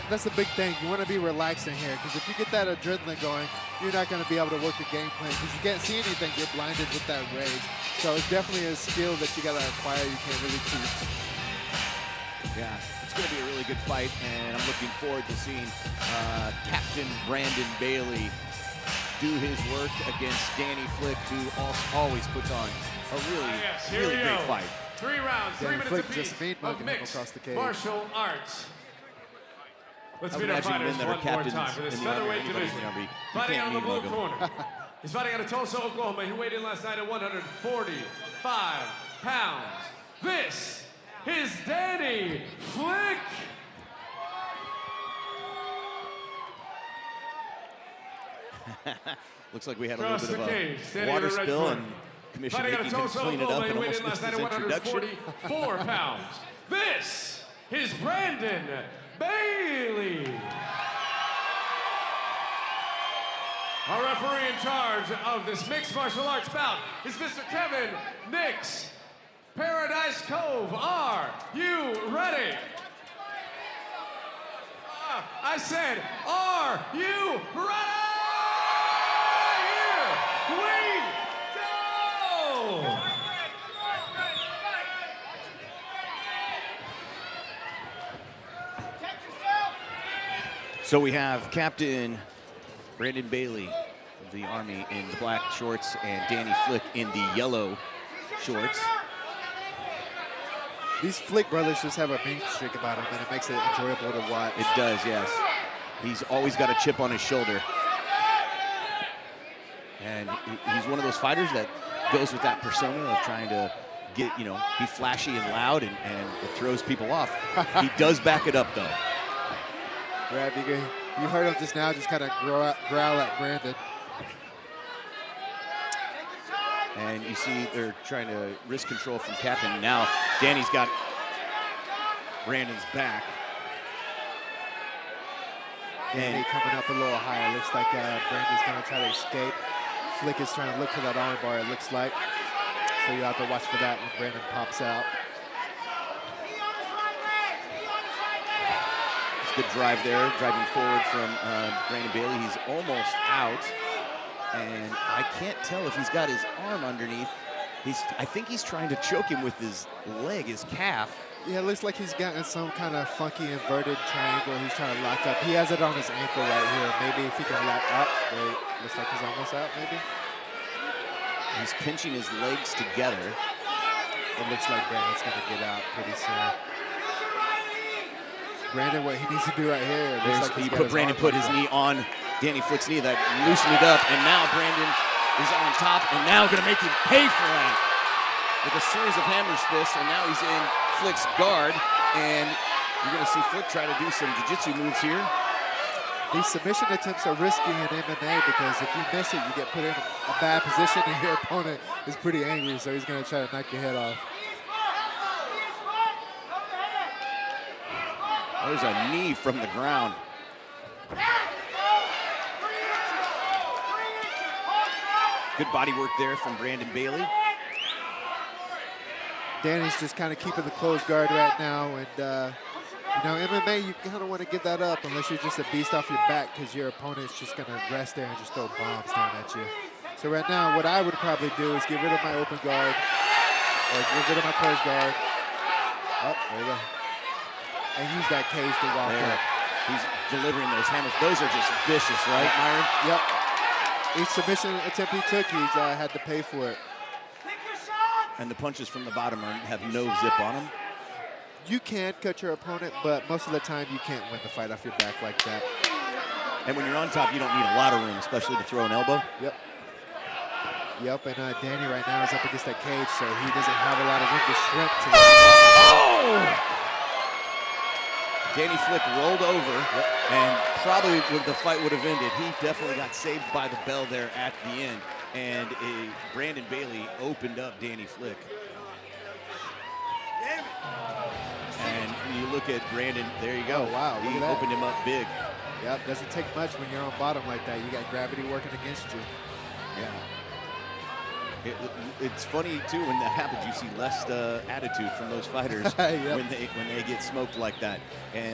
That's the big thing. You want to be relaxing here, because if you get that adrenaline going, you're not going to be able to work a game plan, because you can't see anything. You're blinded with that rage. So it's definitely a skill that you got to acquire. You can't really teach. Yeah, it's going to be a really good fight, and I'm looking forward to seeing Captain Brandon Bailey do his work against Danny Flick, who always puts on a really great fight. 3 rounds, 3 minutes apiece of mixed across the cage. martial arts. Let's meet our fighters one more time for this featherweight division. Fighting out of the blue corner. He's fighting out of Tulsa, Oklahoma. He weighed in last night at 145 pounds. This is Danny Flick. Looks like we had a little bit of cage, a water spill, and Commissioner Hickey can clean it up and almost missed his introduction. 144 pounds. This is Brandon Bailey. Our referee in charge of this mixed martial arts bout is Mr. Kevin Nix. Paradise Cove, are you ready? I said, are you ready? Here we go! So we have Captain Brandon Bailey of the Army in the black shorts and Danny Flick in the yellow shorts. These Flick brothers just have a mean streak about them, and it makes it enjoyable to watch. It does, yes. He's always got a chip on his shoulder. And he's one of those fighters that goes with that persona of trying to get, be flashy and loud, and it throws people off. He does back it up, though. Brad, you heard him just now just kind of growl at Brandon. And you see they're trying to wrist control from Captain. Now Danny's got Brandon's back. Danny coming up a little higher. Looks like Brandon's going to try to escape. Flick is trying to look for that arm bar, it looks like. So you have to watch for that when Brandon pops out. Good drive there, driving forward from Brandon Bailey. He's almost out, and I can't tell if he's got his arm underneath. I think he's trying to choke him with his leg, his calf. Yeah, it looks like he's gotten some kind of funky inverted triangle he's trying to lock up. He has it on his ankle right here. Maybe if he can lock up, looks like he's almost out, maybe. He's pinching his legs together. It looks like Brandon's gonna get out pretty soon. Brandon, what he needs to do right here. Brandon put his knee on Danny Flick's knee. That loosened it up, and now Brandon is on top, and now going to make him pay for that with a series of hammer's fists, and now he's in Flick's guard, and you're going to see Flick try to do some jiu-jitsu moves here. These submission attempts are risky in MMA because if you miss it, you get put in a bad position, and your opponent is pretty angry, so he's going to try to knock your head off. There's a knee from the ground. Good body work there from Brandon Bailey. Danny's just kind of keeping the closed guard right now. And, MMA, you kind of want to give that up unless you're just a beast off your back because your opponent's just going to rest there and just throw bombs down at you. So right now, what I would probably do is get rid of my open guard or get rid of my closed guard. Oh, there you go. And use that cage to walk up. He's delivering those hammers. Those are just vicious, right, Myron? Yep. Each submission attempt he took, he's had to pay for it. And the punches from the bottom have no zip on them. You can cut your opponent, but most of the time you can't win the fight off your back like that. And when you're on top, you don't need a lot of room, especially to throw an elbow. Yep, and Danny right now is up against that cage, so he doesn't have a lot of room to shrink. Danny Flick rolled over, and probably the fight would have ended. He definitely got saved by the bell there at the end, and Brandon Bailey opened up Danny Flick. And you look at Brandon, there you go. Oh, wow, he opened him up big. Yep, doesn't take much when you're on bottom like that. You got gravity working against you. Yeah. It's funny too when that happens. You see less attitude from those fighters when they get smoked like that.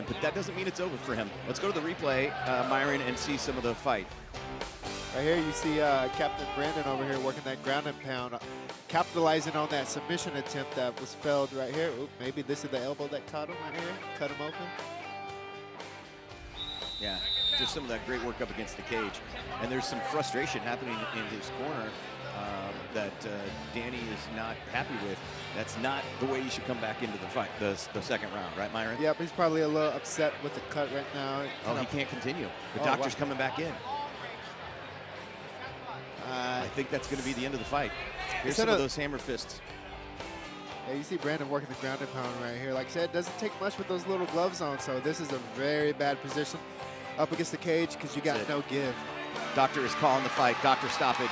But that doesn't mean it's over for him. Let's go to the replay, Myron, and see some of the fight. Right here, you see Captain Brandon over here working that ground and pound, capitalizing on that submission attempt that was failed right here. Oop, maybe this is the elbow that caught him right here, cut him open. Yeah, just some of that great work up against the cage. And there's some frustration happening in his corner that Danny is not happy with. That's not the way you should come back into the fight, the second round, right, Myron? Yep, he's probably a little upset with the cut right now. Oh, he can't continue. The doctor's coming back in. I think that's going to be the end of the fight. Here's some of those hammer fists. Yeah, you see Brandon working the ground and pound right here. Like I said, it doesn't take much with those little gloves on, so this is a very bad position up against the cage because you got no give. Doctor is calling the fight. Doctor stoppage.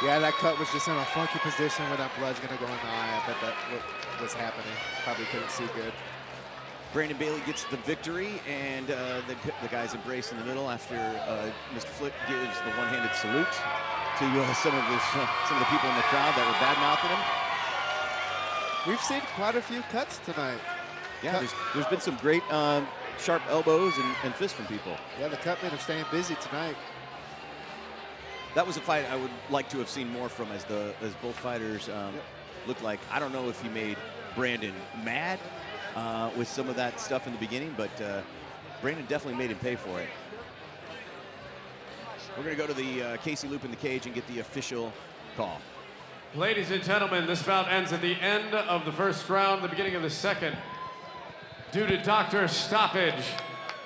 Yeah, that cut was just in a funky position where that blood's going to go in the eye. I bet that was happening. Probably couldn't see good. Brandon Bailey gets the victory, and the guys embrace in the middle after Mr. Flick gives the one-handed salute to some of the people in the crowd that were bad-mouthing him. We've seen quite a few cuts tonight. Yeah, there's been some great sharp elbows and fists from people. Yeah, the cutmen are staying busy tonight. That was a fight I would like to have seen more from, as both fighters looked like. I don't know if he made Brandon mad with some of that stuff in the beginning, but Brandon definitely made him pay for it. We're going to go to the Casey Loop in the cage and get the official call. Ladies and gentlemen, this bout ends at the end of the first round, the beginning of the second. Due to doctor stoppage,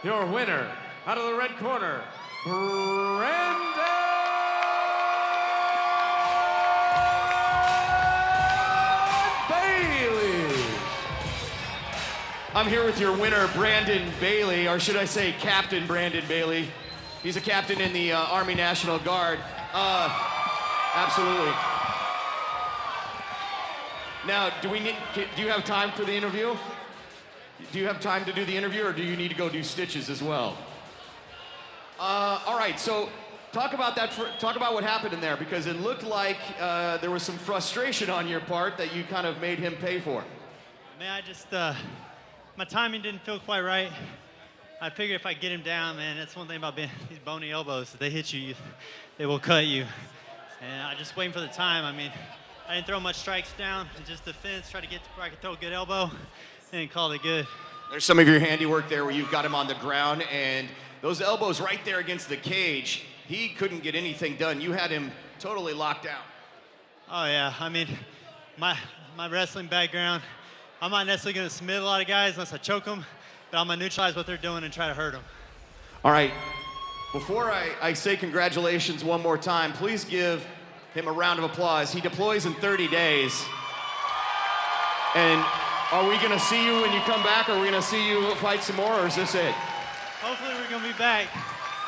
your winner, out of the red corner, Brandon Bailey. I'm here with your winner, Brandon Bailey, or should I say Captain Brandon Bailey. He's a captain in the Army National Guard. Absolutely. Now, do you have time for the interview? Do you have time to do the interview, or do you need to go do stitches as well? All right, so talk about that. Talk about what happened in there, because it looked like there was some frustration on your part that you kind of made him pay for. Man, I just, my timing didn't feel quite right. I figured if I get him down, man, that's one thing about these bony elbows. If they hit you, they will cut you. And I just waiting for the time. I mean, I didn't throw much strikes down, just defense, try to get to where I could throw a good elbow, and call it good. There's some of your handiwork there where you've got him on the ground, and those elbows right there against the cage, he couldn't get anything done. You had him totally locked down. Oh, yeah. I mean, my wrestling background, I'm not necessarily going to submit a lot of guys unless I choke them, but I'm going to neutralize what they're doing and try to hurt them. All right. Before I say congratulations one more time, please give him a round of applause. He deploys in 30 days. And are we going to see you when you come back? Or are we going to see you fight some more, or is this it? Hopefully we're going to be back.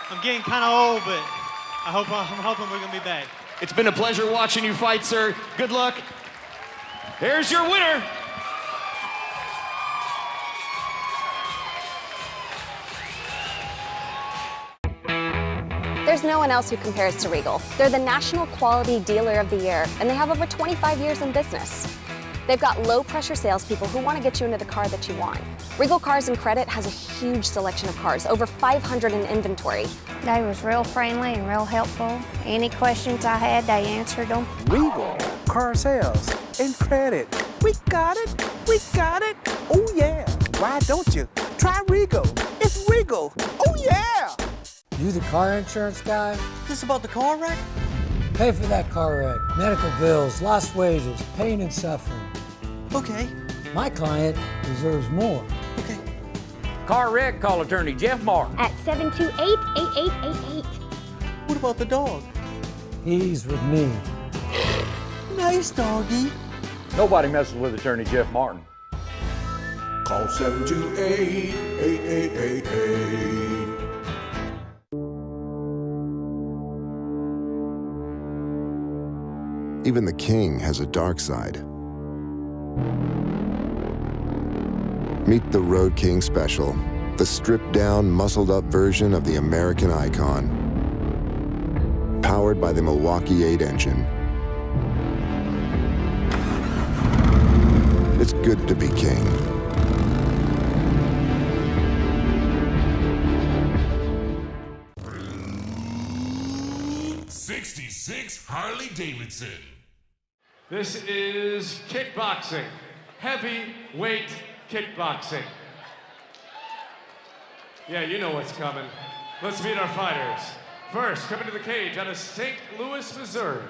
I'm getting kind of old, but I'm hoping we're going to be back. It's been a pleasure watching you fight, sir. Good luck. Here's your winner. There's no one else who compares to Regal. They're the National Quality Dealer of the Year, and they have over 25 years in business. They've got low-pressure salespeople who want to get you into the car that you want. Regal Cars and Credit has a huge selection of cars, over 500 in inventory. They was real friendly and real helpful. Any questions I had, they answered them. Regal Car Sales and Credit. We got it. We got it. Oh, yeah. Why don't you? Try Regal. It's Regal. Oh, yeah. You the car insurance guy? This about the car wreck? Pay for that car wreck. Medical bills, lost wages, pain and suffering. Okay. My client deserves more. Okay. Car wreck, call attorney Jeff Martin. At 728-8888. What about the dog? He's with me. Nice doggy. Nobody messes with attorney Jeff Martin. Call 728-8888. Even the king has a dark side. Meet the Road King Special, the stripped-down, muscled-up version of the American icon. Powered by the Milwaukee 8 engine. It's good to be king. '66 Harley Davidson. This is kickboxing, heavyweight kickboxing. Yeah, you know what's coming. Let's meet our fighters. First, coming to the cage out of St. Louis, Missouri,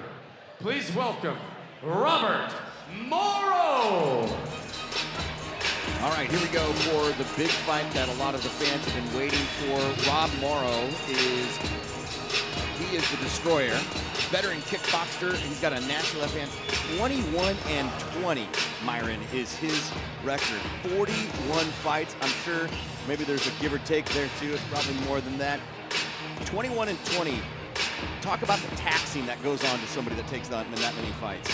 please welcome Robert Morrow. All right, here we go for the big fight that a lot of the fans have been waiting for. Rob Morrow is the destroyer, veteran kickboxer. He's got a national FN 21-20. Myron is his record. 41 fights. I'm sure maybe there's a give or take there too. It's probably more than that. 21-20. Talk about the taxing that goes on to somebody that takes that many fights.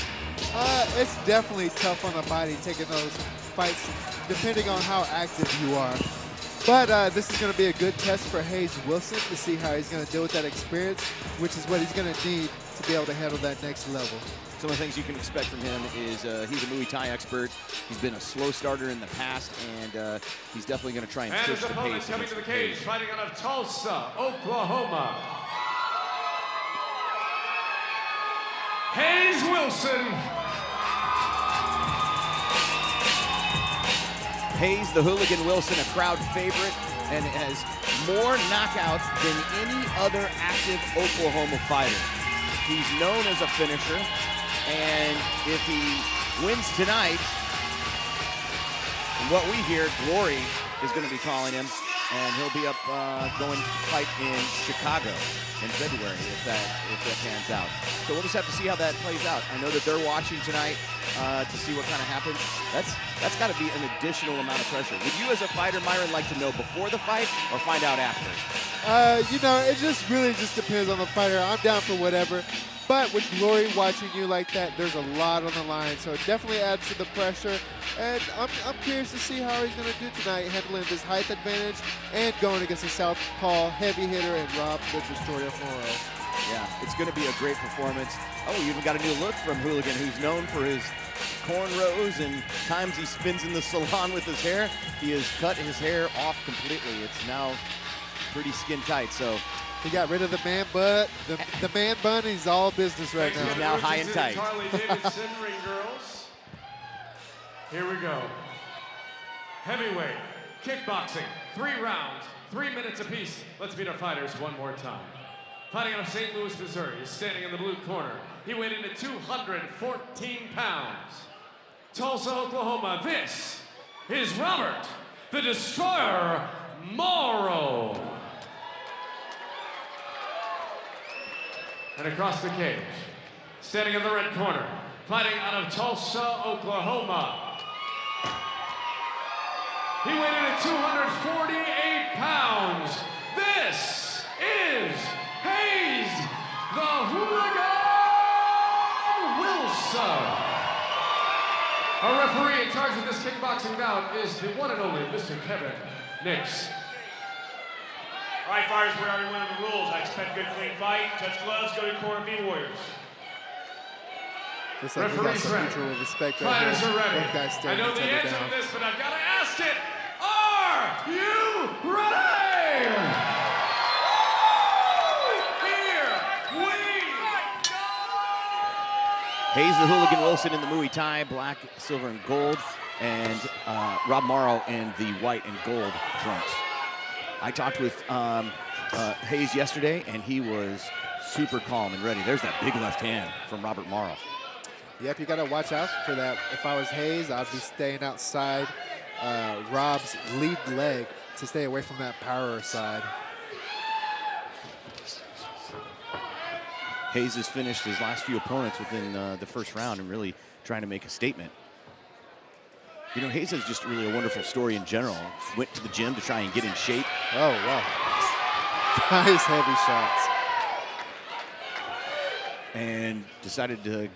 It's definitely tough on the body taking those fights, depending on how active you are. But this is going to be a good test for Hayes Wilson to see how he's going to deal with that experience, which is what he's going to need to be able to handle that next level. Some of the things you can expect from him is he's a Muay Thai expert. He's been a slow starter in the past, and he's definitely going to try and And push his the opponent pace. coming to the cage, fighting out of Tulsa, Oklahoma. Hayes Wilson. Hayes, the Hooligan Wilson, a crowd favorite, and has more knockouts than any other active Oklahoma fighter. He's known as a finisher, and if he wins tonight, from what we hear, Glory is going to be calling him, and he'll be up going to fight in Chicago in February if that pans out. So we'll just have to see how that plays out. I know that they're watching tonight to see what kind of happens. That's got to be an additional amount of pressure. Would you, as a fighter, Myron, like to know before the fight or find out after? You know, it just really just depends on the fighter. I'm down for whatever. But with Glory watching you like that, there's a lot on the line. So it definitely adds to the pressure. And I'm curious to see how he's going to do tonight, handling this height advantage and going against a southpaw heavy hitter and Rob the Destroyer Morrow. Yeah, it's going to be a great performance. Oh, you even got a new look from Hooligan, who's known for his cornrows and times he spins in the salon with his hair. He has cut his hair off completely. It's now pretty skin tight. So he got rid of the man bun. The man bun is all business right now. He's now high and tight. Harley Davidson ring girls. Here we go. Heavyweight kickboxing, 3 rounds, 3 minutes apiece. Let's meet our fighters one more time. Fighting out of St. Louis, Missouri, is standing in the blue corner. He weighed in at 214 pounds. Tulsa, Oklahoma, this is Robert the Destroyer Morrow. And across the cage, standing in the red corner, fighting out of Tulsa, Oklahoma. He weighed in at 248 pounds. This is Hayes the Hooligan Wilson. Our referee in charge of this kickboxing bout is the one and only Mr. Kevin Nix. All right, fighters, we're already winning the rules. I expect a good, clean fight. Touch gloves, go to your corner, be warriors. Looks like we got some mutual respect right Fighters here. are ready. Both guys I staring know each the other answer down. to this, but I've got to ask it. Are you ready? Here we go! Hayes the Hooligan Wilson in the Muay Thai, black, silver, and gold, and Rob Morrow in the white and gold trunks. I talked with Hayes yesterday, and he was super calm and ready. There's that big left hand from Robert Morrow. Yep, you got to watch out for that. If I was Hayes, I'd be staying outside Rob's lead leg to stay away from that power side. Hayes has finished his last few opponents within the first round and really trying to make a statement. You know, Hayes is just really a wonderful story in general. Went to the gym to try and get in shape. Oh, wow. Nice heavy shots. And decided to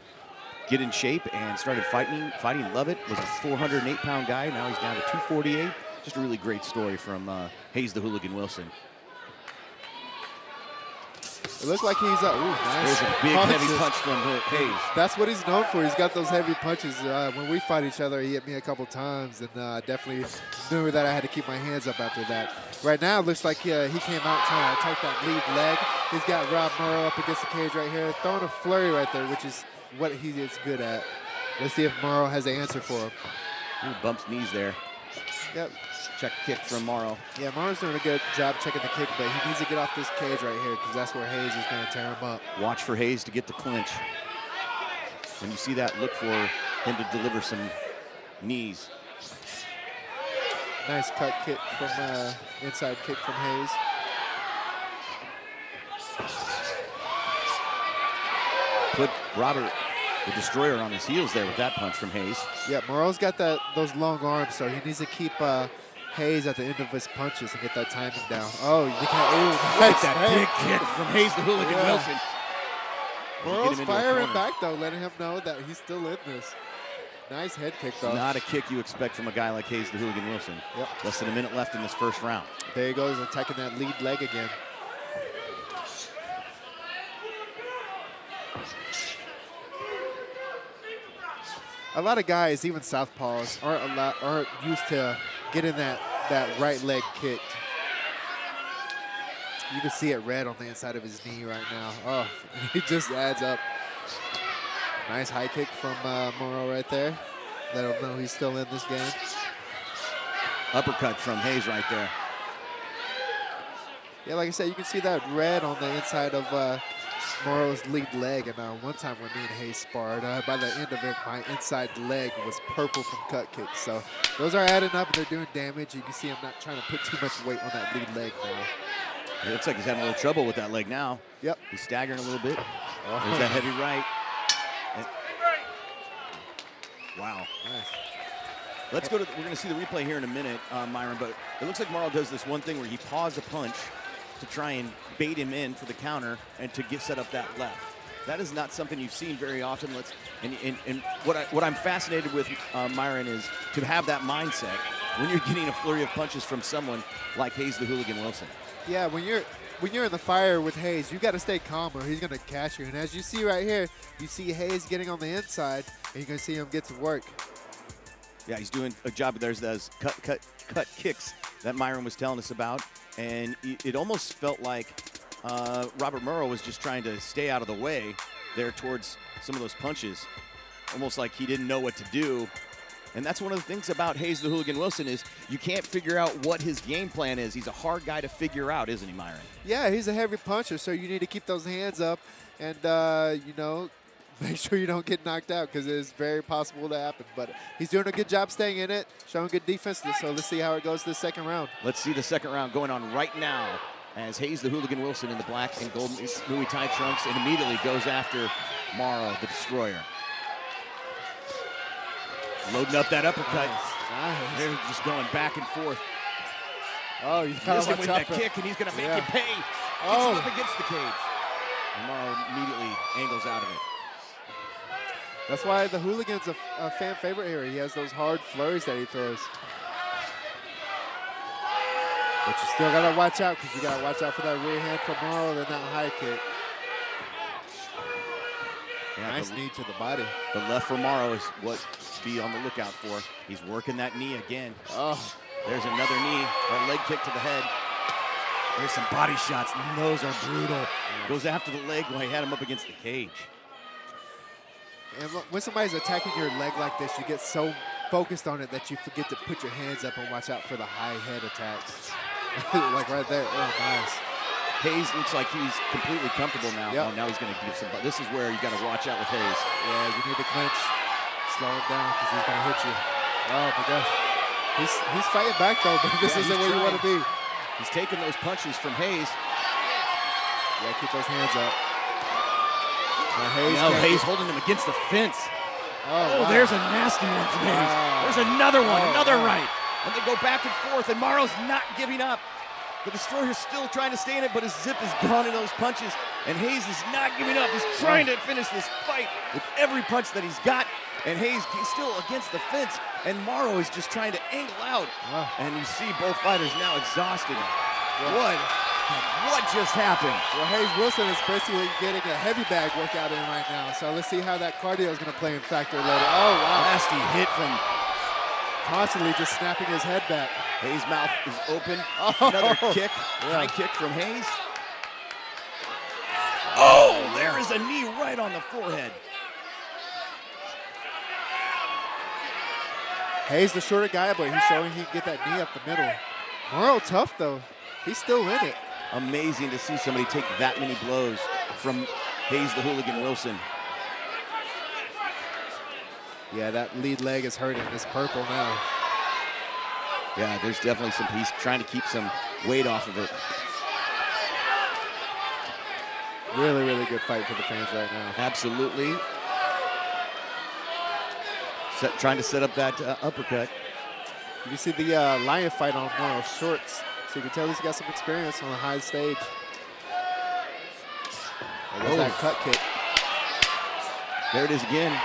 get in shape and started fighting Lovett. Was a 408-pound guy. Now he's down to 248. Just a really great story from Hayes the Hooligan Wilson. It looks like he's nice. There's a big punches. heavy punch from Hayes. That's what he's known for. He's got those heavy punches. When we fight each other, he hit me a couple times, and definitely knew that I had to keep my hands up after that. Right now, it looks like he came out trying to attack that lead leg. He's got Rob Morrow up against the cage right here, throwing a flurry right there, which is what he is good at. Let's see if Morrow has an answer for him. Ooh, bumps knees there. Yep. Check kick from Morrow. Yeah, Morrow's doing a good job checking the kick, but he needs to get off this cage right here because that's where Hayes is going to tear him up. Watch for Hayes to get the clinch. When you see that, look for him to deliver some knees. Nice cut kick from inside kick from Hayes. Put Robert the Destroyer on his heels there with that punch from Hayes. Yeah, Morrow's got those long arms, so he needs to keep Hayes at the end of his punches and get that timing down. Oh, you can't. Ooh, Look at that big kick from Hayes the Hooligan Wilson. Morrow's firing back, though, letting him know that he's still in this. Nice head kick, though. Not a kick you expect from a guy like Hayes the Hooligan Wilson. Yep. Less than a minute left in this first round. There he goes, attacking that lead leg again. a lot of guys, even southpaws, aren't used to getting that right leg kicked. You can see it red on the inside of his knee right now. Oh, he just adds up. Nice high kick from Morrow right there. Let him know he's still in this game. Uppercut from Hayes right there. Yeah, like I said, you can see that red on the inside of Morrow's lead leg. And one time when me and Hayes sparred, by the end of it, my inside leg was purple from cut kicks. So those are adding up and they're doing damage. You can see him not trying to put too much weight on that lead leg now. It looks like he's having a little trouble with that leg now. Yep. He's staggering a little bit. There's that heavy right. Wow. Nice. Let's go to, we're going to see the replay here in a minute, Myron, but it looks like Morrow does this one thing where he paws a punch to try and bait him in for the counter and to set up that left. That is not something you've seen very often. And what I'm fascinated with, Myron, is to have that mindset when you're getting a flurry of punches from someone like Hayes the Hooligan Wilson. Yeah, when you're in the fire with Hayes, you got to stay calm or he's going to catch you. And as you see right here, you see Hayes getting on the inside, and you're going to see him get to work. Yeah, he's doing a job. There's those cut kicks that Myron was telling us about, and it almost felt like Robert Morrow was just trying to stay out of the way there towards some of those punches, almost like he didn't know what to do. And that's one of the things about Hayes the Hooligan Wilson is you can't figure out what his game plan is. He's a hard guy to figure out, isn't he, Myron? Yeah, he's a heavy puncher, so you need to keep those hands up and, you know, make sure you don't get knocked out because it's very possible to happen. But he's doing a good job staying in it, showing good defense. So let's see how it goes this second round. Let's see the second round going on right now as Hayes the Hooligan Wilson in the black and gold Muay Thai trunks and immediately goes after Morrow, the destroyer. Loading up that uppercut. Nice. They're just going back and forth. Oh, you got him with that kick, and he's going to make you pay. Gets him up against the cage. And Morrow immediately angles out of it. That's why the Hooligan's a fan favorite here. He has those hard flurries that he throws. But you still got to watch out because you got to watch out for that rear hand from Morrow and that high kick. Yeah, nice knee to the body. The left for Morrow is what to be on the lookout for. He's working that knee again. Oh, there's another knee, or leg kick to the head. There's some body shots. Those are brutal. Goes after the leg while he had him up against the cage. And when somebody's attacking your leg like this, you get so focused on it that you forget to put your hands up and watch out for the high head attacks. Like right there. Oh, nice. Hayes looks like he's completely comfortable now. Yep. Oh, now he's going to give some. This is where you got to watch out with Hayes. Yeah, you need to clinch, slow him down because he's going to hit you. Oh my gosh, he's fighting back though, but this isn't where you want to be. He's taking those punches from Hayes. Yeah, keep those hands up. Now Hayes holding him against the fence. Oh, wow. There's a nasty one from Hayes. There's another one, another right. And they go back and forth, and Morrow's not giving up. The destroyer's still trying to stay in it, but his zip is gone in those punches. And Hayes is not giving up. He's trying to finish this fight with every punch that he's got. And Hayes, he's still against the fence. And Morrow is just trying to angle out. And you see both fighters now exhausted. What just happened? Well, Hayes Wilson is basically getting a heavy bag workout in right now. So let's see how that cardio is going to play in factor later. Oh, wow. Nasty hit from... Constantly just snapping his head back. Hayes' mouth is open. Another kick. High kick from Hayes. Oh, there is a knee right on the forehead. Hayes the shorter guy, but he's showing he can get that knee up the middle. Morrow tough though. He's still in it. Amazing to see somebody take that many blows from Hayes the Hooligan Wilson. Yeah, that lead leg is hurting. It's purple now. Yeah, there's definitely some, he's trying to keep some weight off of it. Really, really good fight for the fans right now. Absolutely. Trying to set up that uppercut. You can see the lion fight on Morrow's shorts, so you can tell he's got some experience on a high stage. There's that cut kick. There it is again.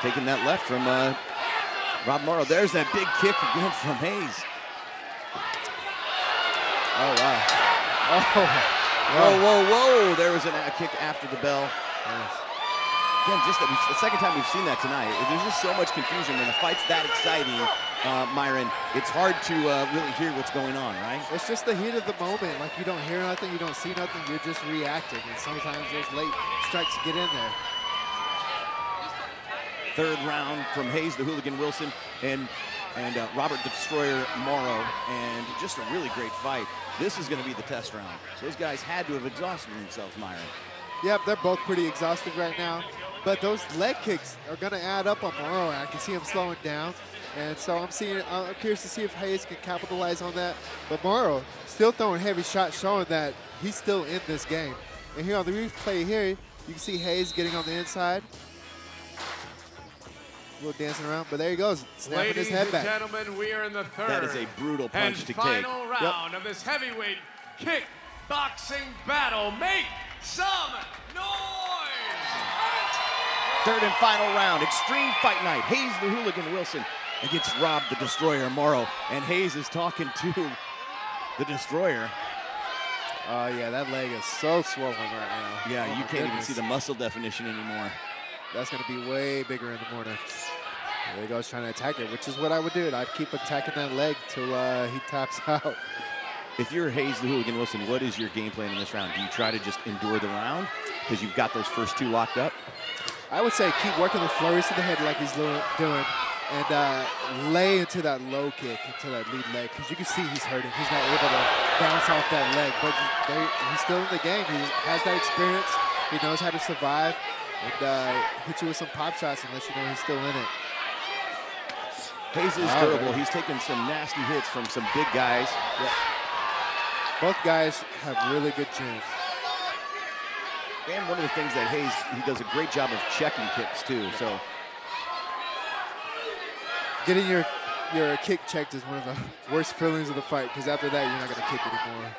Taking that left from Rob Morrow. There's that big kick again from Hayes. Oh, wow. Oh. Whoa, whoa, whoa. There was a kick after the bell. Nice. Again, just the second time we've seen that tonight. There's just so much confusion when the fight's that exciting, Myron. It's hard to really hear what's going on, right? It's just the heat of the moment. Like, you don't hear nothing, you don't see nothing, you're just reacting. And sometimes those late strikes get in there. Third round from Hayes the Hooligan Wilson and Robert the Destroyer Morrow, and just a really great fight. This is going to be the test round. Those guys had to have exhausted themselves, Myron. Yep, they're both pretty exhausted right now. But those leg kicks are going to add up on Morrow. I can see him slowing down. And so I'm curious to see if Hayes can capitalize on that. But Morrow still throwing heavy shots, showing that he's still in this game. And here on the replay here, you can see Hayes getting on the inside. A little dancing around, but there he goes, snapping his head back. Ladies and gentlemen, we are in the third That is a brutal punch to take. And final round of this heavyweight kickboxing battle. Make some noise! Third and final round, Extreme Fight Night. Hayes the Hooligan Wilson against Rob the Destroyer Morrow. And Hayes is talking to the Destroyer. Oh, yeah, that leg is so swollen right now. Yeah, you can't even see the muscle definition anymore. That's going to be way bigger in the morning. There he goes, trying to attack it, which is what I would do. I'd keep attacking that leg till he taps out. If you're Hayes the Hooligan Wilson, what is your game plan in this round? Do you try to just endure the round because you've got those first two locked up? I would say keep working the flurries to the head like he's doing, and lay into that low kick, into that lead leg, because you can see he's hurting. He's not able to bounce off that leg, but he's still in the game. He has that experience. He knows how to survive and hit you with some pop shots and let you know he's still in it. Hayes is durable. He's taken some nasty hits from some big guys. Yep. Both guys have really good chins. And one of the things that Hayes, he does a great job of checking kicks too. So getting your kick checked is one of the worst feelings of the fight, because after that you're not going to kick anymore.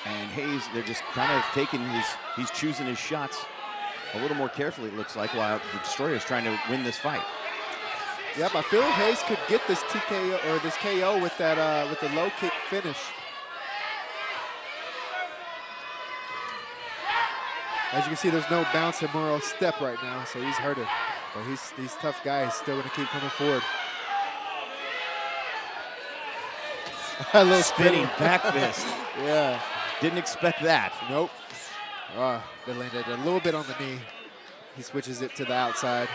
And Hayes, they're just kind of taking he's choosing his shots a little more carefully, it looks like, while the Destroyer is trying to win this fight. Yep, I feel Hayes could get this TKO or this KO with that with the low kick finish. As you can see, there's no bounce in Morrow's step right now, so he's hurting. But he's tough guy. He's still going to keep coming forward. A little spinning back fist. Yeah. Didn't expect that. Nope. They landed a little bit on the knee. He switches it to the outside.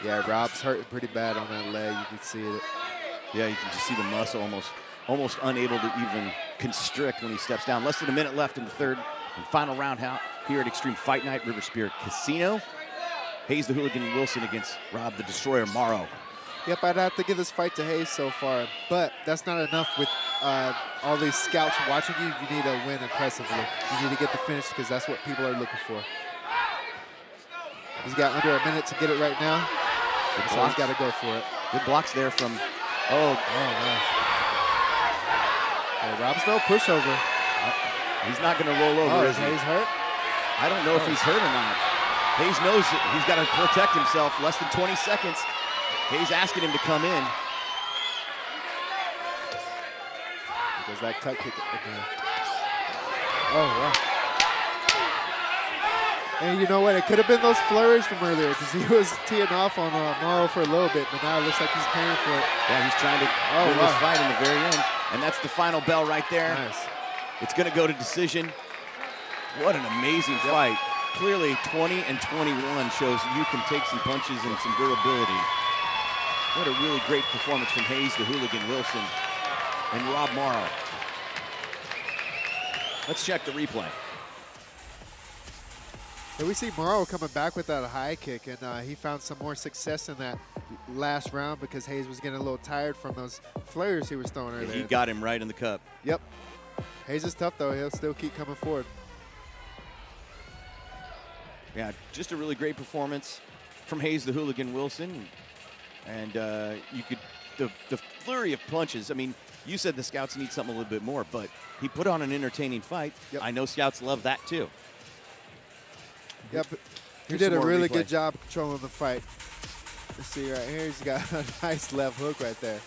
Yeah, Rob's hurting pretty bad on that leg. You can see it. Yeah, you can just see the muscle almost unable to even constrict when he steps down. Less than a minute left in the third and final round here at Extreme Fight Night, River Spirit Casino. Hayes the Hooligan Wilson against Rob the Destroyer Morrow. Yep, I'd have to give this fight to Hayes so far, but that's not enough with all these scouts watching you. You need to win impressively. You need to get the finish, because that's what people are looking for. He's got under a minute to get it right now. So he's got to go for it. Good blocks there from, nice. Yeah, Rob's no pushover. He's not going to roll over, is Hayes hurt? I don't know if he's hurt or not. Hayes knows that he's got to protect himself. Less than 20 seconds. Hayes asking him to come in. There's that cut kick again. Oh, wow. And you know what? It could have been those flurries from earlier, because he was teeing off on Morrow for a little bit, but now it looks like he's paying for it. Yeah, he's trying to win this fight in the very end. And that's the final bell right there. Nice. It's going to go to decision. What an amazing fight. Clearly, 20 and 21 shows you can take some punches and some durability. What a really great performance from Hayes the Hooligan Wilson and Rob Morrow. Let's check the replay. So we see Morrow coming back with that high kick, and he found some more success in that last round because Hayes was getting a little tired from those flares he was throwing earlier. He got him right in the cup. Yep. Hayes is tough, though. He'll still keep coming forward. Yeah, just a really great performance from Hayes the Hooligan Wilson. And you could, the flurry of punches, I mean, you said the scouts need something a little bit more, but he put on an entertaining fight. Yep. I know scouts love that too. Yep, he did a really good job controlling the fight. Let's see right here, he's got a nice left hook right there.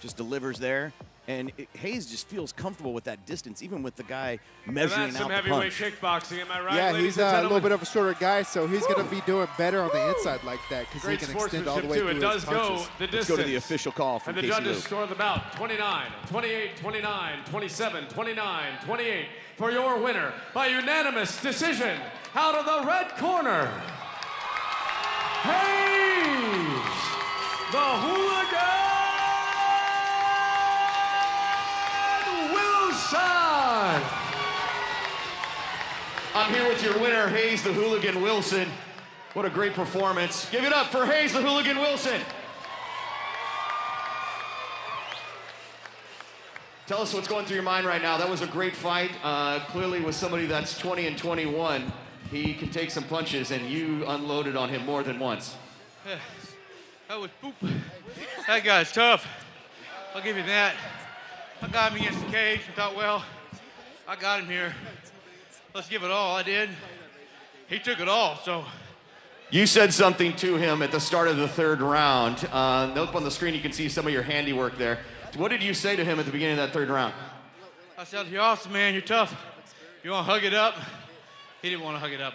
just delivers there. And Hayes just feels comfortable with that distance, even with the guy measuring And that's out some the heavyweight punch. kickboxing, am I right, Yeah, ladies he's and a gentlemen? little bit of a shorter guy, so he's going to be doing better on the inside like that because he Great can extend all the way sportsmanship, through too. It his does go punches. the distance. Let's go to the official call from And the Casey judges Luke. score the bout 29, 28, 29, 27, 29, 28 for your winner by unanimous decision out of the red corner. Hayes, the Hooligan Wilson. I'm here with your winner, Hayes the Hooligan Wilson. What a great performance. Give it up for Hayes the Hooligan Wilson. Tell us what's going through your mind right now. That was a great fight. Clearly with somebody that's 20 and 21, he can take some punches, and you unloaded on him more than once. That was poop. That guy's tough. I'll give you that. I got him against the cage and thought, well, I got him here. Let's give it all. I did. He took it all, so. You said something to him at the start of the third round. Up on the screen, you can see some of your handiwork there. What did you say to him at the beginning of that third round? I said, you're awesome, man. You're tough. You want to hug it up? He didn't want to hug it up.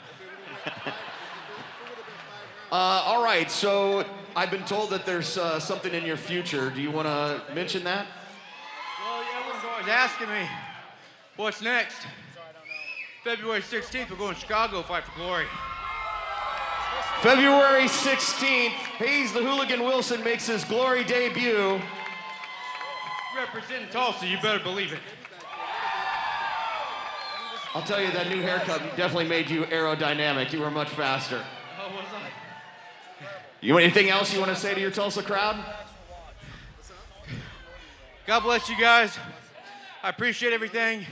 All right, so I've been told that there's something in your future. Do you want to mention that? Well, everyone's always asking me, what's next? February 16th, we're going to Chicago, fight for glory. February 16th, Hayes the Hooligan Wilson makes his glory debut. Representing Tulsa, you better believe it. I'll tell you, that new haircut definitely made you aerodynamic. You were much faster. Oh, was I? You anything else you want to say to your Tulsa crowd? God bless you guys. I appreciate everything.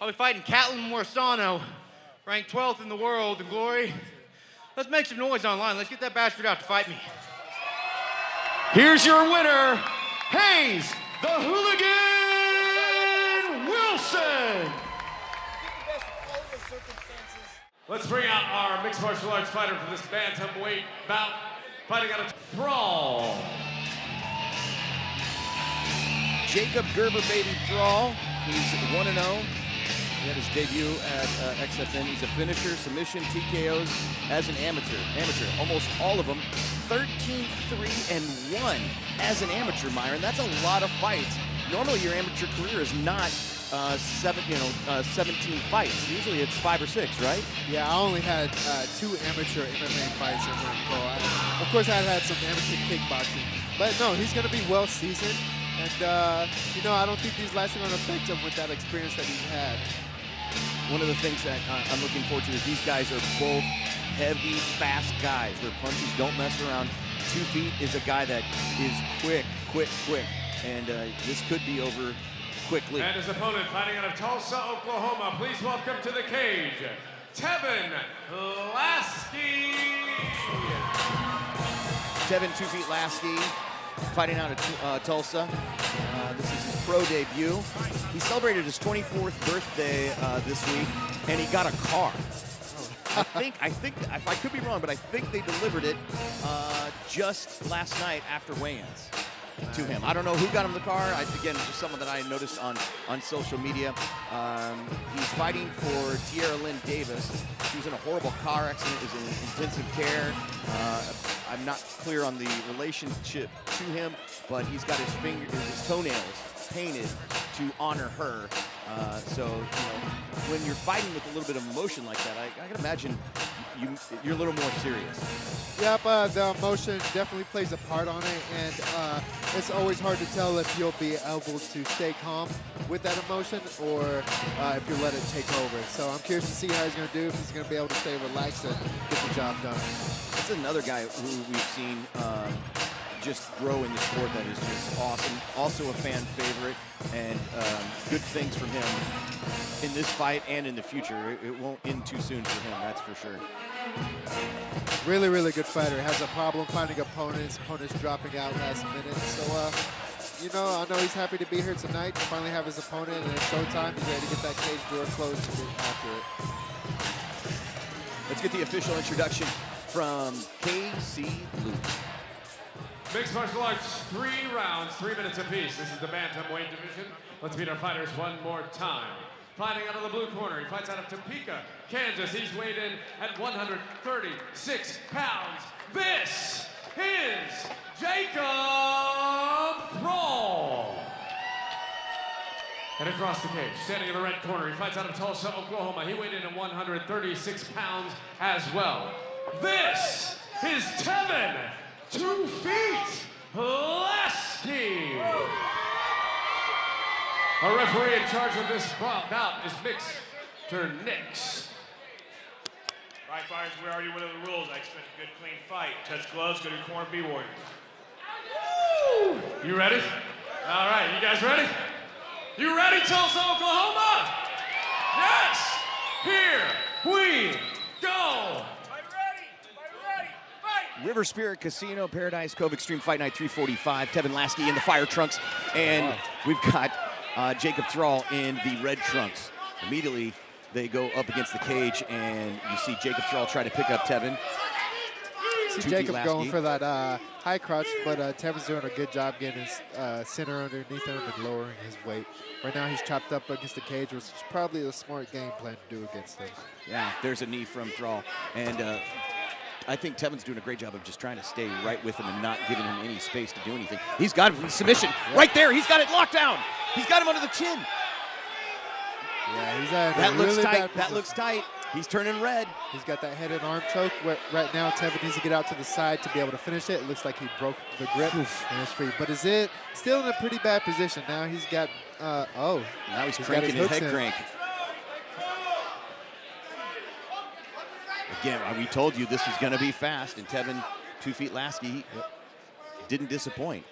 I'll be fighting Catlin Morsano, ranked 12th in the world in glory. Let's make some noise online. Let's get that bastard out to fight me. Here's your winner, Hayes the Hooligan Wilson. Let's bring out our mixed martial arts fighter for this bantamweight bout, fighting out of Thrall. Jacob Gerber, baby Thrall. He's 1-0. He had his debut at XFN. He's a finisher, submission, TKOs as an amateur. Almost all of them. 13-3-1 as an amateur, Myron. That's a lot of fights. Normally, your amateur career is not 17 fights. Usually, it's 5 or 6, right? Yeah, I only had 2 amateur MMA fights in one pro. Of course, I had some amateur kickboxing, but no, he's going to be well seasoned, and I don't think these last are going to affect him with that experience that he's had. One of the things that I'm looking forward to is these guys are both heavy, fast guys. Their punches don't mess around. 2 feet is a guy that is quick. And this could be over quickly. And his opponent fighting out of Tulsa, Oklahoma. Please welcome to the cage, Tevin Lasky. Tevin 2 feet Lasky, fighting out of Tulsa. This is his pro debut. He celebrated his 24th birthday this week, and he got a car. I think, I could be wrong, but I think they delivered it just last night after weigh-ins to him. I don't know who got him the car. Again, just someone that I noticed on social media. He's fighting for Tierra Lynn Davis. She was in a horrible car accident, is in intensive care. I'm not clear on the relationship to him, but he's got his toenails painted to honor her. So, when you're fighting with a little bit of emotion like that, I can imagine you're a little more serious. Yep, the emotion definitely plays a part on it, and it's always hard to tell if you'll be able to stay calm with that emotion or if you let it take over. So I'm curious to see how he's going to do, if he's going to be able to stay relaxed and get the job done. This is another guy who we've seen just grow in the sport that is just awesome. Also a fan favorite, and good things from him in this fight and in the future. It won't end too soon for him, that's for sure. Really, really good fighter. Has a problem finding opponents dropping out last minute. So, I know he's happy to be here tonight, to finally have his opponent, and it's showtime. He's ready to get that cage door closed and get after it. Let's get the official introduction from Casey Luke. Mixed martial arts, 3 rounds, 3 minutes apiece. This is the bantamweight division. Let's meet our fighters one more time. Fighting out of the blue corner, he fights out of Topeka, Kansas. He's weighed in at 136 pounds. This is Jacob Thrall. And across the cage, standing in the red corner, he fights out of Tulsa, Oklahoma. He weighed in at 136 pounds as well. This is Tevin 2 Feet Lasky. Our referee in charge of this bout is Mr. Nix. Right, fighters, we already went over the rules. I expect a good, clean fight. Touch gloves, go to your corner, be warriors. You ready? All right, you guys ready? You ready, Tulsa, Oklahoma? Yes! Here we go! River Spirit Casino, Paradise Cove Extreme Fight Night 345. Tevin Lasky in the fire trunks. And we've got Jacob Thrall in the red trunks. Immediately, they go up against the cage, and you see Jacob Thrall try to pick up Tevin. See Jacob going for that high crotch, but Tevin's doing a good job getting his center underneath him and lowering his weight. Right now, he's chopped up against the cage, which is probably a smart game plan to do against him. Yeah, there's a knee from Thrall. And I think Tevin's doing a great job of just trying to stay right with him and not giving him any space to do anything. He's got him in submission right there. He's got it locked down. He's got him under the chin. Yeah, he's that looks tight. That looks tight. He's turning red. He's got that head and arm choke. Right now, Tevin needs to get out to the side to be able to finish it. It looks like he broke the grip and it's free. But is it still in a pretty bad position? Now he's got, now he's cranking his head crank. Again, we told you this was going to be fast, and Tevin 2 Feet Lasky didn't disappoint.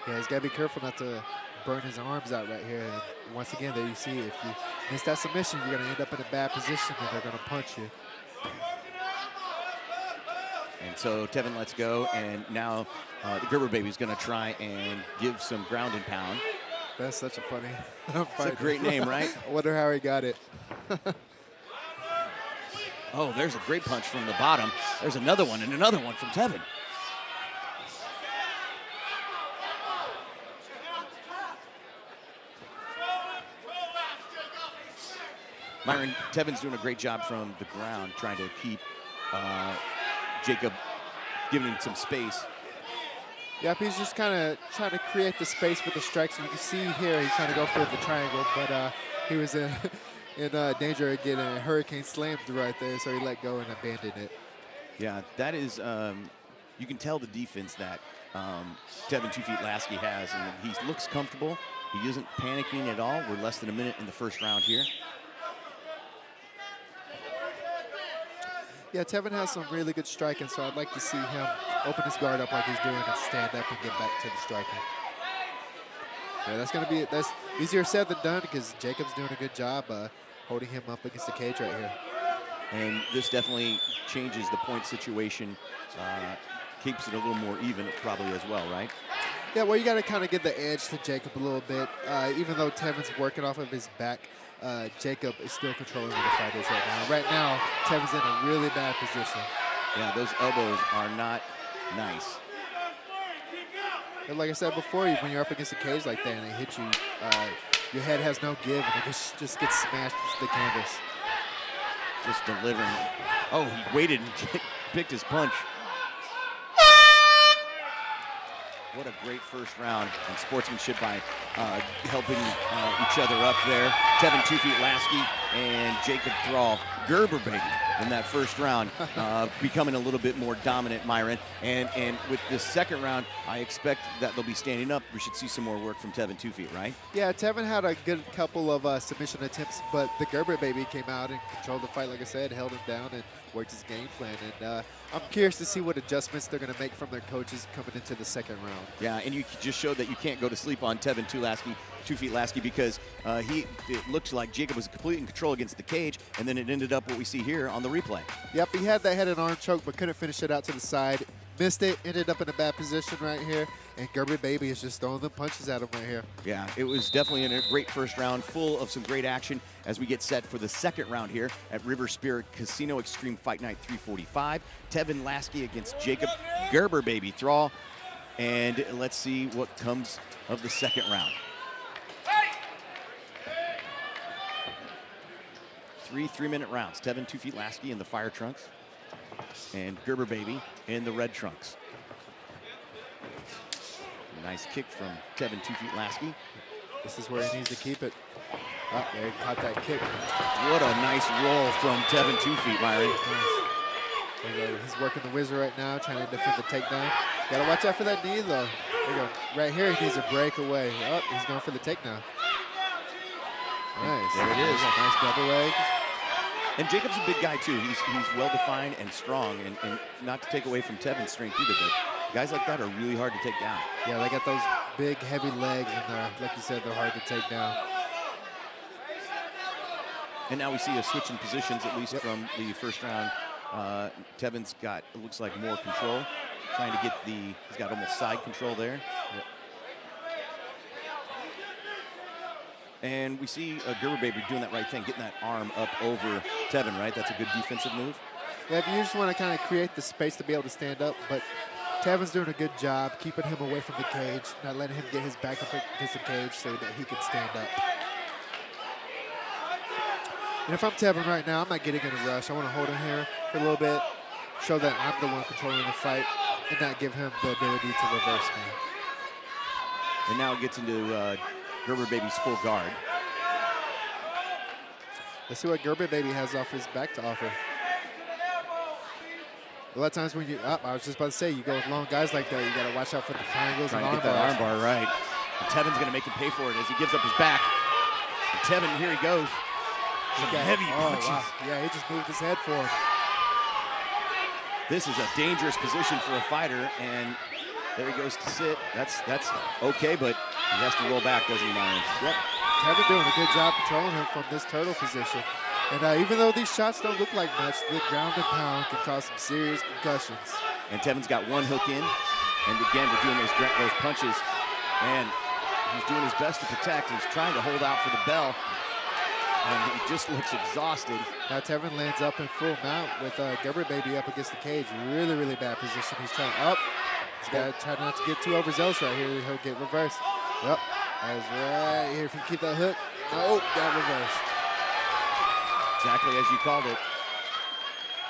Yeah, he's got to be careful not to burn his arms out right here. And once again, there you see, if you miss that submission, you're going to end up in a bad position, and they're going to punch you. And so Tevin lets go, and now the Gerber Baby's going to try and give some ground and pound. That's such a funny fight. It's a great name, right? I wonder how he got it. Oh, there's a great punch from the bottom. There's another one and another one from Tevin. Myron, Tevin's doing a great job from the ground, trying to keep Jacob, giving him some space. Yep, he's just kind of trying to create the space with the strikes. You can see here he's trying to go for the triangle, but he was in danger of getting a hurricane slammed right there, so he let go and abandoned it. Yeah, that is, you can tell the defense that Tevin 2 Feet Lasky has, and he looks comfortable. He isn't panicking at all. We're less than a minute in the first round here. Yeah, Tevin has some really good striking, so I'd like to see him open his guard up like he's doing and stand up and get back to the striking. Yeah, that's easier said than done because Jacob's doing a good job holding him up against the cage right here. And this definitely changes the point situation, keeps it a little more even probably as well, right? Yeah, well, you got to kind of give the edge to Jacob a little bit. Even though Tevin's working off of his back, Jacob is still controlling where the fight is right now. Right now, Tevin's in a really bad position. Yeah, those elbows are not nice. And like I said before, when you're up against a cage like that and they hit you, your head has no give and it just gets smashed to the canvas. Just delivering. Oh, he waited and picked his punch. What a great first round and sportsmanship by helping each other up there. Tevin 2 Feet Lasky and Jacob Thrall, Gerber Baby in that first round, becoming a little bit more dominant, Myron. And with this second round, I expect that they'll be standing up. We should see some more work from Tevin 2 Feet, right? Yeah, Tevin had a good couple of submission attempts, but the Gerber Baby came out and controlled the fight, like I said, held him down and worked his game plan. And I'm curious to see what adjustments they're going to make from their coaches coming into the second round. Yeah, and you just showed that you can't go to sleep on Tevin 2 Feet Lasky because it looks like Jacob was completely in control against the cage, and then it ended up what we see here on the replay. Yep, he had that head and arm choke, but couldn't finish it out to the side. Missed it, ended up in a bad position right here, and Gerber Baby is just throwing the punches at him right here. Yeah, it was definitely a great first round, full of some great action as we get set for the second round here at River Spirit Casino Extreme Fight Night 345. Tevin Lasky against Jacob Gerber Baby Thrall. And let's see what comes of the second round. 3 3-minute rounds. Tevin 2 Feet Lasky in the fire trunks, and Gerber Baby in the red trunks. Nice kick from Tevin 2 Feet Lasky. This is where he needs to keep it. Oh, there he caught that kick. What a nice roll from Tevin 2 Feet, Myron. Nice. He's working the whizzer right now, trying to defend the takedown. Gotta watch out for that knee, though. There you go. Right here, he needs a breakaway. Oh, he's going for the takedown. Nice. There it is. A nice double leg. And Jacob's a big guy, too. He's well-defined and strong, and not to take away from Tevin's strength either, but guys like that are really hard to take down. Yeah, they got those big, heavy legs, and like you said, they're hard to take down. And now we see a switch in positions, at least from the first round. Tevin's got, it looks like, more control. Trying to get he's got almost side control there. Yep. And we see Gerber Baby doing that right thing, getting that arm up over Tevin, right? That's a good defensive move. Yeah, you just want to kind of create the space to be able to stand up, but Tevin's doing a good job keeping him away from the cage, not letting him get his back up against the cage so that he can stand up. And if I'm Tevin right now, I'm not getting in a rush. I want to hold him here for a little bit, show that I'm the one controlling the fight, and not give him the ability to reverse me. And now it gets into Gerber Baby's full guard. Let's see what Gerber Baby has off his back to offer. A lot of times when I was just about to say, you go with long guys like that, you got to watch out for the triangles and arm bars. That arm bar right. And Tevin's going to make him pay for it as he gives up his back. And Tevin, here he goes. Some heavy punches. Wow. Yeah, he just moved his head for him. This is a dangerous position for a fighter, and there he goes to sit. That's okay, but he has to roll back, doesn't he, Myron? Yep. Tevin doing a good job controlling him from this turtle position. And even though these shots don't look like much, the ground and pound can cause some serious concussions. And Tevin's got one hook in, and again, we're doing those punches, and he's doing his best to protect. He's trying to hold out for the bell, and he just looks exhausted. Now Tevin lands up in full mount with Gerber Baby up against the cage. Really, really bad position. He's trying up. He's got to try not to get too overzealous right here. He'll get reversed. Yep, that's right here. If you keep that hook, nope, got reversed. Exactly as you called it.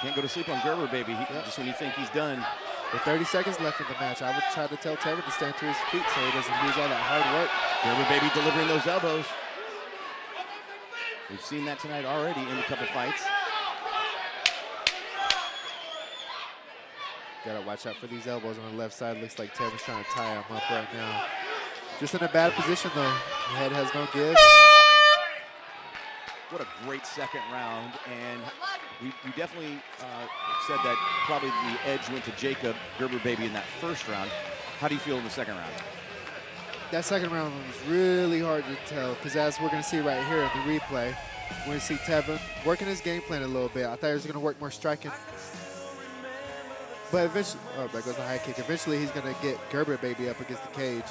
Can't go to sleep on Gerber Baby. Just when you think he's done. With 30 seconds left in the match, I would try to tell Tevin to stand to his feet so he doesn't lose all that hard work. Gerber Baby delivering those elbows. We've seen that tonight already in a couple fights. Gotta watch out for these elbows on the left side. Looks like Tevin's trying to tie him up right now. Just in a bad position though. The head has no give. What a great second round, and we definitely said that probably the edge went to Jacob Gerber Baby in that first round. How do you feel in the second round? That second round was really hard to tell because as we're going to see right here in the replay, we're going to see Tevin working his game plan a little bit. I thought he was going to work more striking. But eventually, oh, there goes the high kick. Eventually, he's going to get Gerber Baby up against the cage.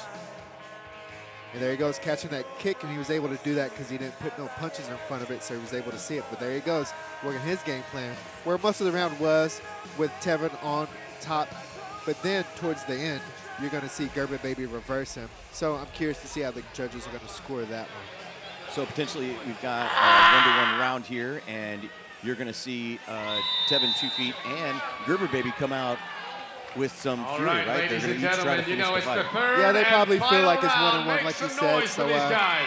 And there he goes, catching that kick, and he was able to do that because he didn't put no punches in front of it, so he was able to see it. But there he goes, working his game plan, where most of the round was with Tevin on top. But then towards the end, you're going to see Gerber Baby reverse him. So I'm curious to see how the judges are going to score that one. So potentially we've got a 1-to-1 round here, and you're going to see Tevin 2 Feet and Gerber Baby come out with some fury, right? Ladies and gentlemen, you know it's the third. Yeah, they probably feel like it's round. 1-on-1, like you said. So this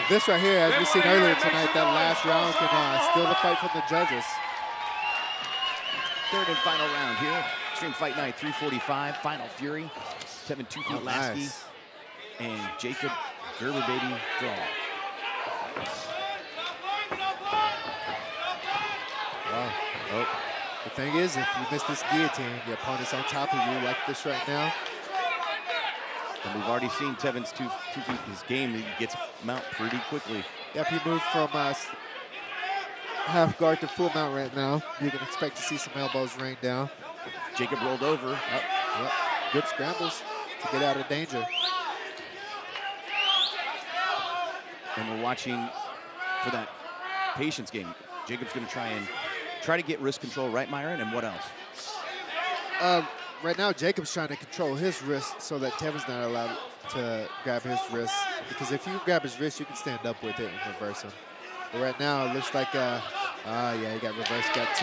this right here, as we've seen earlier tonight, that last round can steal the fight from the judges. Third and final round here. Extreme Fight Night 345, Final Fury. Tevin 2 Feet Lasky and Jacob Gerber Baby draw. Wow. Oh. The thing is, if you miss this guillotine, your opponent's on top of you like this right now. And we've already seen Tevin's 2 feet, his game, he gets mount pretty quickly. Yep, he moved from half guard to full mount right now. You can expect to see some elbows rain down. Jacob rolled over. Yep. Good scrambles to get out of danger. And we're watching for that patience game. Jacob's going to try to get wrist control, right, Myron? And what else? right now Jacob's trying to control his wrist so that Tevin's not allowed to grab his wrist. Because if you grab his wrist, you can stand up with it and reverse him. But right now it looks like, yeah, he got reversed. Got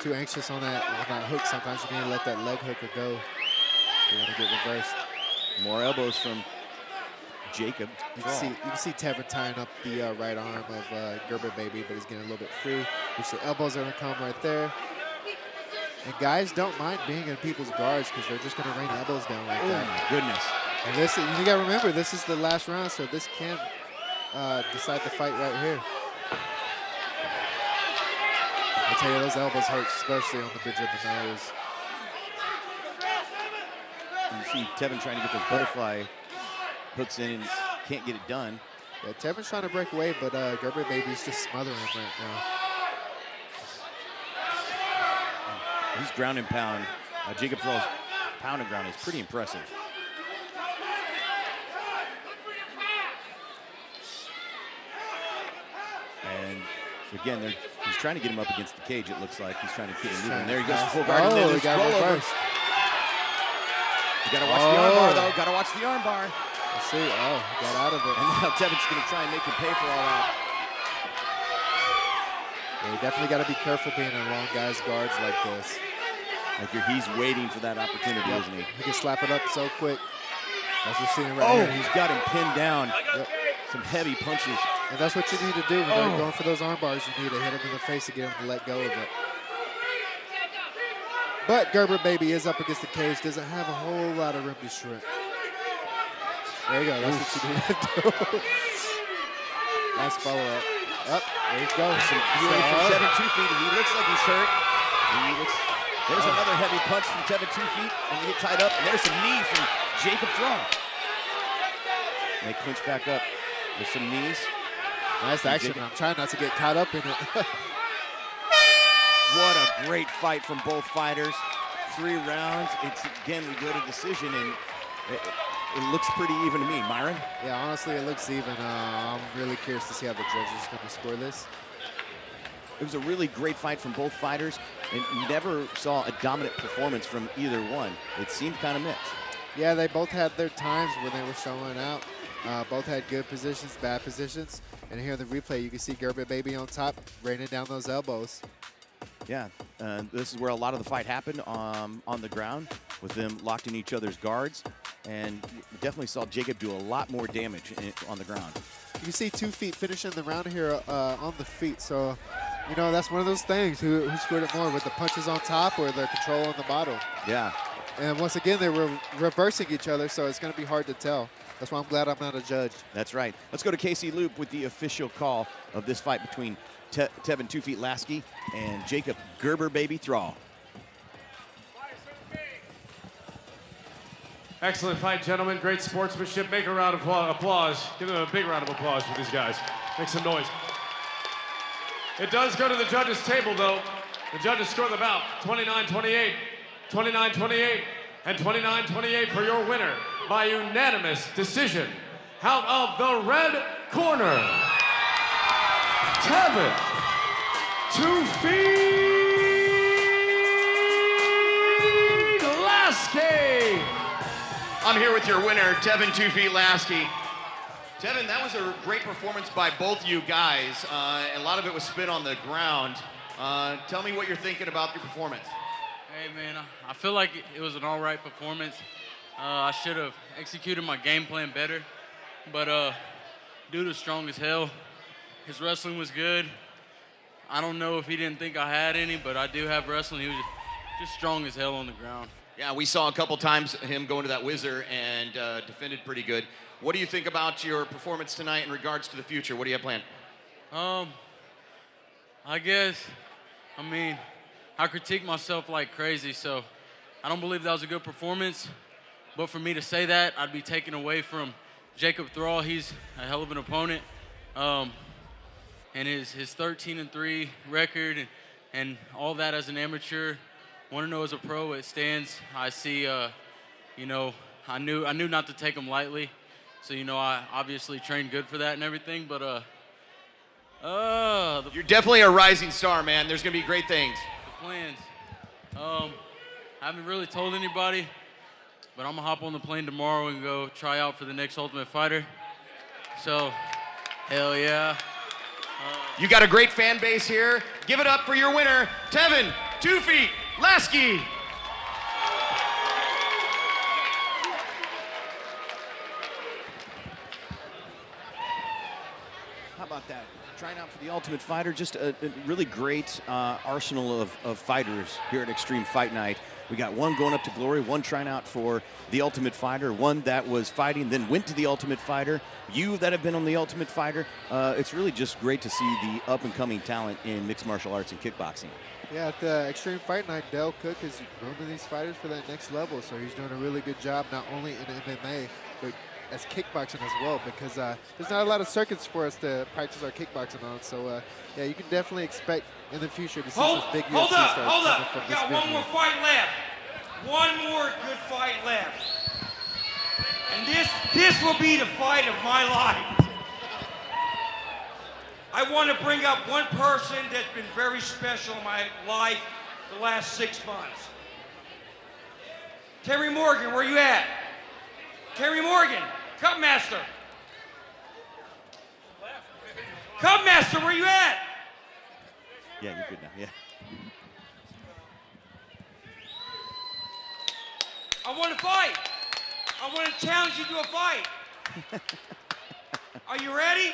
too anxious on that hook. Sometimes you need to let that leg hooker go. You want to get reversed. More elbows from Jacob. You can see Tevin tying up the right arm of Gerber Baby, but he's getting a little bit free, which the elbows are going to come right there. And guys don't mind being in people's guards because they're just going to rain elbows down like that. Oh, my goodness. And this, you got to remember, this is the last round, so this can decide the fight right here. I tell you, those elbows hurt, especially on the bridge of the nose. You see Tevin trying to get those butterfly hooks in and can't get it done. Yeah, Tevin's trying to break away, but Gerber Baby's just smothering him right now. He's ground and pound. Jacob Thrall's pound and ground is pretty impressive. And again, he's trying to get him up against the cage, it looks like. He's trying to get him moving. There he goes, full guard. Oh, and he got reversed. You gotta watch the arm bar, though. Gotta watch the arm bar. Let's see. Oh, he got out of it. And now Tevin's gonna try and make him pay for all that. Yeah, you definitely gotta be careful being in long guys' guards like this. Like he's waiting for that opportunity, isn't he? He can slap it up so quick. That's what we're seeing right here. He's got him pinned down. Yep. Some heavy punches. And that's what you need to do when you're going for those arm bars. You need to hit him in the face to get him to let go of it. But Gerber Baby is up against the cage. Doesn't have a whole lot of room to shrink. There you go. That's what you need to do. Nice follow-up. Up. There you go. Some fury from Tevin 2 feet. He looks like he's hurt. There's another heavy punch from Tevin 2 feet. And they get tied up. And there's some knee from Jacob Thrall. And they clinch back up with some knees. Nice action. I'm trying not to get caught up in it. What a great fight from both fighters. 3 rounds. It's again, we go to decision, and it looks pretty even to me. Myron? Yeah, honestly, it looks even. I'm really curious to see how the judges are going to score this. It was a really great fight from both fighters, and never saw a dominant performance from either one. It seemed kind of mixed. Yeah, they both had their times when they were showing out. Both had good positions, bad positions. And here in the replay, you can see Gerber Baby on top, raining down those elbows. Yeah, this is where a lot of the fight happened on the ground with them locked in each other's guards. And we definitely saw Jacob do a lot more damage on the ground. You see 2 feet finishing the round here on the feet. So, you know, that's one of those things. Who scored it more, with the punches on top or the control on the bottom? Yeah. And once again, they were reversing each other, so it's going to be hard to tell. That's why I'm glad I'm not a judge. That's right. Let's go to Casey Loop with the official call of this fight between Tevin 2 feet Lasky and Jacob Gerber Baby Thrall. Excellent fight, gentlemen. Great sportsmanship. Make a round of applause. Give them a big round of applause for these guys. Make some noise. It does go to the judges' table, though. The judges score the bout 29-28, 29-28, and 29-28 for your winner by unanimous decision. Out of the red corner, Tevin 2 feet Lasky. I'm here with your winner, Tevin 2 feet Lasky. Tevin, that was a great performance by both you guys. A lot of it was spit on the ground. Tell me what you're thinking about your performance. Hey, man, I feel like it was an all right performance. I should have executed my game plan better. But dude was strong as hell. His wrestling was good. I don't know if he didn't think I had any, but I do have wrestling. He was just strong as hell on the ground. Yeah, we saw a couple times him go into that whizzer and defended pretty good. What do you think about your performance tonight in regards to the future? What do you have planned? I guess, I critique myself like crazy, so I don't believe that was a good performance. But for me to say that, I'd be taken away from Jacob Thrall. He's a hell of an opponent. And his 13-3 record and all that as an amateur, want to know as a pro, it stands. I see, I knew not to take him lightly. So, I obviously trained good for that and everything, but you're definitely a rising star, man. There's going to be great things. The plans. I haven't really told anybody, but I'm going to hop on the plane tomorrow and go try out for the next Ultimate Fighter. So, hell yeah. You got a great fan base here. Give it up for your winner, Tevin 2 Feet Lasky. How about that? Trying out for the Ultimate Fighter, just a really great arsenal of fighters here at Extreme Fight Night. We got one going up to glory, one trying out for the Ultimate Fighter, one that was fighting, then went to the Ultimate Fighter. You that have been on the Ultimate Fighter, it's really just great to see the up-and-coming talent in mixed martial arts and kickboxing. Yeah, at the Extreme Fight Night, Dale Cook is grooming these fighters for that next level, so he's doing a really good job, not only in MMA, but as kickboxing as well, because there's not a lot of circuits for us to practice our kickboxing on. So, yeah, you can definitely expect in the future to see some big UFC stars coming from this We got one venue. more fight left. One more good fight left. And this will be the fight of my life. I want to bring up one person that's been very special in my life the last 6 months. Terry Morgan, where you at? Terry Morgan, Cupmaster. Cupmaster, where you at? Yeah, you're good now, yeah. I want to fight. I want to challenge you to a fight. Are you ready?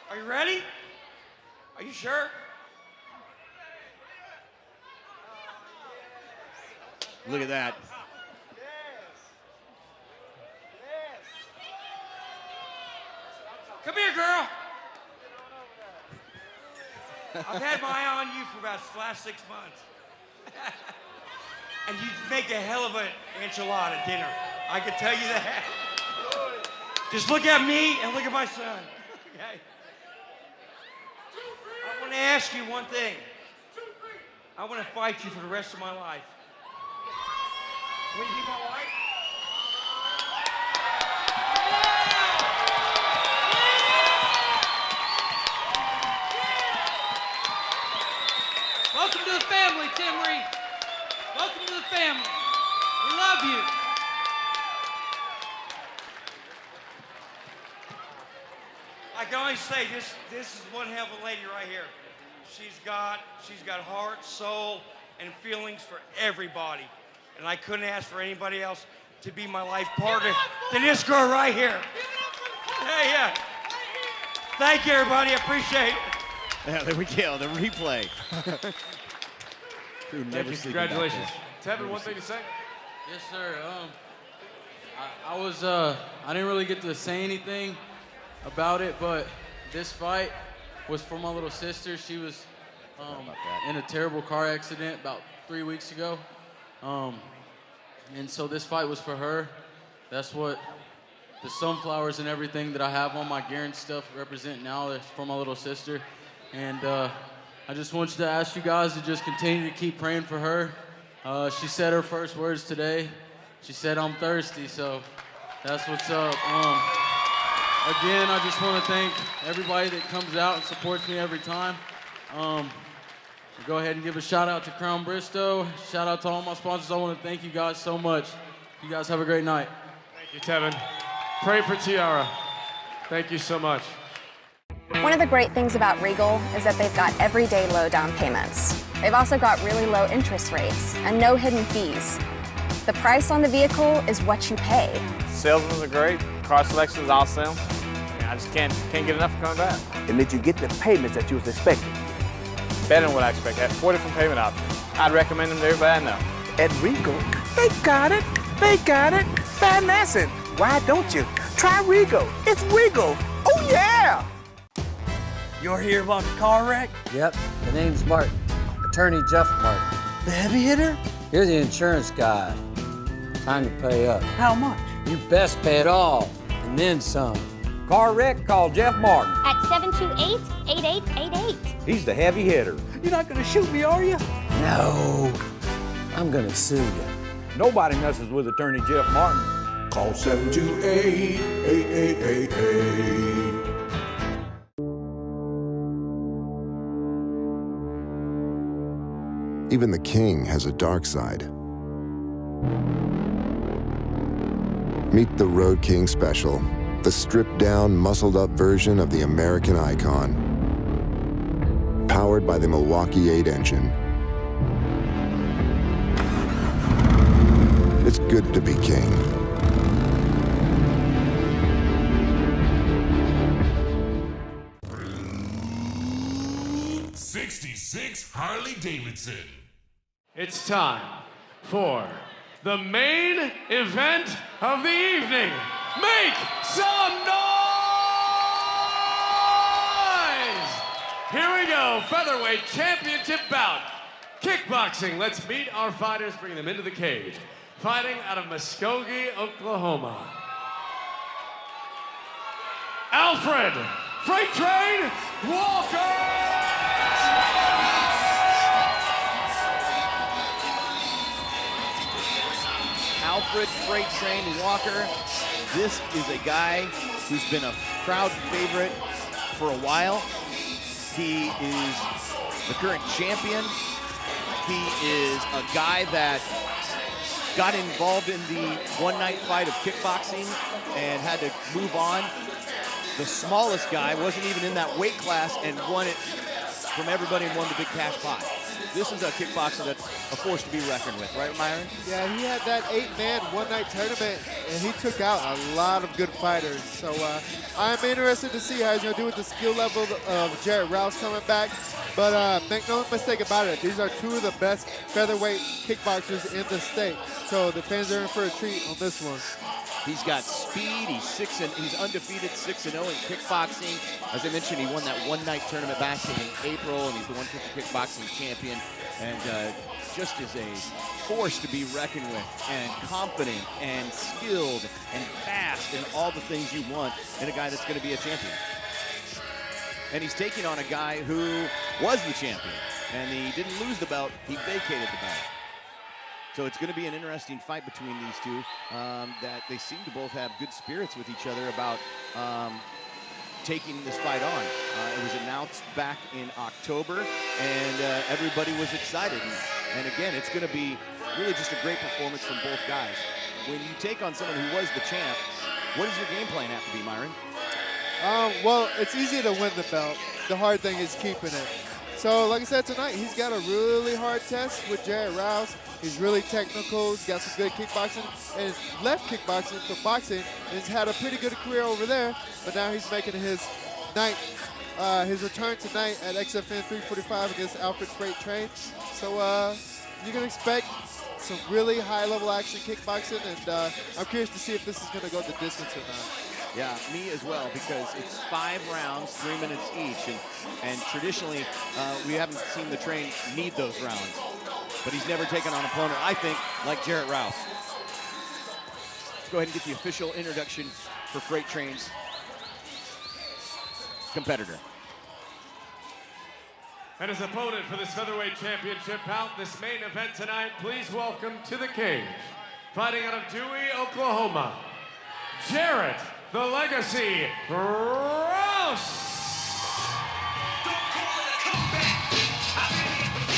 Are you ready? Are you sure? Look at that. Come here, girl. I've had my eye on you for about the last 6 months. And you make a hell of an enchilada dinner. I can tell you that. Just look at me and look at my son. Okay? I want to ask you one thing. I want to fight you for the rest of my life. Will you be my wife? Welcome to the family, Tim Reed. Welcome to the family. We love you. I can only say this is one hell of a lady right here. She's got heart, soul, and feelings for everybody. And I couldn't ask for anybody else to be my life partner than this girl right here. Hey, yeah. Thank you, everybody. I appreciate it. Yeah, there we go, the replay. Thank you, congratulations. Tevin, one thing to say? Yes, sir. I didn't really get to say anything about it, but this fight was for my little sister. She was in a terrible car accident about 3 weeks ago. And so this fight was for her. That's what the sunflowers and everything that I have on my gear and stuff represent now. It's for my little sister. And I just want you to ask you guys to just continue to keep praying for her. She said her first words today. She said, "I'm thirsty," so that's what's up. Again, I just want to thank everybody that comes out and supports me every time. Go ahead and give a shout out to Crown Bristow. Shout out to all my sponsors. I want to thank you guys so much. You guys have a great night. Thank you, Tevin. Pray for Tiara. Thank you so much. One of the great things about Regal is that they've got everyday low down payments. They've also got really low interest rates and no hidden fees. The price on the vehicle is what you pay. Salesmen are great. Car selection is awesome. I just can't get enough of coming back. And did you get the payments that you was expecting? Better than what I expected. I had 4 different payment options. I'd recommend them to everybody I know. At Regal, they got it. They got it. Financing. Why don't you? Try Regal. It's Regal. Oh, yeah. You're here about the car wreck? Yep, the name's Martin. Attorney Jeff Martin. The heavy hitter? You're the insurance guy. Time to pay up. How much? You best pay it all, and then some. Car wreck, call Jeff Martin. At 728-8888. He's the heavy hitter. You're not gonna shoot me, are you? No, I'm gonna sue you. Nobody messes with attorney Jeff Martin. Call 728-8888. Even the king has a dark side. Meet the Road King Special, the stripped-down, muscled-up version of the American icon. Powered by the Milwaukee 8 engine. It's good to be king. '66 Harley Davidson. It's time for the main event of the evening. Make some noise! Here we go, featherweight championship bout. Kickboxing. Let's meet our fighters, bring them into the cage. Fighting out of Muskogee, Oklahoma. Alfred Freight Train Walker! Alfred Freight Train Walker. This is a guy who's been a crowd favorite for a while. He is the current champion. He is a guy that got involved in the one-night fight of kickboxing and had to move on. The smallest guy wasn't even in that weight class and won it from everybody and won the big cash pot. This is a kickboxer that's a force to be reckoned with, right, Myron? Yeah, he had that 8-man one-night tournament, and he took out a lot of good fighters. So I'm interested to see how he's going to do with the skill level of Jarrett Rouse coming back. But make no mistake about it, these are two of the best featherweight kickboxers in the state. So the fans are in for a treat on this one. He's got speed. He's undefeated 6-0 in kickboxing. As I mentioned, he won that one-night tournament back in April, and he's the 150 kickboxing champion. And just is a force to be reckoned with, and confident, and skilled, and fast, and all the things you want in a guy that's going to be a champion. And he's taking on a guy who was the champion, and he didn't lose the belt. He vacated the belt. So it's going to be an interesting fight between these two, that they seem to both have good spirits with each other about taking this fight on. It was announced back in October, and everybody was excited. And again, it's going to be really just a great performance from both guys. When you take on someone who was the champ, what does your game plan have to be, Myron? Well, it's easy to win the belt. The hard thing is keeping it. So, like I said, tonight, he's got a really hard test with Jarrett Rouse. He's really technical. He's got some good kickboxing and left kickboxing for boxing. And he's had a pretty good career over there, but now he's making his return tonight at XFN345 against Alfred Freight Train. So you can expect some really high-level action kickboxing, and I'm curious to see if this is going to go the distance or not. Yeah, me as well, because it's 5 rounds, 3 minutes each, and traditionally we haven't seen the Train need those rounds. But he's never taken on an opponent, I think, like Jarrett Rouse. Let's go ahead and get the official introduction for Freight Train's competitor. And his opponent for this featherweight championship bout, this main event tonight, please welcome to the cage, fighting out of Dewey, Oklahoma, Jarrett the Legacy Rouse.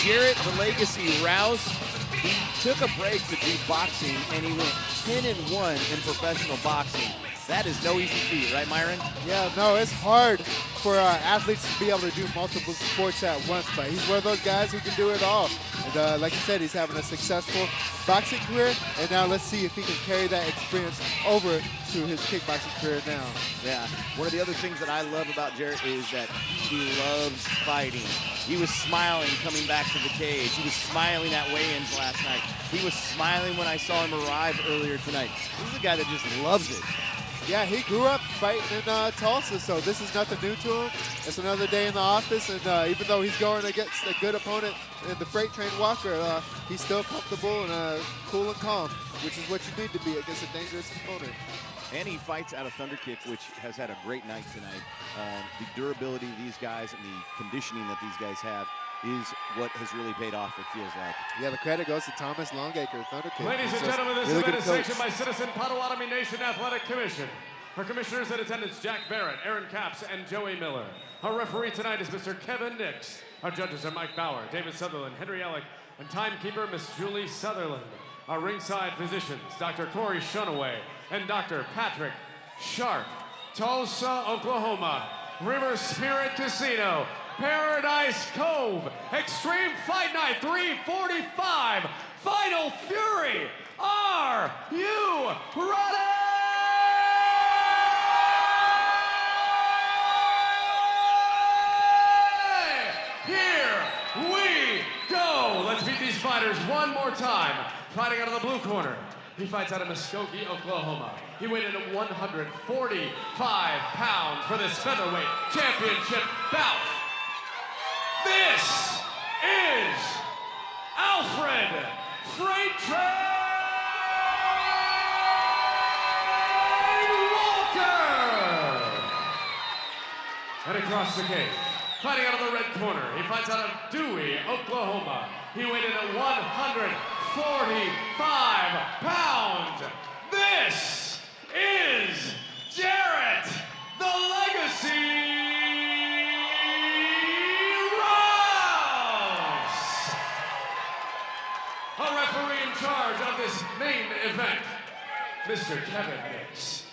Jarrett the Legacy Rouse, he took a break to do boxing, and he went 10-1 in professional boxing. That is no easy feat, right, Myron? Yeah, no, it's hard for athletes to be able to do multiple sports at once, but he's one of those guys who can do it all. And like you said, he's having a successful boxing career, and now let's see if he can carry that experience over to his kickboxing career now. Yeah, one of the other things that I love about Jarrett is that he loves fighting. He was smiling coming back to the cage. He was smiling at weigh-ins last night. He was smiling when I saw him arrive earlier tonight. This is a guy that just loves it. Yeah, he grew up fighting in Tulsa, so this is nothing new to him. It's another day in the office, and even though he's going against a good opponent in the Freight Train Walker, he's still comfortable and cool and calm, which is what you need to be against a dangerous opponent. And he fights out of Thunder Kick, which has had a great night tonight. The durability of these guys and the conditioning that these guys have is what has really paid off, it feels like. Yeah, the credit goes to Thomas Longacre, Thunder Kick. Ladies and gentlemen, this event is sanctioned by Citizen Potawatomi Nation Athletic Commission. Our commissioners in attendance, Jack Barrett, Aaron Capps, and Joey Miller. Our referee tonight is Mr. Kevin Nix. Our judges are Mike Bauer, David Sutherland, Henry Ellick, and timekeeper Miss Julie Sutherland. Our ringside physicians, Dr. Corey Shunaway and Dr. Patrick Sharp. Tulsa, Oklahoma, River Spirit Casino, Paradise Cove, Extreme Fight Night 345, Final Fury. Are you ready? Here we go. Let's meet these fighters one more time. Fighting out of the blue corner, he fights out of Muskogee, Oklahoma. He weighed in at 145 pounds for this featherweight championship bout. This is Alfred Freight Train Walker. And across the cage, fighting out of the red corner, he fights out of Dewey, Oklahoma. He weighed in at 145 pounds. This is Jarrett, the Legacy Rouse. A referee in charge of this main event, Mr. Kevin Nix.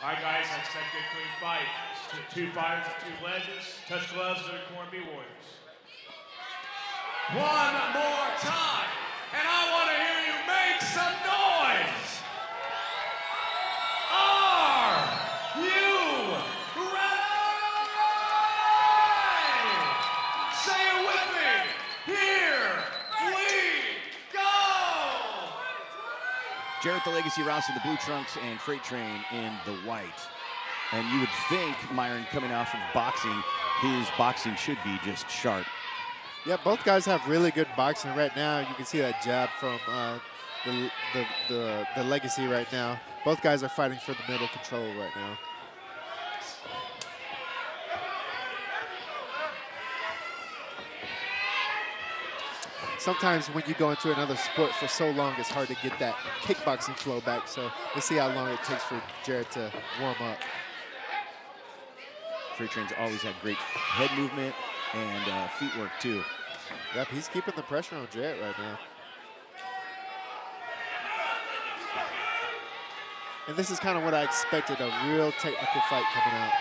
All right, guys, I expect a clean fight. Two fighters, two legends. Touch gloves to the Cornby Warriors. One more time, and I want to hear you make some noise. Are you ready? Say it with me. Here we go. Jarrett the Legacy Rouse in the blue trunks and Freight Train in the white. And you would think, Myron, coming off of boxing, his boxing should be just sharp. Yeah, both guys have really good boxing right now. You can see that jab from the Legacy right now. Both guys are fighting for the middle control right now. Sometimes when you go into another sport for so long, it's hard to get that kickboxing flow back. So let's see how long it takes for Jarrett to warm up. Freight Train's always had great head movement and feet work too. Yep, he's keeping the pressure on Jarrett right now. And this is kind of what I expected, a real technical fight coming out.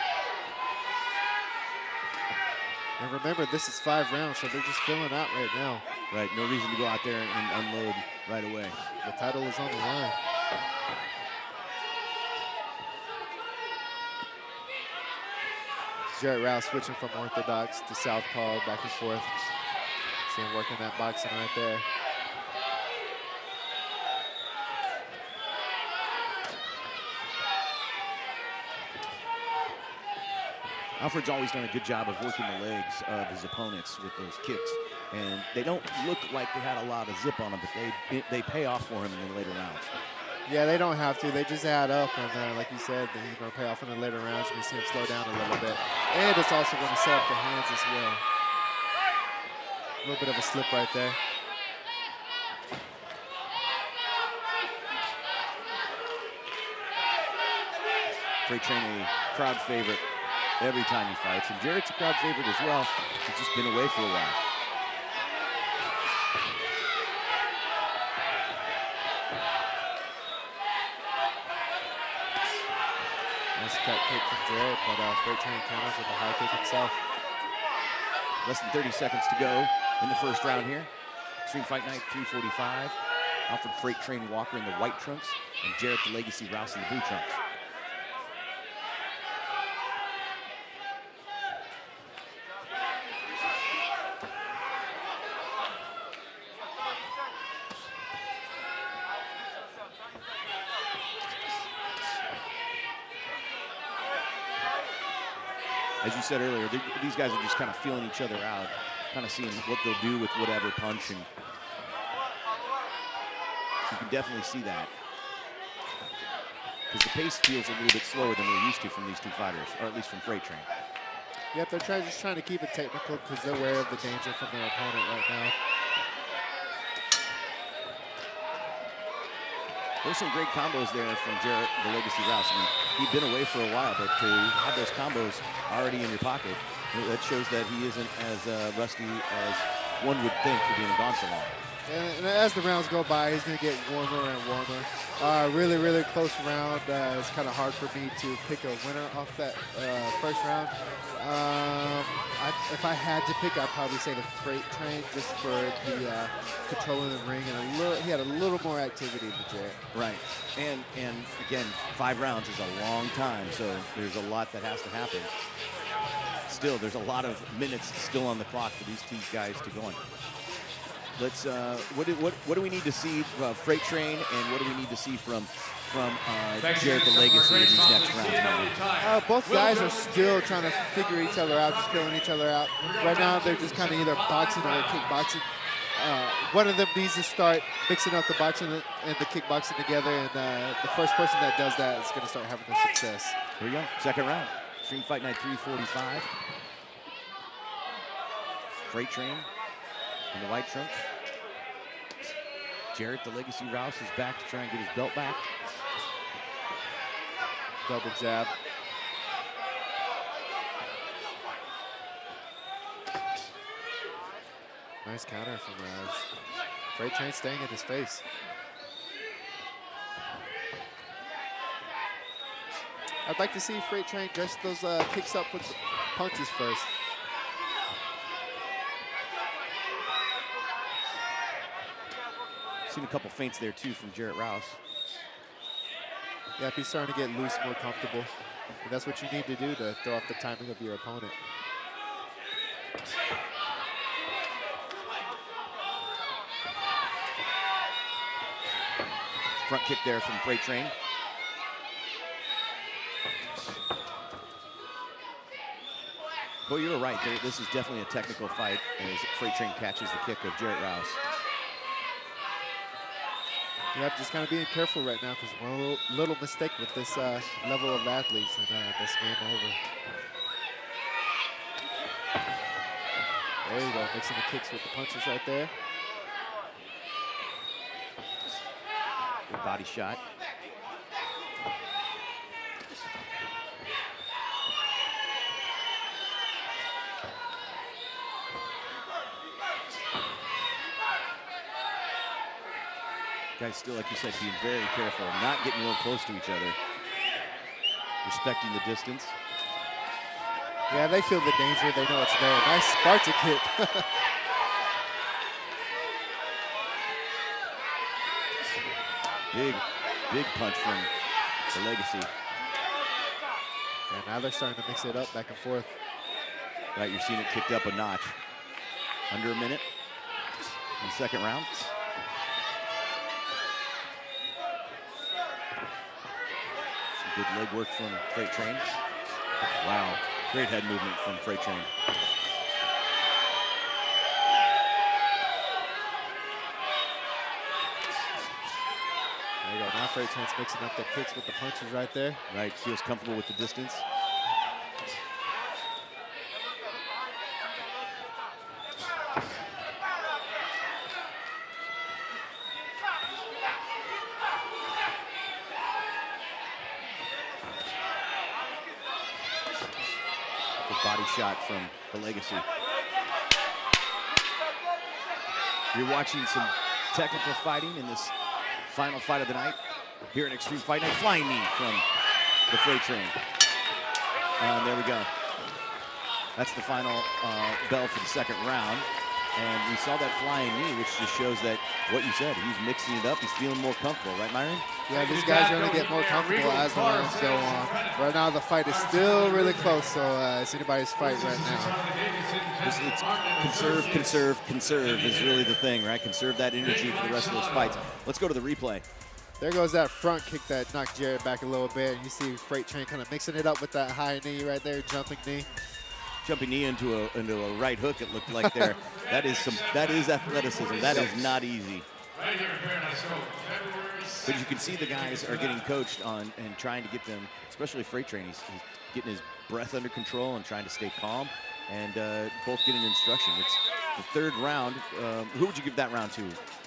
And remember, this is 5 rounds, so they're just filling out right now. Right, no reason to go out there and unload right away. The title is on the line. Jarrett Rouse switching from orthodox to southpaw, back and forth. See him working that boxing right there. Alfred's always done a good job of working the legs of his opponents with those kicks. And they don't look like they had a lot of zip on them, but they pay off for him in the later rounds. Yeah, they don't have to. They just add up, and like you said, he's going to pay off in the later rounds. You can see him slow down a little bit. And it's also going to set up the hands as well. A little bit of a slip right there. Freight Train, a crowd favorite every time he fights. And Jarrett's a crowd favorite as well. He's just been away for a while. Nice cut kick from Jarrett, but Freight Train counters with a high kick himself. Less than 30 seconds to go in the first round here. Extreme Fight Night 345. Alfred Freight Train Walker in the white trunks and Jarrett the Legacy Rouse in the blue trunks. As you said earlier, these guys are just kind of feeling each other out, kind of seeing what they'll do with whatever punch, and you can definitely see that. Because the pace feels a little bit slower than we're used to from these two fighters, or at least from Freight Train. Yep, they're just trying to keep it technical because they're aware of the danger from their opponent right now. There's some great combos there from Jarrett, the Legacy Rouse. I mean, he'd been away for a while, but to have those combos already in your pocket, that shows that he isn't as rusty as one would think for being gone so long. And as the rounds go by, he's going to get warmer and warmer. Really, really close round. It's kind of hard for me to pick a winner off that first round. If I had to pick, I'd probably say the Freight Train, just for the control in the ring, and he had a little more activity than Jarrett. Right, and again, 5 rounds is a long time, so there's a lot that has to happen. Still, there's a lot of minutes still on the clock for these two guys to go on. Let's. What do we need to see Freight Train, and what do we need to see from Jarrett the Legacy in these next rounds? Both guys are still trying to figure each other out, just feeling each other out. Right now, they're just kind of either boxing or kickboxing. One of them needs to start mixing up the boxing and the kickboxing together, and the first person that does that is going to start having the success. Here we go, second round. Extreme Fight Night 345. Freight Train in the white trunks. Jarrett the Legacy Rouse is back to try and get his belt back. Double jab. Nice counter from Rouse. Freight Train staying in his face. I'd like to see Freight Train dress those kicks up with punches first. Seen a couple feints there too from Jarrett Rouse. Yeah, he's starting to get loose, more comfortable. And that's what you need to do to throw off the timing of your opponent. Front kick there from Freight Train. Well, you're right. This is definitely a technical fight as Freight Train catches the kick of Jarrett Rouse. Yep, just kind of being careful right now, because one little mistake with this level of athletes, and this game over. There you go, mixing the kicks with the punches right there. Good body shot. Guys still, like you said, being very careful, not getting real close to each other. Respecting the distance. Yeah, they feel the danger. They know it's there. Nice Sparta kick. Big punch from the Legacy. And now they're starting to mix it up back and forth. Right, you're seeing it kicked up a notch. Under a minute in the second round. Good leg work from Freight Train. Wow, great head movement from Freight Train. There you go, now Freight Train's mixing up the kicks with the punches right there. Right, feels comfortable with the distance. Body shot from the Legacy. You're watching some technical fighting in this final fight of the night here at Extreme Fight Night. Flying knee from the Freight Train. And there we go. That's the final bell for the second round. And we saw that flying knee, which just shows that what you said, he's mixing it up. He's feeling more comfortable, right, Myron? Yeah, these guys are going to get more comfortable as the rounds go on. Right now, the fight is still really close, so it's anybody's fight right now. It's conserve is really the thing, right? Conserve that energy for the rest of those fights. Let's go to the replay. There goes that front kick that knocked Jarrett back a little bit. You see Freight Train kind of mixing it up with that high knee right there, jumping knee. Jumping knee into a right hook, it looked like there. That is athleticism. That is not easy. But you can see the guys are getting coached on and trying to get them, especially Freight Train. He's getting his breath under control and trying to stay calm, and both getting instruction. It's the third round. Who would you give that round to,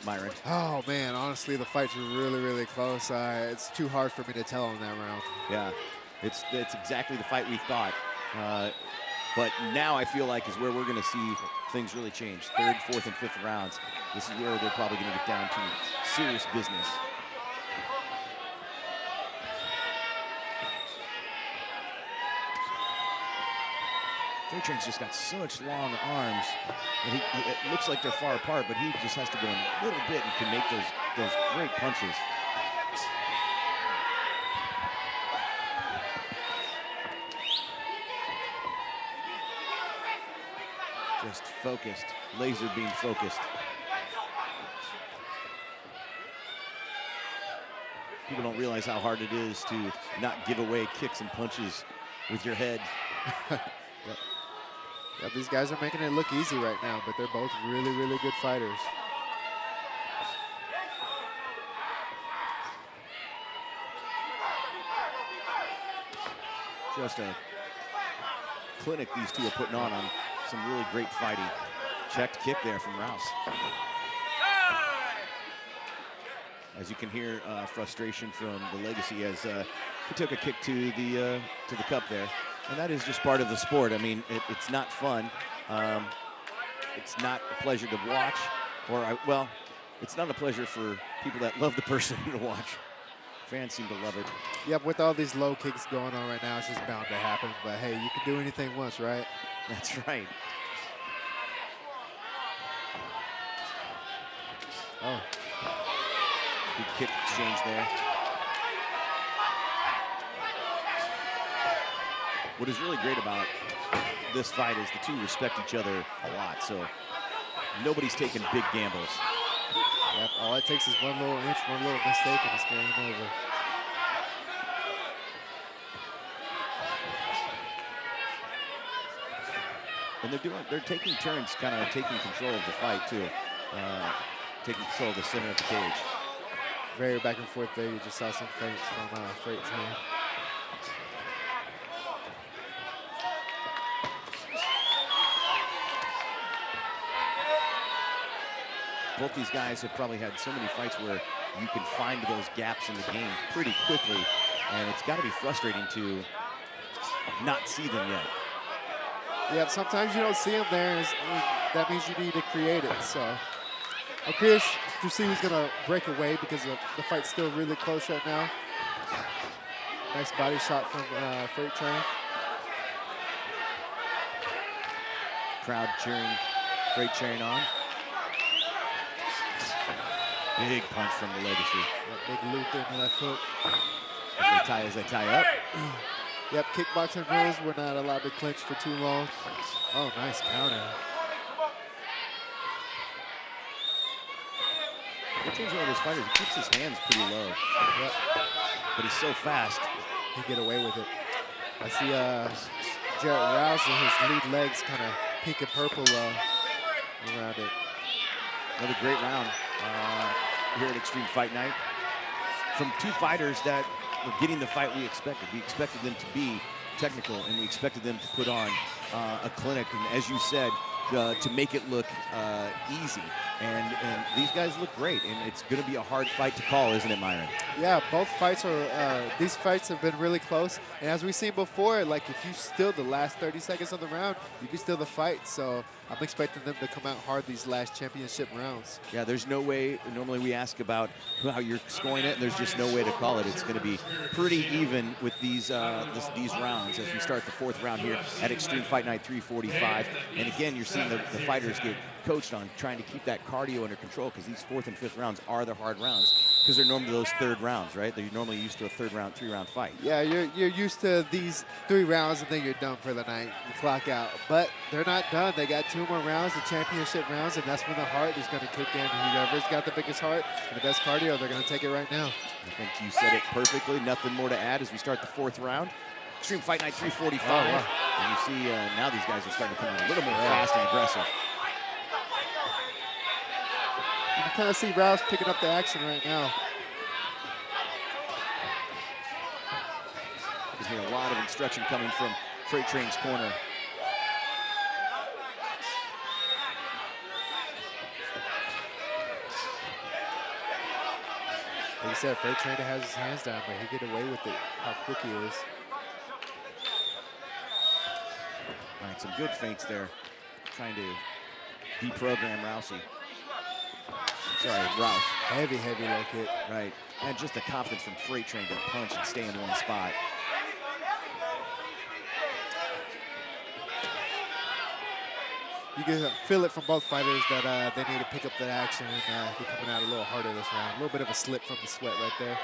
Myron? Oh man, honestly, the fight's really, really close. It's too hard for me to tell on that round. Yeah, it's exactly the fight we thought. But now I feel like is where we're going to see things really change. Third, fourth, and fifth rounds. This is where they're probably going to get down to serious business. Fairtrain's just got such long arms. And it looks like they're far apart, but he just has to go in a little bit and can make those great punches. Just focused, laser beam focused. People don't realize how hard it is to not give away kicks and punches with your head. Yeah, these guys are making it look easy right now, but they're both really, really good fighters. Just a clinic these two are putting on some really great fighting. Checked kick there from Rouse. As you can hear, frustration from the Legacy as he took a kick to the cup there. And that is just part of the sport. I mean, it's not fun. It's not a pleasure to watch, well, it's not a pleasure for people that love the person to watch. Fans seem to love it. Yep, with all these low kicks going on right now, it's just bound to happen. But hey, you can do anything once, right? That's right. Oh. Good kick exchange there. What is really great about this fight is the two respect each other a lot, so nobody's taking big gambles. Yep, all it takes is one little inch, one little mistake, and it's game over. And they're taking turns, kind of taking control of the fight too, taking control of the center of the cage. Very back and forth there. You just saw some feints from Freight Train. Both these guys have probably had so many fights where you can find those gaps in the game pretty quickly, and it's got to be frustrating to not see them yet. Yeah, sometimes you don't see them there. That means you need to create it. So I'm curious to see who's going to break away because the fight's still really close right now. Nice body shot from Freight Train. Crowd cheering Freight Train on. Big punch from the Legacy. That big loop in left hook. As they tie up. Yep, kickboxing rules. We're not allowed to clinch for too long. Oh, nice counter. Which is one of those fighters, he keeps his hands pretty low. Yep. But he's so fast. He get away with it. I see Jarrett Rouse and his lead legs kind of pink and purple around it. Another great round here at Extreme Fight Night. From two fighters that were getting the fight we expected. We expected them to be technical, and we expected them to put on a clinic, and as you said, to make it look easy. And these guys look great, and it's going to be a hard fight to call, isn't it, Myron? Yeah, both fights these fights have been really close. And as we've seen before, like if you steal the last 30 seconds of the round, you can steal the fight. So I'm expecting them to come out hard these last championship rounds. Yeah, there's no way. Normally we ask about how you're scoring it, and there's just no way to call it. It's going to be pretty even with these rounds as we start the fourth round here at Extreme Fight Night 345. And again, you're seeing the fighters get coached on trying to keep that cardio under control, because these fourth and fifth rounds are the hard rounds, because they're normally those third rounds, right? They're normally used to a third round, 3-round fight. Yeah, you're used to these 3 rounds and then you're done for the night. You clock out. But they're not done. They got 2 more rounds, the championship rounds, and that's when the heart is going to kick in. Whoever's got the biggest heart and the best cardio, they're going to take it right now. I think you said it perfectly. Nothing more to add as we start the fourth round. Extreme Fight Night 345. Oh, wow. And you see now these guys are starting to come out a little more fast and aggressive. You can kind of see Rouse picking up the action right now. There's been a lot of instruction coming from Freight Train's corner. Like you said, Freight Train has his hands down, but he get away with it, how quick he is. All right, some good feints there, trying to deprogram Rousey. Sorry, Rouse. Heavy low kick. Right, and just the confidence from Freight Train to punch and stay in one spot. You can feel it from both fighters that they need to pick up the action and be coming out a little harder this round. A little bit of a slip from the sweat right there.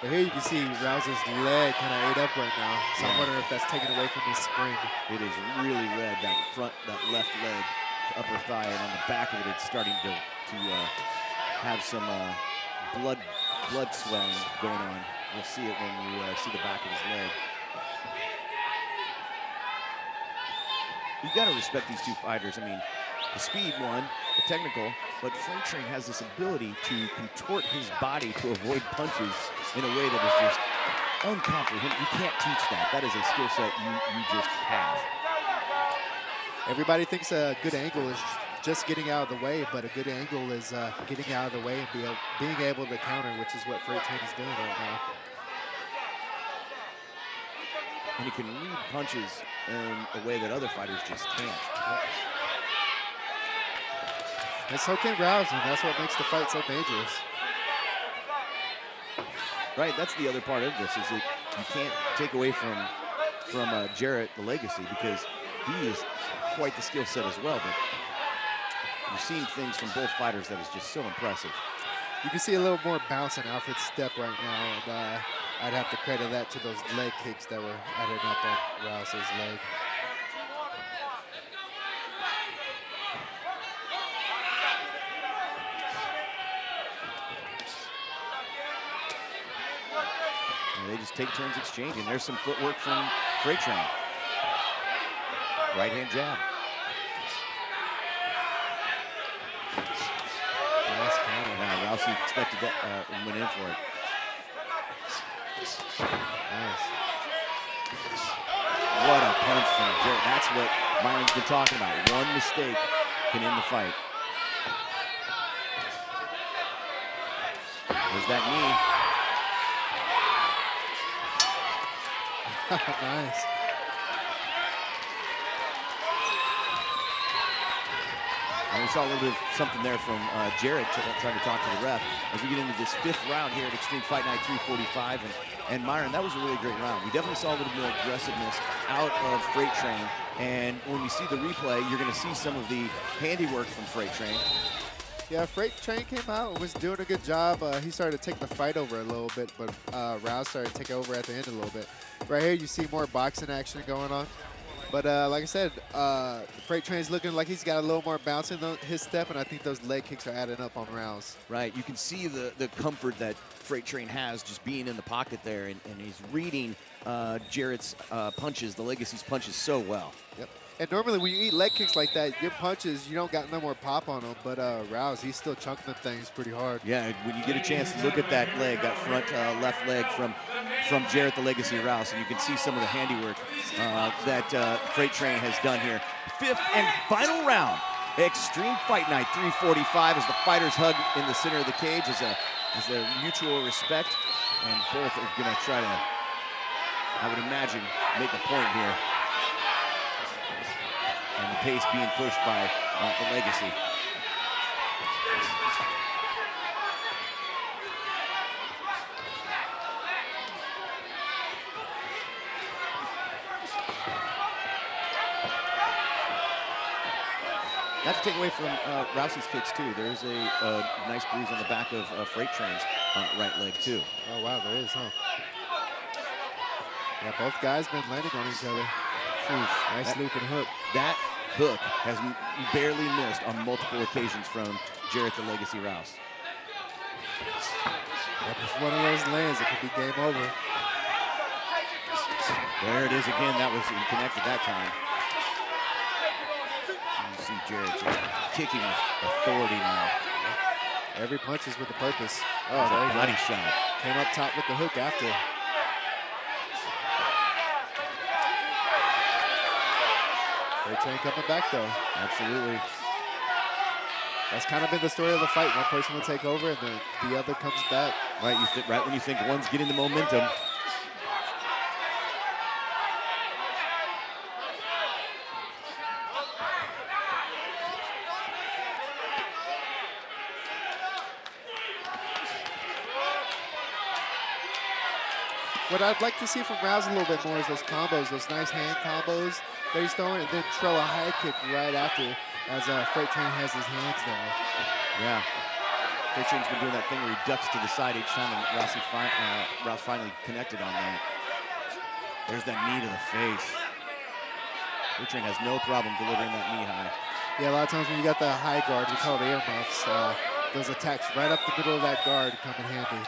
But here you can see Rouse's leg kind of ate up right now. So I'm wondering if that's taken away from his spring. It is really red, that left leg, upper thigh, and on the back of it, it's starting to have some blood swelling going on. You'll see it when you see the back of his leg. You got to respect these two fighters. I mean, the speed one, the technical, but Freight Train has this ability to contort his body to avoid punches in a way that is just uncomprehendable. You can't teach that. That is a skill set you just have. Everybody thinks a good angle is just getting out of the way, but a good angle is getting out of the way and being able to counter, which is what Freight Train is doing right now. And he can read punches in a way that other fighters just can't. And so can Rouse, and that's what makes the fight so dangerous. Right, that's the other part of this, is that you can't take away from Jarrett the legacy, because he is quite the skill set as well, but you're seeing things from both fighters that is just so impressive. You can see a little more bounce in Alfred's step right now, and I'd have to credit that to those leg kicks that were added up on Rouse's leg. And they just take turns exchanging. There's some footwork from Freight Train. Right hand jab. Nice counter. Now, Rousey expected that and went in for it. Nice. What a punch from Jarrett. That's what Myron's been talking about. One mistake can end the fight. There's that knee. Nice. And we saw a little bit of something there from Jarrett trying to talk to the ref as we get into this 5th round here at Extreme Fight Night 345. And Myron, that was a really great round. We definitely saw a little more aggressiveness out of Freight Train. And when we see the replay, you're going to see some of the handiwork from Freight Train. Yeah, Freight Train came out and was doing a good job. He started to take the fight over a little bit, but Rouse started to take over at the end a little bit. Right here, you see more boxing action going on. But like I said, Freight Train's looking like he's got a little more bounce in his step, and I think those leg kicks are adding up on Rouse. Right, you can see the comfort that Freight Train has just being in the pocket there, and he's reading Jarrett's punches, the Legacy's punches, so well. Yep. And normally when you eat leg kicks like that, your punches, you don't got no more pop on them, but Rouse, he's still chunking them things pretty hard. Yeah, when you get a chance to look at that leg, that front left leg from Jarrett the Legacy Rouse, and you can see some of the handiwork that Freight Train has done here. 5th and final round, Extreme Fight Night 345, as the fighters hug in the center of the cage as a mutual respect, and both are going to try to, I would imagine, make a point here. And the pace being pushed by the Legacy. Not to take away from Rousey's kicks, too. There's a nice bruise on the back of Freight Train's right leg, too. Oh, wow, there is, huh? Yeah, both guys been landing on each other. Nice looping hook. That hook has barely missed on multiple occasions from Jarrett the Legacy Rouse. If one of those lands, it could be game over. There it is again. That was connected that time. You see Jarrett just kicking with authority now. Every punch is with a purpose. Oh, there body shot. Came up top with the hook after. Freight Train coming back though. Absolutely. That's kind of been the story of the fight. One person will take over and the other comes back. Right, right when you think one's getting the momentum. what I'd like to see from Rouse a little bit more is those combos, those nice hand combos that he's throwing, and then throw a high kick right after as Freight Train has his hands down. Yeah. Freight Train's been doing that thing where he ducks to the side each time, and Rouse finally connected on that. There's that knee to the face. Freight Train has no problem delivering that knee high. Yeah, a lot of times when you got the high guard, we call it earmuffs, those attacks right up the middle of that guard come in handy.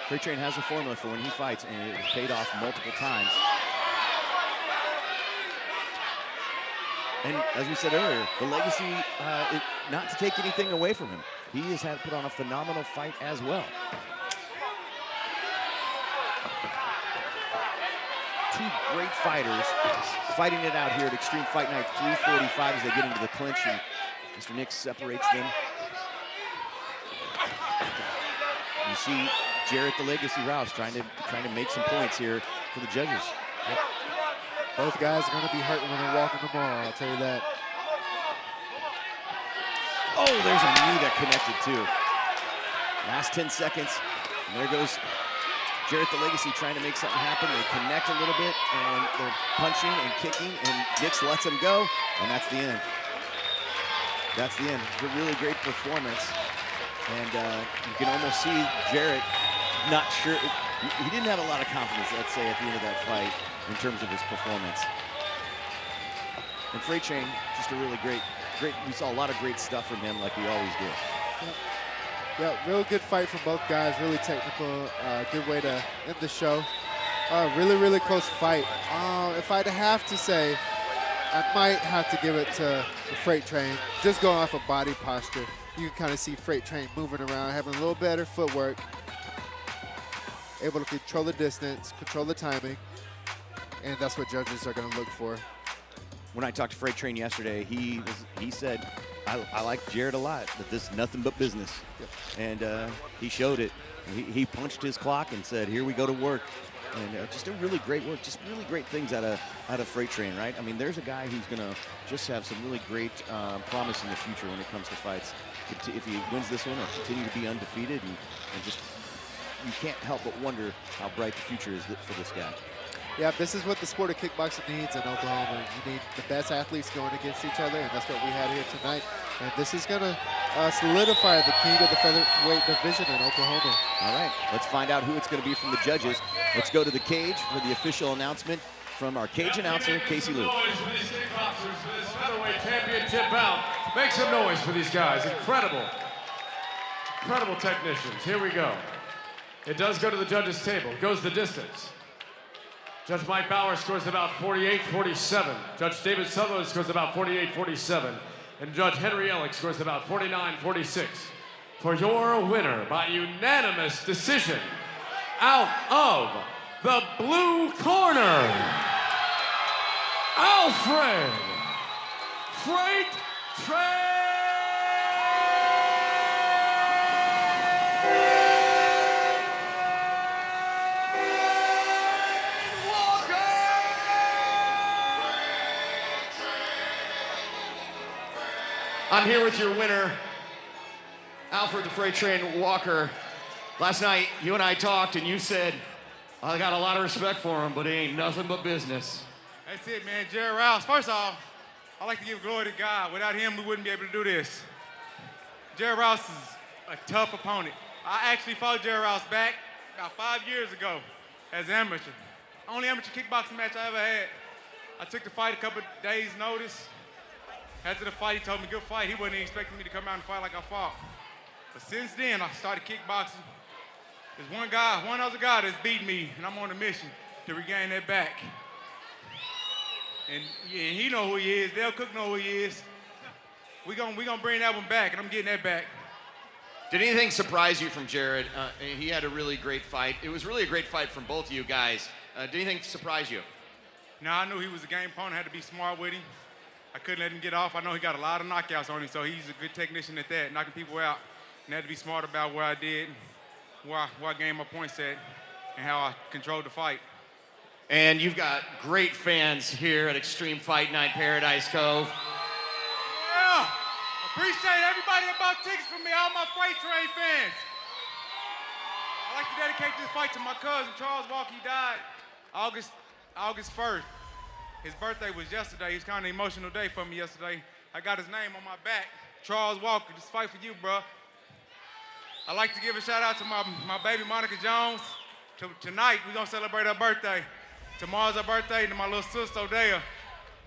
Freight Train has a formula for when he fights, and it has paid off multiple times. And as we said earlier, the legacy, not to take anything away from him, he has had put on a phenomenal fight as well. Two great fighters fighting it out here at Extreme Fight Night 345 as they get into the clinch, and Mr. Nix separates them. You see Jarrett the Legacy Rouse trying to make some points here for the judges. Yep. Both guys are going to be hurting when they walk in the mall, I'll tell you that. Oh, there's a knee that connected too. Last 10 seconds, and there goes Jarrett the Legacy trying to make something happen. They connect a little bit, and they're punching and kicking, and Nix lets him go, and that's the end. That's the end. It's a really great performance, and you can almost see Jarrett not sure. He didn't have a lot of confidence, let's say, at the end of that fight in terms of his performance. And Freight Train, just a really great. We saw a lot of great stuff from him, like we always do. Yep. Yeah, real good fight from both guys. Really technical. Good way to end the show. Really, really close fight. If I'd have to say, I might have to give it to the Freight Train. Just going off of body posture, you can kind of see Freight Train moving around, having a little better footwork, able to control the distance, control the timing, and that's what judges are going to look for. When I talked to Freight Train yesterday, he said, I like Jarrett a lot, but this is nothing but business. Yep. And he showed it. He punched his clock and said, here we go to work. And just a really great work, just really great things out of Freight Train, right? I mean, there's a guy who's going to just have some really great promise in the future when it comes to fights. If he wins this one, he'll continue to be undefeated, and just you can't help but wonder how bright the future is for this guy. Yeah, this is what the sport of kickboxing needs in Oklahoma. You need the best athletes going against each other, and that's what we had here tonight. And this is going to solidify the king of the featherweight division in Oklahoma. All right, let's find out who it's going to be from the judges. Let's go to the cage for the official announcement from our cage announcer, Casey Luke. Noise for these kickboxers for this featherweight championship bout. Make some noise for these guys. Incredible technicians. Here we go. It does go to the judges' table. It goes the distance. Judge Mike Bauer scores about 48-47. Judge David Sutherland scores about 48-47. And Judge Henry Ellick scores about 49-46. For your winner by unanimous decision, out of the blue corner, Alfred Freight Train. I'm here with your winner, Alfred the Freight Train Walker. Last night, you and I talked, and you said, I got a lot of respect for him, but he ain't nothing but business. That's it, man. Jarrett Rouse. First off, I like to give glory to God. Without him, we wouldn't be able to do this. Jarrett Rouse is a tough opponent. I actually fought Jarrett Rouse back about 5 years ago as an amateur. Only amateur kickboxing match I ever had. I took the fight a couple of days' notice. After the fight, he told me, good fight. He wasn't expecting me to come out and fight like I fought. But since then, I started kickboxing. There's one other guy that's beat me, and I'm on a mission to regain that back. And yeah, he know who he is. Dale Cook know who he is. We gonna bring that one back, and I'm getting that back. Did anything surprise you from Jarrett? He had a really great fight. It was really a great fight from both of you guys. Did anything surprise you? No, I knew he was a game opponent. I had to be smart with him. I couldn't let him get off. I know he got a lot of knockouts on him, so he's a good technician at that, knocking people out. And I had to be smart about what I did, where I gained my points at, and how I controlled the fight. And you've got great fans here at Extreme Fight Night Paradise Cove. Yeah! Appreciate everybody that bought tickets for me, all my Freight Train fans. I'd like to dedicate this fight to my cousin, Charles Walker. He died August 1st. His birthday was yesterday. It was kind of an emotional day for me yesterday. I got his name on my back. Charles Walker, this fight for you, bro. I'd like to give a shout out to my baby, Monica Jones. Tonight, we're gonna celebrate her birthday. Tomorrow's her birthday, and my little sister, Odea.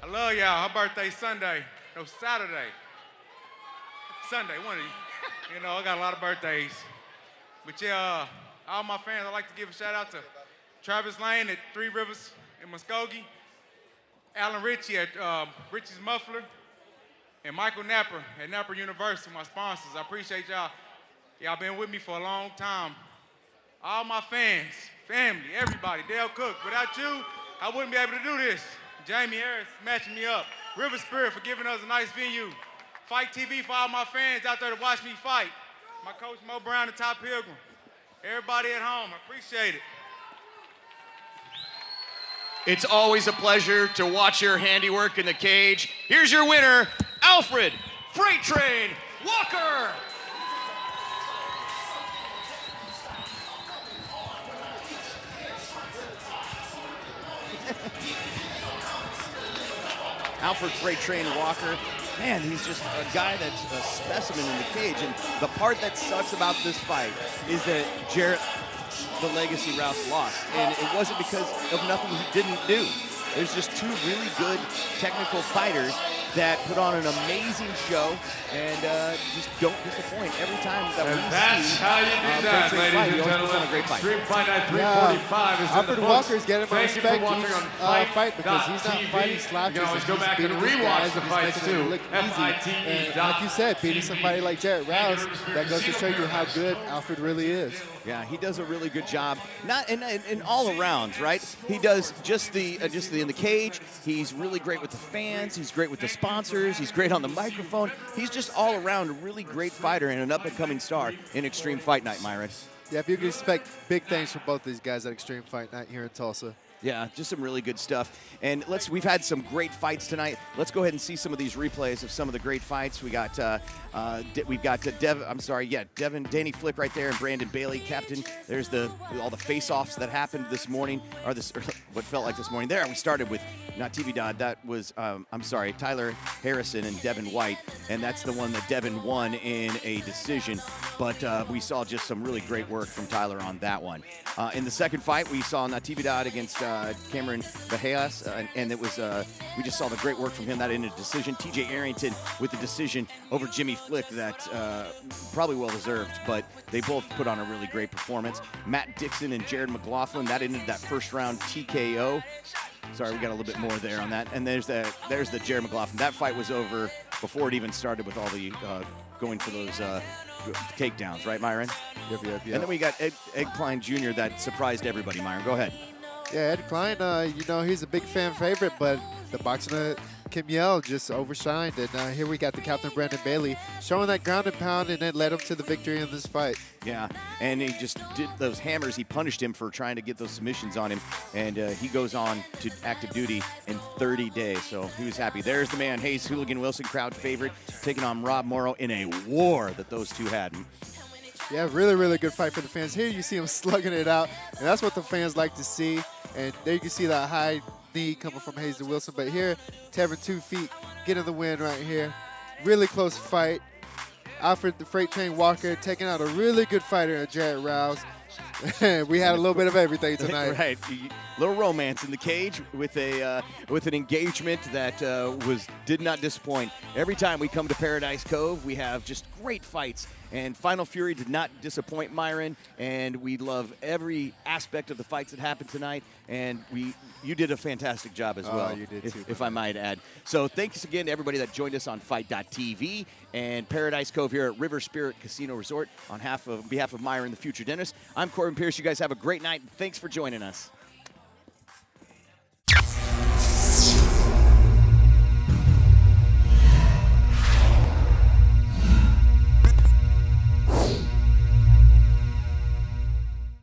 I love y'all. Her birthday's Sunday. No, Saturday. Sunday, one of you. You know, I got a lot of birthdays. But yeah, all my fans, I'd like to give a shout out to Travis Lane at Three Rivers in Muskogee, Alan Ritchie at Ritchie's Muffler, and Michael Napper at Napper University, my sponsors. I appreciate y'all. Y'all been with me for a long time. All my fans, family, everybody, Dale Cook. Without you, I wouldn't be able to do this. Jamie Harris matching me up. River Spirit for giving us a nice venue. Fight TV for all my fans out there to watch me fight. My coach Mo Brown and Top Pilgrim. Everybody at home, I appreciate it. It's always a pleasure to watch your handiwork in the cage. Here's your winner, Alfred Freight Train Walker. Alfred Freight Train Walker, man, he's just a guy that's a specimen in the cage. And the part that sucks about this fight is that Jarrett, the Legacy Rouse, lost. And it wasn't because of nothing he didn't do. There's just two really good technical fighters that put on an amazing show and just don't disappoint every time that we see. That's how you do that, ladies and gentlemen. Extreme Fight Night 345 is in Alfred the Walker's books. getting my Thank you for respect. watching He's, on fight because he's not fighting slouches. You can always go He's back and beating these rewatch guys, the he's fights making them too. look easy. And like you said, beating somebody like Jarrett Rouse, that goes to show you how good Alfred really is. Yeah, he does a really good job. Not in all arounds, right? He does just the in the cage. He's really great with the fans. He's great with the sponsors. He's great on the microphone. He's just all around a really great fighter and an up-and-coming star in Extreme Fight Night, Myron. Yeah, if you can expect big things from both these guys at Extreme Fight Night here in Tulsa. Yeah, just some really good stuff. And we've had some great fights tonight. Let's go ahead and see some of these replays of some of the great fights. We got Devin, Danny Flick right there, and Brandon Bailey, captain. There's all the face-offs that happened this morning, or what felt like this morning. There, we started with not TV Dodd. That was Tyler Harrison and Devin White, and that's the one that Devin won in a decision. But we saw just some really great work from Tyler on that one. In the second fight, we saw not TV Dodd against Cameron Bajeas, and it was we just saw the great work from him. That ended a decision. TJ Arrington with the decision over Jimmy Flick, that probably well deserved, but they both put on a really great performance. Matt Dixon and Jared McLaughlin, that ended that first round TKO. Sorry, we got a little bit more there on that. And there's the Jared McLaughlin. That fight was over before it even started with all the going for those takedowns, right, Myron? Yep. And then we got Ed Klein Jr. that surprised everybody, Myron. Go ahead. Yeah, Ed Klein, he's a big fan favorite, but the boxing of Kim Yell just overshined. And here we got the captain, Brandon Bailey, showing that ground and pound, and it led him to the victory in this fight. Yeah, and he just did those hammers. He punished him for trying to get those submissions on him, and he goes on to active duty in 30 days, so he was happy. There's the man, Hayes Hooligan Wilson, crowd favorite, taking on Rob Morrow in a war that those two had. Yeah, really, really good fight for the fans. Here you see him slugging it out, and that's what the fans like to see. And there you can see that high knee coming from Hayes Wilson. But here, Tevin 2 feet getting the win right here. Really close fight. Alfred the Freight Train Walker taking out a really good fighter, Jarrett Rouse. We had a little bit of everything tonight. Right, a little romance in the cage with an engagement that did not disappoint. Every time we come to Paradise Cove, we have just great fights. And Final Fury did not disappoint, Myron, and we love every aspect of the fights that happened tonight. And you did a fantastic job as well, you did too, if I might add. So thanks again to everybody that joined us on Fight.tv and Paradise Cove here at River Spirit Casino Resort. On behalf of Myron, the future dentist, I'm Corbin Pierce. You guys have a great night. Thanks for joining us.